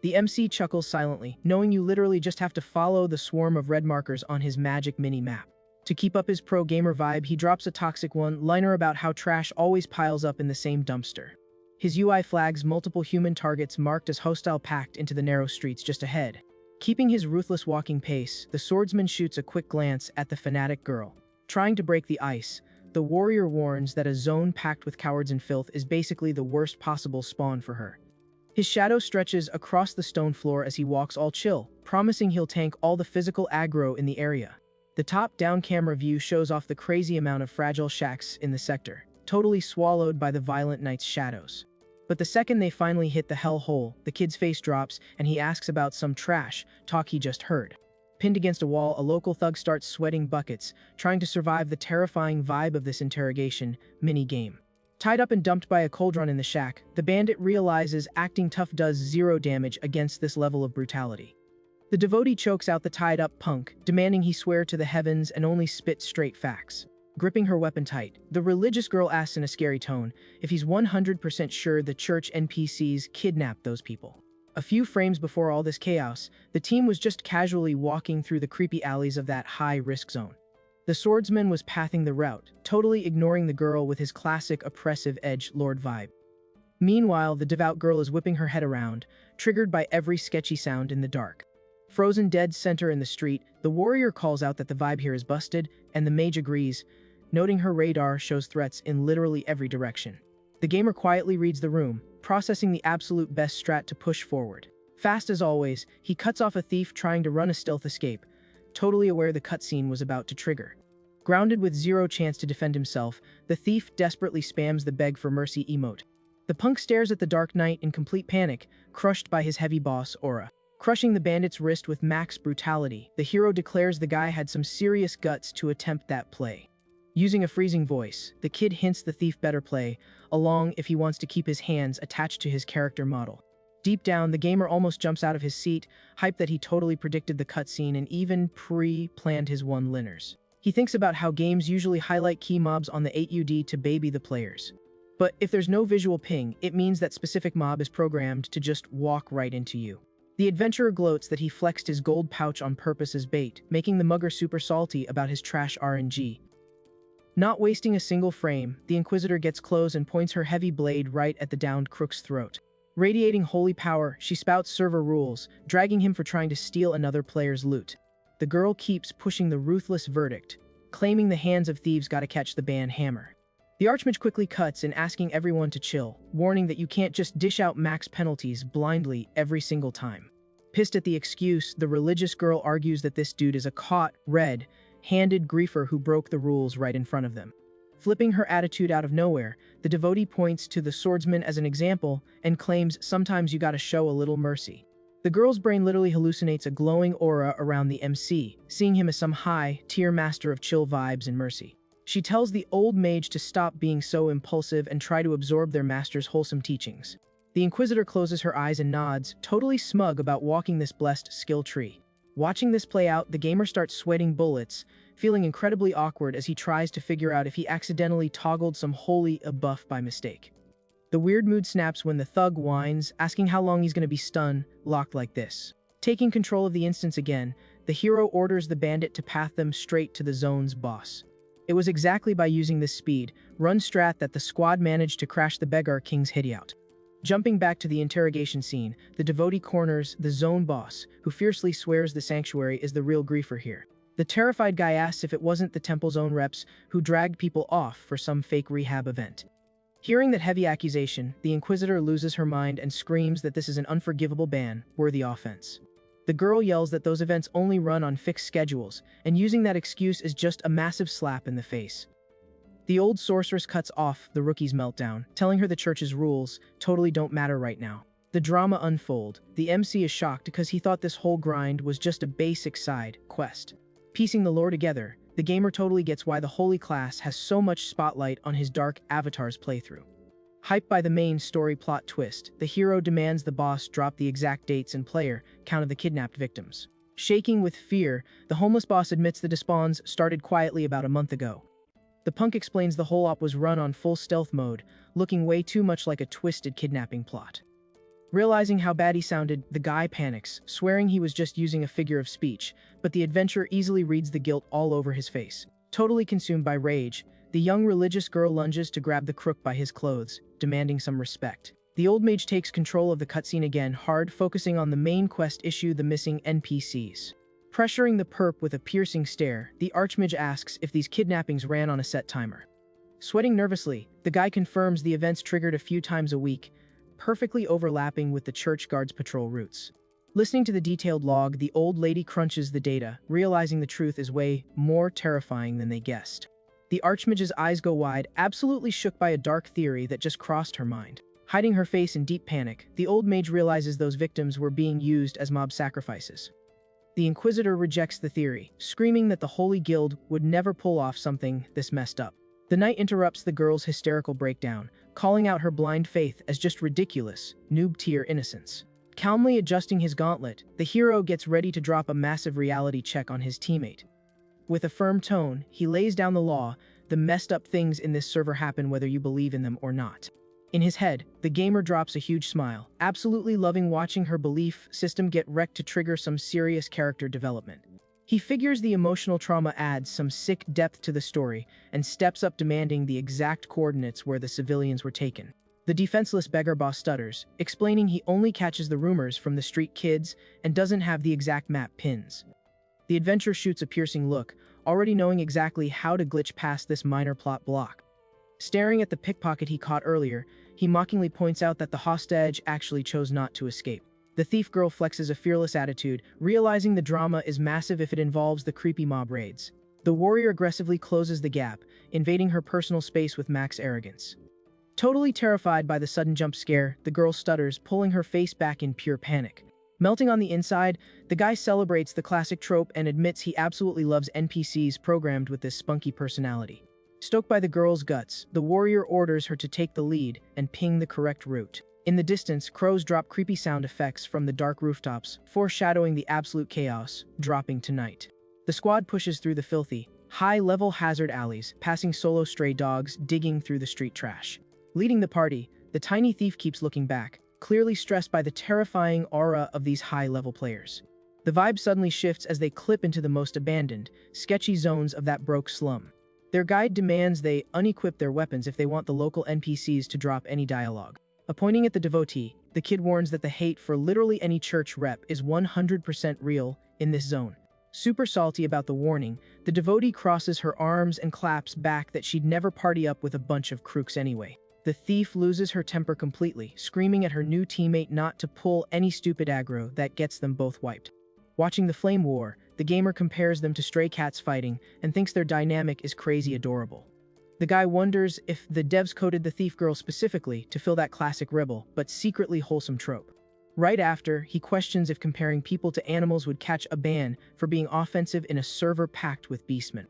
The MC chuckles silently, knowing you literally just have to follow the swarm of red markers on his magic mini-map. To keep up his pro-gamer vibe, he drops a toxic one-liner about how trash always piles up in the same dumpster. His UI flags multiple human targets marked as hostile packed into the narrow streets just ahead. Keeping his ruthless walking pace, the swordsman shoots a quick glance at the fanatic girl. Trying to break the ice, the warrior warns that a zone packed with cowards and filth is basically the worst possible spawn for her. His shadow stretches across the stone floor as he walks all chill, promising he'll tank all the physical aggro in the area. The top-down camera view shows off the crazy amount of fragile shacks in the sector, totally swallowed by the violent knight's shadows. But the second they finally hit the hell hole, the kid's face drops and he asks about some trash talk he just heard. Pinned against a wall, a local thug starts sweating buckets, trying to survive the terrifying vibe of this interrogation mini-game. Tied up and dumped by a cauldron in the shack, the bandit realizes acting tough does zero damage against this level of brutality. The devotee chokes out the tied-up punk, demanding he swear to the heavens and only spit straight facts. Gripping her weapon tight, the religious girl asks in a scary tone if he's 100% sure the church NPCs kidnapped those people. A few frames before all this chaos, the team was just casually walking through the creepy alleys of that high-risk zone. The swordsman was pathing the route, totally ignoring the girl with his classic oppressive edgelord vibe. Meanwhile, the devout girl is whipping her head around, triggered by every sketchy sound in the dark. Frozen dead center in the street, the warrior calls out that the vibe here is busted, and the mage agrees, noting her radar shows threats in literally every direction. The gamer quietly reads the room, processing the absolute best strat to push forward. Fast as always, he cuts off a thief trying to run a stealth escape, totally aware the cutscene was about to trigger. Grounded with zero chance to defend himself, the thief desperately spams the beg for mercy emote. The punk stares at the Dark Knight in complete panic, crushed by his heavy boss aura. Crushing the bandit's wrist with max brutality, the hero declares the guy had some serious guts to attempt that play. Using a freezing voice, the kid hints the thief better play along if he wants to keep his hands attached to his character model. Deep down, the gamer almost jumps out of his seat, hyped that he totally predicted the cutscene and even pre-planned his one-liners. He thinks about how games usually highlight key mobs on the 8UD to baby the players. But if there's no visual ping, it means that specific mob is programmed to just walk right into you. The adventurer gloats that he flexed his gold pouch on purpose as bait, making the mugger super salty about his trash RNG. Not wasting a single frame, the Inquisitor gets close and points her heavy blade right at the downed crook's throat. Radiating holy power, she spouts server rules, dragging him for trying to steal another player's loot. The girl keeps pushing the ruthless verdict, claiming the hands of thieves gotta catch the band hammer. The Archmage quickly cuts in asking everyone to chill, warning that you can't just dish out max penalties blindly every single time. Pissed at the excuse, the religious girl argues that this dude is a caught, red-handed griefer who broke the rules right in front of them. Flipping her attitude out of nowhere, the devotee points to the swordsman as an example and claims sometimes you gotta show a little mercy. The girl's brain literally hallucinates a glowing aura around the MC, seeing him as some high-tier master of chill vibes and mercy. She tells the old mage to stop being so impulsive and try to absorb their master's wholesome teachings. The Inquisitor closes her eyes and nods, totally smug about walking this blessed skill tree. Watching this play out, the gamer starts sweating bullets, feeling incredibly awkward as he tries to figure out if he accidentally toggled some holy buff by mistake. The weird mood snaps when the thug whines, asking how long he's going to be locked like this. Taking control of the instance again, the hero orders the bandit to path them straight to the zone's boss. It was exactly by using this speed, run strat that the squad managed to crash the Beggar King's hideout. Jumping back to the interrogation scene, the devotee corners the zone boss, who fiercely swears the sanctuary is the real griefer here. The terrified guy asks if it wasn't the temple's own reps who dragged people off for some fake rehab event. Hearing that heavy accusation, the Inquisitor loses her mind and screams that this is an unforgivable ban, worthy offense. The girl yells that those events only run on fixed schedules, and using that excuse is just a massive slap in the face. The old sorceress cuts off the rookie's meltdown, telling her the church's rules totally don't matter right now. The drama unfold. The MC is shocked because he thought this whole grind was just a basic side quest. Piecing the lore together, the gamer totally gets why the holy class has so much spotlight on his dark avatar's playthrough. Hyped by the main story plot twist, the hero demands the boss drop the exact dates and player count of the kidnapped victims. Shaking with fear, the homeless boss admits the despawns started quietly about a month ago. The punk explains the whole op was run on full stealth mode, looking way too much like a twisted kidnapping plot. Realizing how bad he sounded, the guy panics, swearing he was just using a figure of speech, but the adventurer easily reads the guilt all over his face. Totally consumed by rage, the young religious girl lunges to grab the crook by his clothes, demanding some respect. The old mage takes control of the cutscene again, hard focusing on the main quest issue, the missing NPCs. Pressuring the perp with a piercing stare, the archmage asks if these kidnappings ran on a set timer. Sweating nervously, the guy confirms the events triggered a few times a week, perfectly overlapping with the church guard's patrol routes. Listening to the detailed log, the old lady crunches the data, realizing the truth is way more terrifying than they guessed. The archmage's eyes go wide, absolutely shook by a dark theory that just crossed her mind. Hiding her face in deep panic, the old mage realizes those victims were being used as mob sacrifices. The Inquisitor rejects the theory, screaming that the Holy Guild would never pull off something this messed up. The knight interrupts the girl's hysterical breakdown, calling out her blind faith as just ridiculous, noob-tier innocence. Calmly adjusting his gauntlet, the hero gets ready to drop a massive reality check on his teammate. With a firm tone, he lays down the law: the messed up things in this server happen whether you believe in them or not. In his head, the gamer drops a huge smile, absolutely loving watching her belief system get wrecked to trigger some serious character development. He figures the emotional trauma adds some sick depth to the story and steps up demanding the exact coordinates where the civilians were taken. The defenseless beggar boss stutters, explaining he only catches the rumors from the street kids and doesn't have the exact map pins. The adventurer shoots a piercing look, already knowing exactly how to glitch past this minor plot block. Staring at the pickpocket he caught earlier, he mockingly points out that the hostage actually chose not to escape. The thief girl flexes a fearless attitude, realizing the drama is massive if it involves the creepy mob raids. The warrior aggressively closes the gap, invading her personal space with max arrogance. Totally terrified by the sudden jump scare, the girl stutters, pulling her face back in pure panic. Melting on the inside, the guy celebrates the classic trope and admits he absolutely loves NPCs programmed with this spunky personality. Stoked by the girl's guts, the warrior orders her to take the lead and ping the correct route. In the distance, crows drop creepy sound effects from the dark rooftops, foreshadowing the absolute chaos dropping tonight. The squad pushes through the filthy, high-level hazard alleys, passing solo stray dogs digging through the street trash. Leading the party, the tiny thief keeps looking back, clearly stressed by the terrifying aura of these high-level players. The vibe suddenly shifts as they clip into the most abandoned, sketchy zones of that broke slum. Their guide demands they unequip their weapons if they want the local NPCs to drop any dialogue. Pointing at the devotee, the kid warns that the hate for literally any church rep is 100% real in this zone. Super salty about the warning, the devotee crosses her arms and claps back that she'd never party up with a bunch of crooks anyway. The thief loses her temper completely, screaming at her new teammate not to pull any stupid aggro that gets them both wiped. Watching the flame war, the gamer compares them to stray cats fighting and thinks their dynamic is crazy adorable. The guy wonders if the devs coded the thief girl specifically to fill that classic rebel, but secretly wholesome trope. Right after, he questions if comparing people to animals would catch a ban for being offensive in a server packed with beastmen.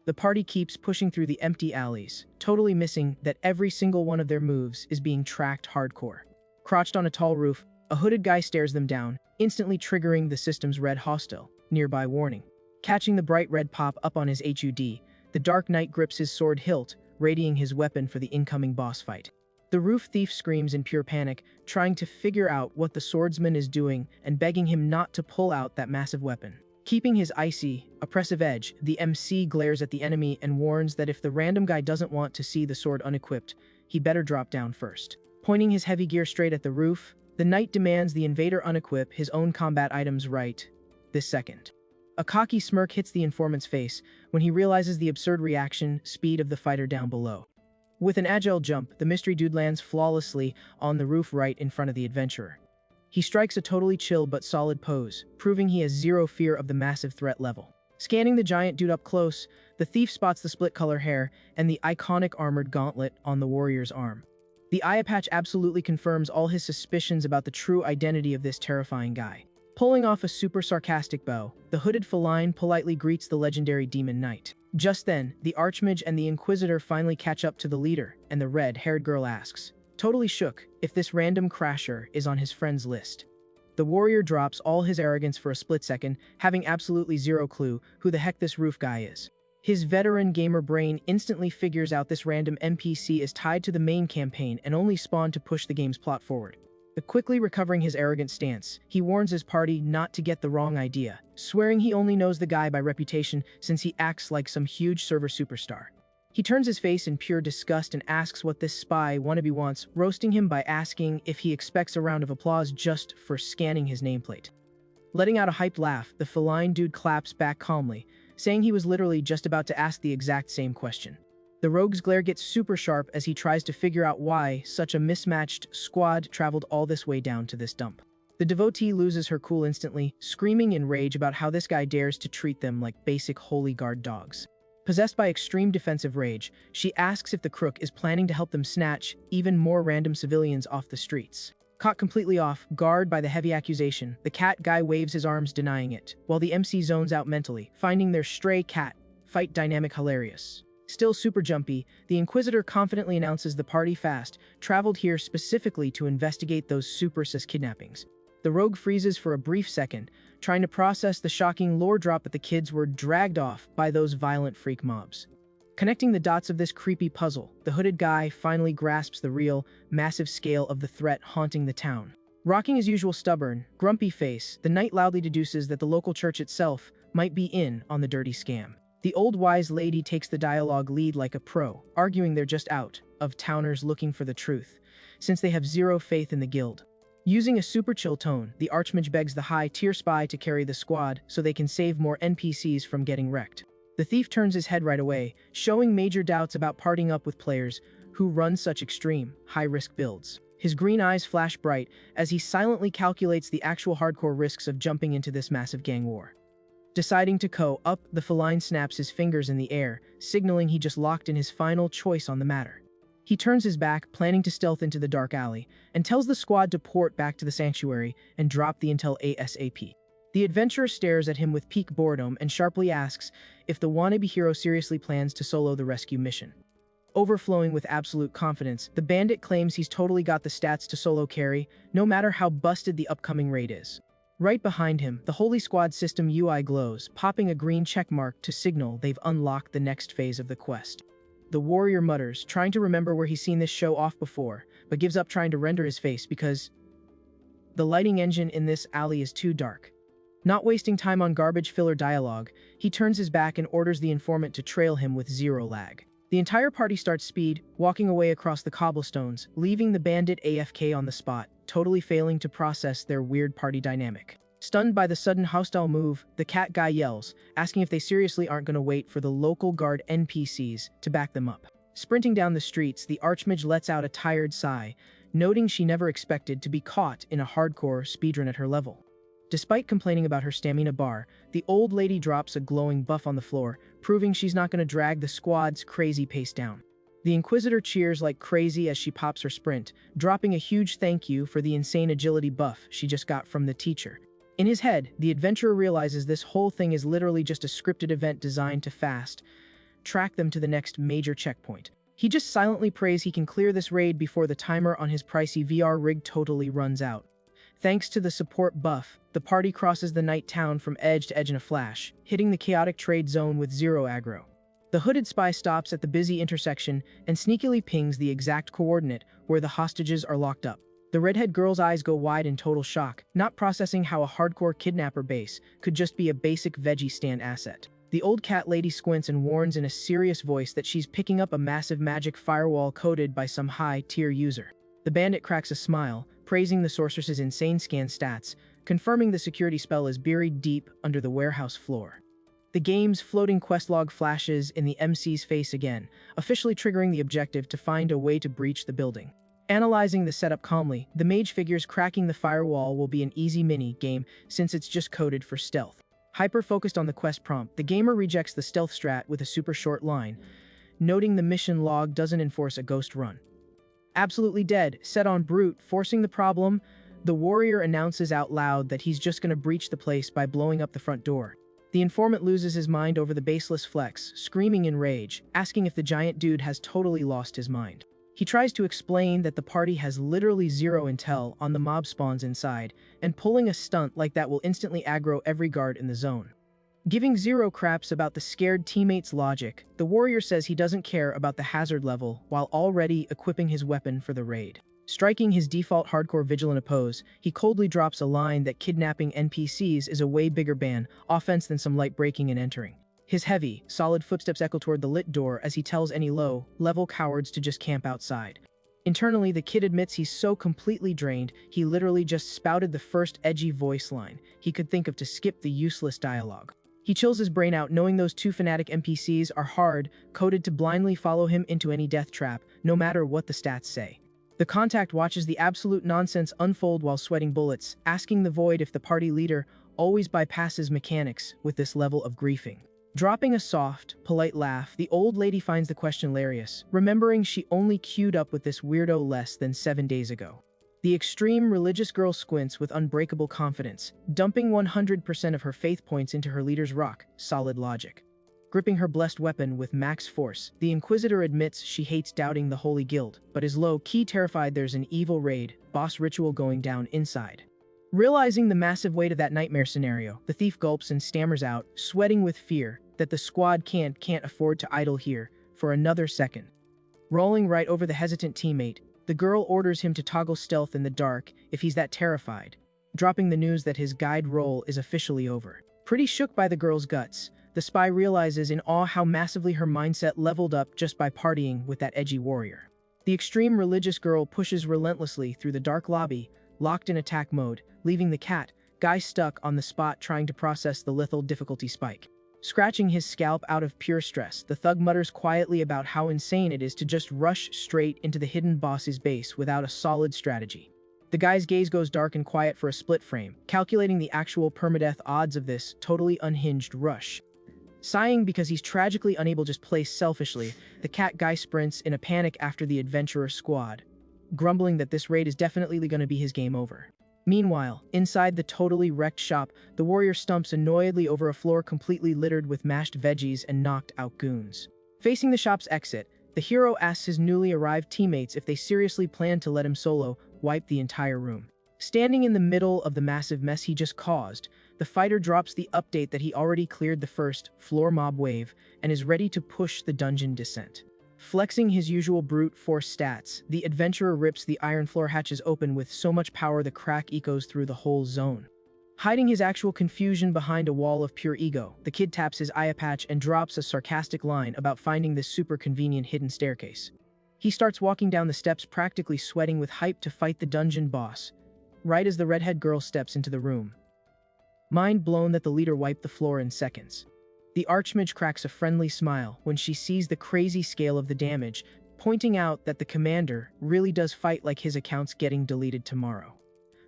The party keeps pushing through the empty alleys, totally missing that every single one of their moves is being tracked hardcore. Crouched on a tall roof, a hooded guy stares them down, instantly triggering the system's red hostile nearby warning. Catching the bright red pop up on his HUD, the Dark Knight grips his sword hilt, readying his weapon for the incoming boss fight. The roof thief screams in pure panic, trying to figure out what the swordsman is doing and begging him not to pull out that massive weapon. Keeping his icy, oppressive edge, the MC glares at the enemy and warns that if the random guy doesn't want to see the sword unequipped, he better drop down first. Pointing his heavy gear straight at the roof, the knight demands the invader unequip his own combat items right this second. A cocky smirk hits the informant's face when he realizes the absurd reaction speed of the fighter down below. With an agile jump, the mystery dude lands flawlessly on the roof right in front of the adventurer. He strikes a totally chill but solid pose, proving he has zero fear of the massive threat level. Scanning the giant dude up close, the thief spots the split-color hair and the iconic armored gauntlet on the warrior's arm. The eye patch absolutely confirms all his suspicions about the true identity of this terrifying guy. Pulling off a super sarcastic bow, the hooded feline politely greets the legendary demon knight. Just then, the archmage and the inquisitor finally catch up to the leader, and the red-haired girl asks, totally shook, if this random crasher is on his friend's list. The warrior drops all his arrogance for a split second, having absolutely zero clue who the heck this roof guy is. His veteran gamer brain instantly figures out this random NPC is tied to the main campaign and only spawned to push the game's plot forward. Quickly recovering his arrogant stance, he warns his party not to get the wrong idea, swearing he only knows the guy by reputation since he acts like some huge server superstar. He turns his face in pure disgust and asks what this spy wannabe wants, roasting him by asking if he expects a round of applause just for scanning his nameplate. Letting out a hyped laugh, the feline dude claps back calmly, saying he was literally just about to ask the exact same question. The rogue's glare gets super sharp as he tries to figure out why such a mismatched squad traveled all this way down to this dump. The devotee loses her cool instantly, screaming in rage about how this guy dares to treat them like basic holy guard dogs. Possessed by extreme defensive rage, she asks if the crook is planning to help them snatch even more random civilians off the streets. Caught completely off guard by the heavy accusation, the cat guy waves his arms denying it, while the MC zones out mentally, finding their stray cat fight dynamic hilarious. Still super jumpy, the Inquisitor confidently announces the party fast traveled here specifically to investigate those super sus kidnappings. The rogue freezes for a brief second, trying to process the shocking lore drop that the kids were dragged off by those violent freak mobs. Connecting the dots of this creepy puzzle, the hooded guy finally grasps the real, massive scale of the threat haunting the town. Rocking his usual stubborn, grumpy face, the knight loudly deduces that the local church itself might be in on the dirty scam. The old wise lady takes the dialogue lead like a pro, arguing they're just out of towners looking for the truth, since they have zero faith in the guild. Using a super chill tone, the Archmage begs the high-tier spy to carry the squad so they can save more NPCs from getting wrecked. The thief turns his head right away, showing major doubts about partying up with players who run such extreme, high-risk builds. His green eyes flash bright as he silently calculates the actual hardcore risks of jumping into this massive gang war. Deciding to co-up, the feline snaps his fingers in the air, signaling he just locked in his final choice on the matter. He turns his back, planning to stealth into the dark alley, and tells the squad to port back to the sanctuary and drop the intel ASAP. The adventurer stares at him with peak boredom and sharply asks if the wannabe hero seriously plans to solo the rescue mission. Overflowing with absolute confidence, the bandit claims he's totally got the stats to solo carry, no matter how busted the upcoming raid is. Right behind him, the Holy Squad system UI glows, popping a green checkmark to signal they've unlocked the next phase of the quest. The warrior mutters, trying to remember where he's seen this show off before, but gives up trying to render his face because the lighting engine in this alley is too dark. Not wasting time on garbage filler dialogue, he turns his back and orders the informant to trail him with zero lag. The entire party starts speed, walking away across the cobblestones, leaving the bandit AFK on the spot, totally failing to process their weird party dynamic. Stunned by the sudden hostile move, the cat guy yells, asking if they seriously aren't going to wait for the local guard NPCs to back them up. Sprinting down the streets, the Archmage lets out a tired sigh, noting she never expected to be caught in a hardcore speedrun at her level. Despite complaining about her stamina bar, the old lady drops a glowing buff on the floor, proving she's not going to drag the squad's crazy pace down. The Inquisitor cheers like crazy as she pops her sprint, dropping a huge thank you for the insane agility buff she just got from the teacher. In his head, the adventurer realizes this whole thing is literally just a scripted event designed to track them to the next major checkpoint. He just silently prays he can clear this raid before the timer on his pricey VR rig totally runs out. Thanks to the support buff, the party crosses the night town from edge to edge in a flash, hitting the chaotic trade zone with zero aggro. The hooded spy stops at the busy intersection and sneakily pings the exact coordinate where the hostages are locked up. The redhead girl's eyes go wide in total shock, not processing how a hardcore kidnapper base could just be a basic veggie stand asset. The old cat lady squints and warns in a serious voice that she's picking up a massive magic firewall coded by some high-tier user. The bandit cracks a smile, praising the sorceress's insane scan stats, confirming the security spell is buried deep under the warehouse floor. The game's floating quest log flashes in the MC's face again, officially triggering the objective to find a way to breach the building. Analyzing the setup calmly, the mage figures cracking the firewall will be an easy mini-game since it's just coded for stealth. Hyper-focused on the quest prompt, the gamer rejects the stealth strat with a super short line, noting the mission log doesn't enforce a ghost run. Absolutely dead, set on brute, forcing the problem, the warrior announces out loud that he's just going to breach the place by blowing up the front door. The informant loses his mind over the baseless flex, screaming in rage, asking if the giant dude has totally lost his mind. He tries to explain that the party has literally zero intel on the mob spawns inside, and pulling a stunt like that will instantly aggro every guard in the zone. Giving zero craps about the scared teammates' logic, the warrior says he doesn't care about the hazard level while already equipping his weapon for the raid. Striking his default hardcore vigilant pose, he coldly drops a line that kidnapping NPCs is a way bigger ban offense than some light breaking and entering. His heavy, solid footsteps echo toward the lit door as he tells any low-level cowards to just camp outside. Internally, the kid admits he's so completely drained, he literally just spouted the first edgy voice line he could think of to skip the useless dialogue. He chills his brain out knowing those two fanatic NPCs are hard-coded to blindly follow him into any death trap, no matter what the stats say. The contact watches the absolute nonsense unfold while sweating bullets, asking the void if the party leader always bypasses mechanics with this level of griefing. Dropping a soft, polite laugh, the old lady finds the question hilarious, remembering she only queued up with this weirdo less than 7 days ago. The extreme religious girl squints with unbreakable confidence, dumping 100% of her faith points into her leader's rock-solid logic. Gripping her blessed weapon with max force, the Inquisitor admits she hates doubting the Holy Guild, but is low-key terrified there's an evil raid, boss ritual going down inside. Realizing the massive weight of that nightmare scenario, the thief gulps and stammers out, sweating with fear that the squad can't afford to idle here for another second. Rolling right over the hesitant teammate, the girl orders him to toggle stealth in the dark if he's that terrified, dropping the news that his guide role is officially over. Pretty shook by the girl's guts, the spy realizes in awe how massively her mindset leveled up just by partying with that edgy warrior. The extreme religious girl pushes relentlessly through the dark lobby, locked in attack mode, leaving the cat, Guy stuck on the spot trying to process the lethal difficulty spike. Scratching his scalp out of pure stress, the thug mutters quietly about how insane it is to just rush straight into the hidden boss's base without a solid strategy. The guy's gaze goes dark and quiet for a split frame, calculating the actual permadeath odds of this totally unhinged rush. Sighing because he's tragically unable to just play selfishly, the cat Guy sprints in a panic after the adventurer squad, grumbling that this raid is definitely going to be his game over. Meanwhile, inside the totally wrecked shop, the warrior stumps annoyedly over a floor completely littered with mashed veggies and knocked out goons. Facing the shop's exit, the hero asks his newly arrived teammates if they seriously plan to let him solo wipe the entire room. Standing in the middle of the massive mess he just caused, the fighter drops the update that he already cleared the first floor mob wave and is ready to push the dungeon descent. Flexing his usual brute force stats, the adventurer rips the iron floor hatches open with so much power the crack echoes through the whole zone. Hiding his actual confusion behind a wall of pure ego, the kid taps his eye patch and drops a sarcastic line about finding this super convenient hidden staircase. He starts walking down the steps practically sweating with hype to fight the dungeon boss, right as the redhead girl steps into the room. Mind blown that the leader wiped the floor in seconds. The Archmage cracks a friendly smile when she sees the crazy scale of the damage, pointing out that the commander really does fight like his account's getting deleted tomorrow.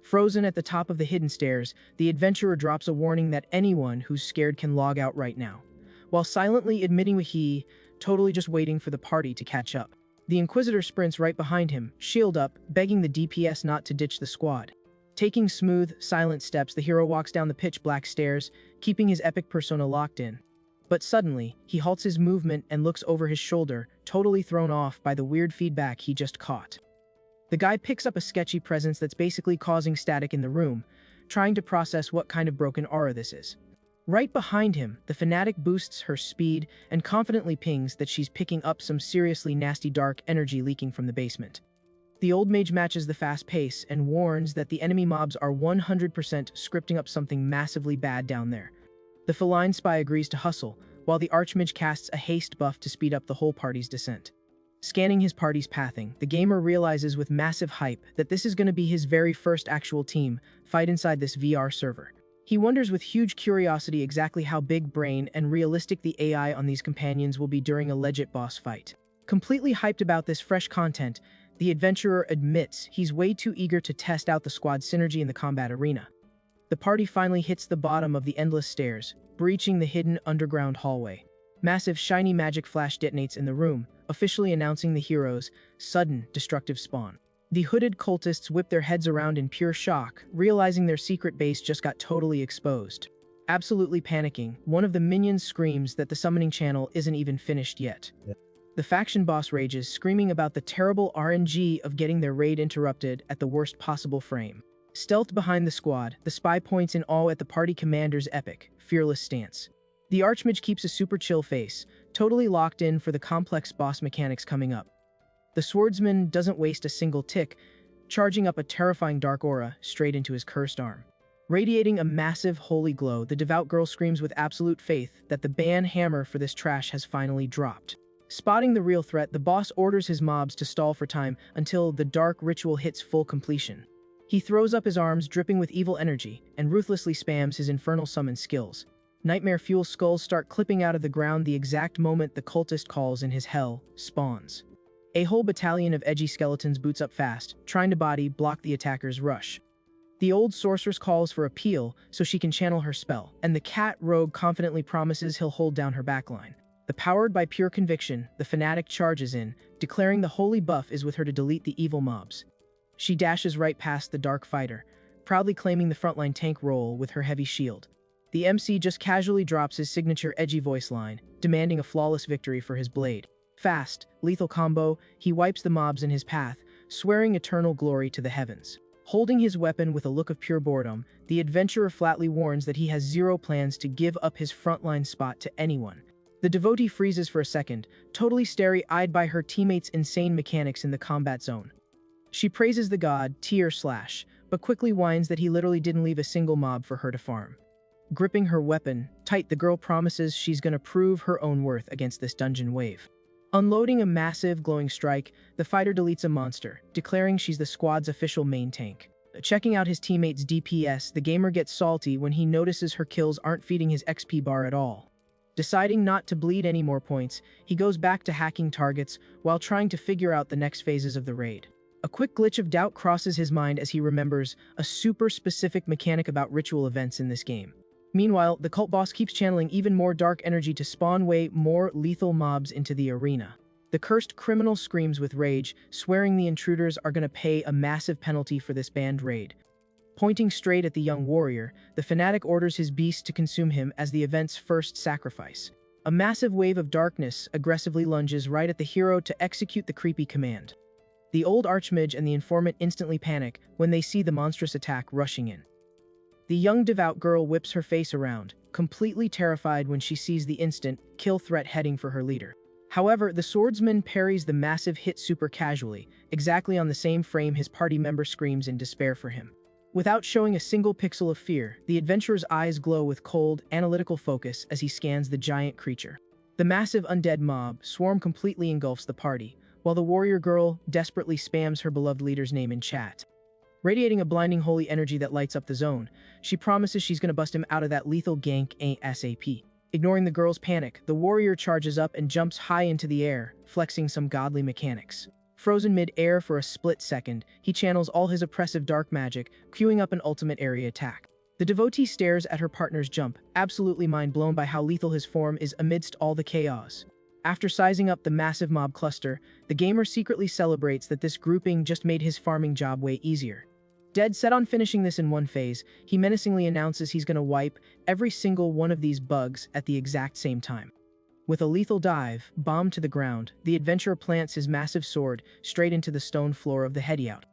Frozen at the top of the hidden stairs, the adventurer drops a warning that anyone who's scared can log out right now, while silently admitting he totally just waiting for the party to catch up. The Inquisitor sprints right behind him, shield up, begging the DPS not to ditch the squad. Taking smooth, silent steps, the hero walks down the pitch-black stairs, keeping his epic persona locked in. But suddenly, he halts his movement and looks over his shoulder, totally thrown off by the weird feedback he just caught. The guy picks up a sketchy presence that's basically causing static in the room, trying to process what kind of broken aura this is. Right behind him, the fanatic boosts her speed and confidently pings that she's picking up some seriously nasty dark energy leaking from the basement. The old mage matches the fast pace and warns that the enemy mobs are 100% scripting up something massively bad down there. The feline spy agrees to hustle, while the Archmage casts a haste buff to speed up the whole party's descent. Scanning his party's pathing, the gamer realizes with massive hype that this is going to be his very first actual team fight inside this VR server. He wonders with huge curiosity exactly how big brain and realistic the AI on these companions will be during a legit boss fight. Completely hyped about this fresh content, the adventurer admits he's way too eager to test out the squad's synergy in the combat arena. The party finally hits the bottom of the endless stairs, breaching the hidden underground hallway. Massive shiny magic flash detonates in the room, officially announcing the hero's sudden destructive spawn. The hooded cultists whip their heads around in pure shock, realizing their secret base just got totally exposed. Absolutely panicking, one of the minions screams that the summoning channel isn't even finished yet. The faction boss rages, screaming about the terrible RNG of getting their raid interrupted at the worst possible frame. Stealthed behind the squad, the spy points in awe at the party commander's epic, fearless stance. The Archmage keeps a super chill face, totally locked in for the complex boss mechanics coming up. The swordsman doesn't waste a single tick, charging up a terrifying dark aura straight into his cursed arm. Radiating a massive holy glow, the devout girl screams with absolute faith that the ban hammer for this trash has finally dropped. Spotting the real threat, the boss orders his mobs to stall for time until the dark ritual hits full completion. He throws up his arms, dripping with evil energy, and ruthlessly spams his infernal summon skills. Nightmare fuel skulls start clipping out of the ground the exact moment the cultist calls in his hell spawns. A whole battalion of edgy skeletons boots up fast, trying to body block the attacker's rush. The old sorceress calls for a peel so she can channel her spell, and the cat rogue confidently promises he'll hold down her backline. Powered by pure conviction, the fanatic charges in, declaring the holy buff is with her to delete the evil mobs. She dashes right past the dark fighter, proudly claiming the frontline tank role with her heavy shield. The MC just casually drops his signature edgy voice line, demanding a flawless victory for his blade. Fast, lethal combo, he wipes the mobs in his path, swearing eternal glory to the heavens. Holding his weapon with a look of pure boredom, the adventurer flatly warns that he has zero plans to give up his frontline spot to anyone. The devotee freezes for a second, totally starry-eyed by her teammates' insane mechanics in the combat zone. She praises the god, tear slash, but quickly whines that he literally didn't leave a single mob for her to farm. Gripping her weapon tight, the girl promises she's gonna prove her own worth against this dungeon wave. Unloading a massive glowing strike, the fighter deletes a monster, declaring she's the squad's official main tank. Checking out his teammates' DPS, the gamer gets salty when he notices her kills aren't feeding his XP bar at all. Deciding not to bleed any more points, he goes back to hacking targets while trying to figure out the next phases of the raid. A quick glitch of doubt crosses his mind as he remembers a super specific mechanic about ritual events in this game. Meanwhile, the cult boss keeps channeling even more dark energy to spawn way more lethal mobs into the arena. The cursed criminal screams with rage, swearing the intruders are gonna pay a massive penalty for this banned raid. Pointing straight at the young warrior, the fanatic orders his beast to consume him as the event's first sacrifice. A massive wave of darkness aggressively lunges right at the hero to execute the creepy command. The old archmage and the informant instantly panic when they see the monstrous attack rushing in. The young devout girl whips her face around, completely terrified when she sees the instant kill threat heading for her leader. However, the swordsman parries the massive hit super casually, exactly on the same frame his party member screams in despair for him. Without showing a single pixel of fear, the adventurer's eyes glow with cold, analytical focus as he scans the giant creature. The massive undead mob swarm completely engulfs the party, while the warrior girl desperately spams her beloved leader's name in chat. Radiating a blinding holy energy that lights up the zone, she promises she's gonna bust him out of that lethal gank ASAP. Ignoring the girl's panic, the warrior charges up and jumps high into the air, flexing some godly mechanics. Frozen mid-air for a split second, he channels all his oppressive dark magic, queuing up an ultimate area attack. The devotee stares at her partner's jump, absolutely mind-blown by how lethal his form is amidst all the chaos. After sizing up the massive mob cluster, the gamer secretly celebrates that this grouping just made his farming job way easier. Dead set on finishing this in one phase, he menacingly announces he's gonna wipe every single one of these bugs at the exact same time. With a lethal dive, bomb to the ground, the adventurer plants his massive sword straight into the stone floor of the hideout.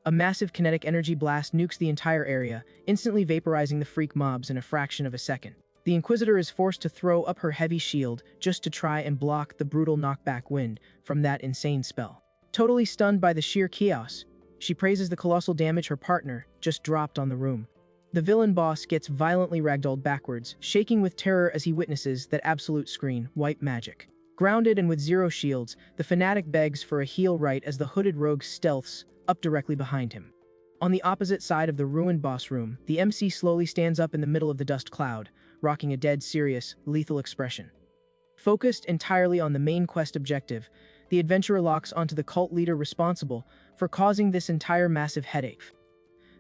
A massive kinetic energy blast nukes the entire area, instantly vaporizing the freak mobs in a fraction of a second. The Inquisitor is forced to throw up her heavy shield just to try and block the brutal knockback wind from that insane spell. Totally stunned by the sheer chaos, she praises the colossal damage her partner just dropped on the room. The villain boss gets violently ragdolled backwards, shaking with terror as he witnesses that absolute screen wipe magic. Grounded and with zero shields, the fanatic begs for a heal right as the hooded rogue stealths up directly behind him. On the opposite side of the ruined boss room, the MC slowly stands up in the middle of the dust cloud, rocking a dead serious, lethal expression. Focused entirely on the main quest objective, the adventurer locks onto the cult leader responsible for causing this entire massive headache.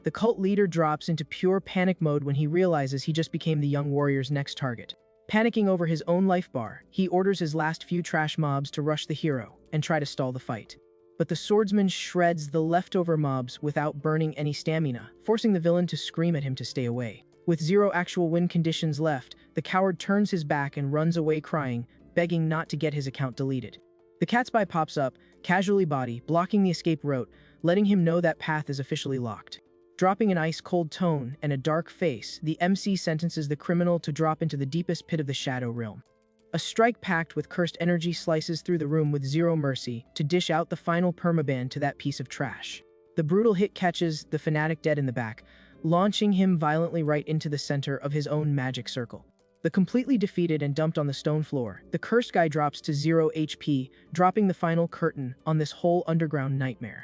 The cult leader drops into pure panic mode when he realizes he just became the young warrior's next target. Panicking over his own life bar, he orders his last few trash mobs to rush the hero and try to stall the fight. But the swordsman shreds the leftover mobs without burning any stamina, forcing the villain to scream at him to stay away. With zero actual win conditions left, the coward turns his back and runs away crying, begging not to get his account deleted. The cat's eye pops up, casually body, blocking the escape route, letting him know that path is officially locked. Dropping an ice-cold tone and a dark face, the MC sentences the criminal to drop into the deepest pit of the Shadow Realm. A strike packed with cursed energy slices through the room with zero mercy to dish out the final permaban to that piece of trash. The brutal hit catches the fanatic dead in the back, launching him violently right into the center of his own magic circle. The completely defeated and dumped on the stone floor, the cursed guy drops to 0 HP, dropping the final curtain on this whole underground nightmare.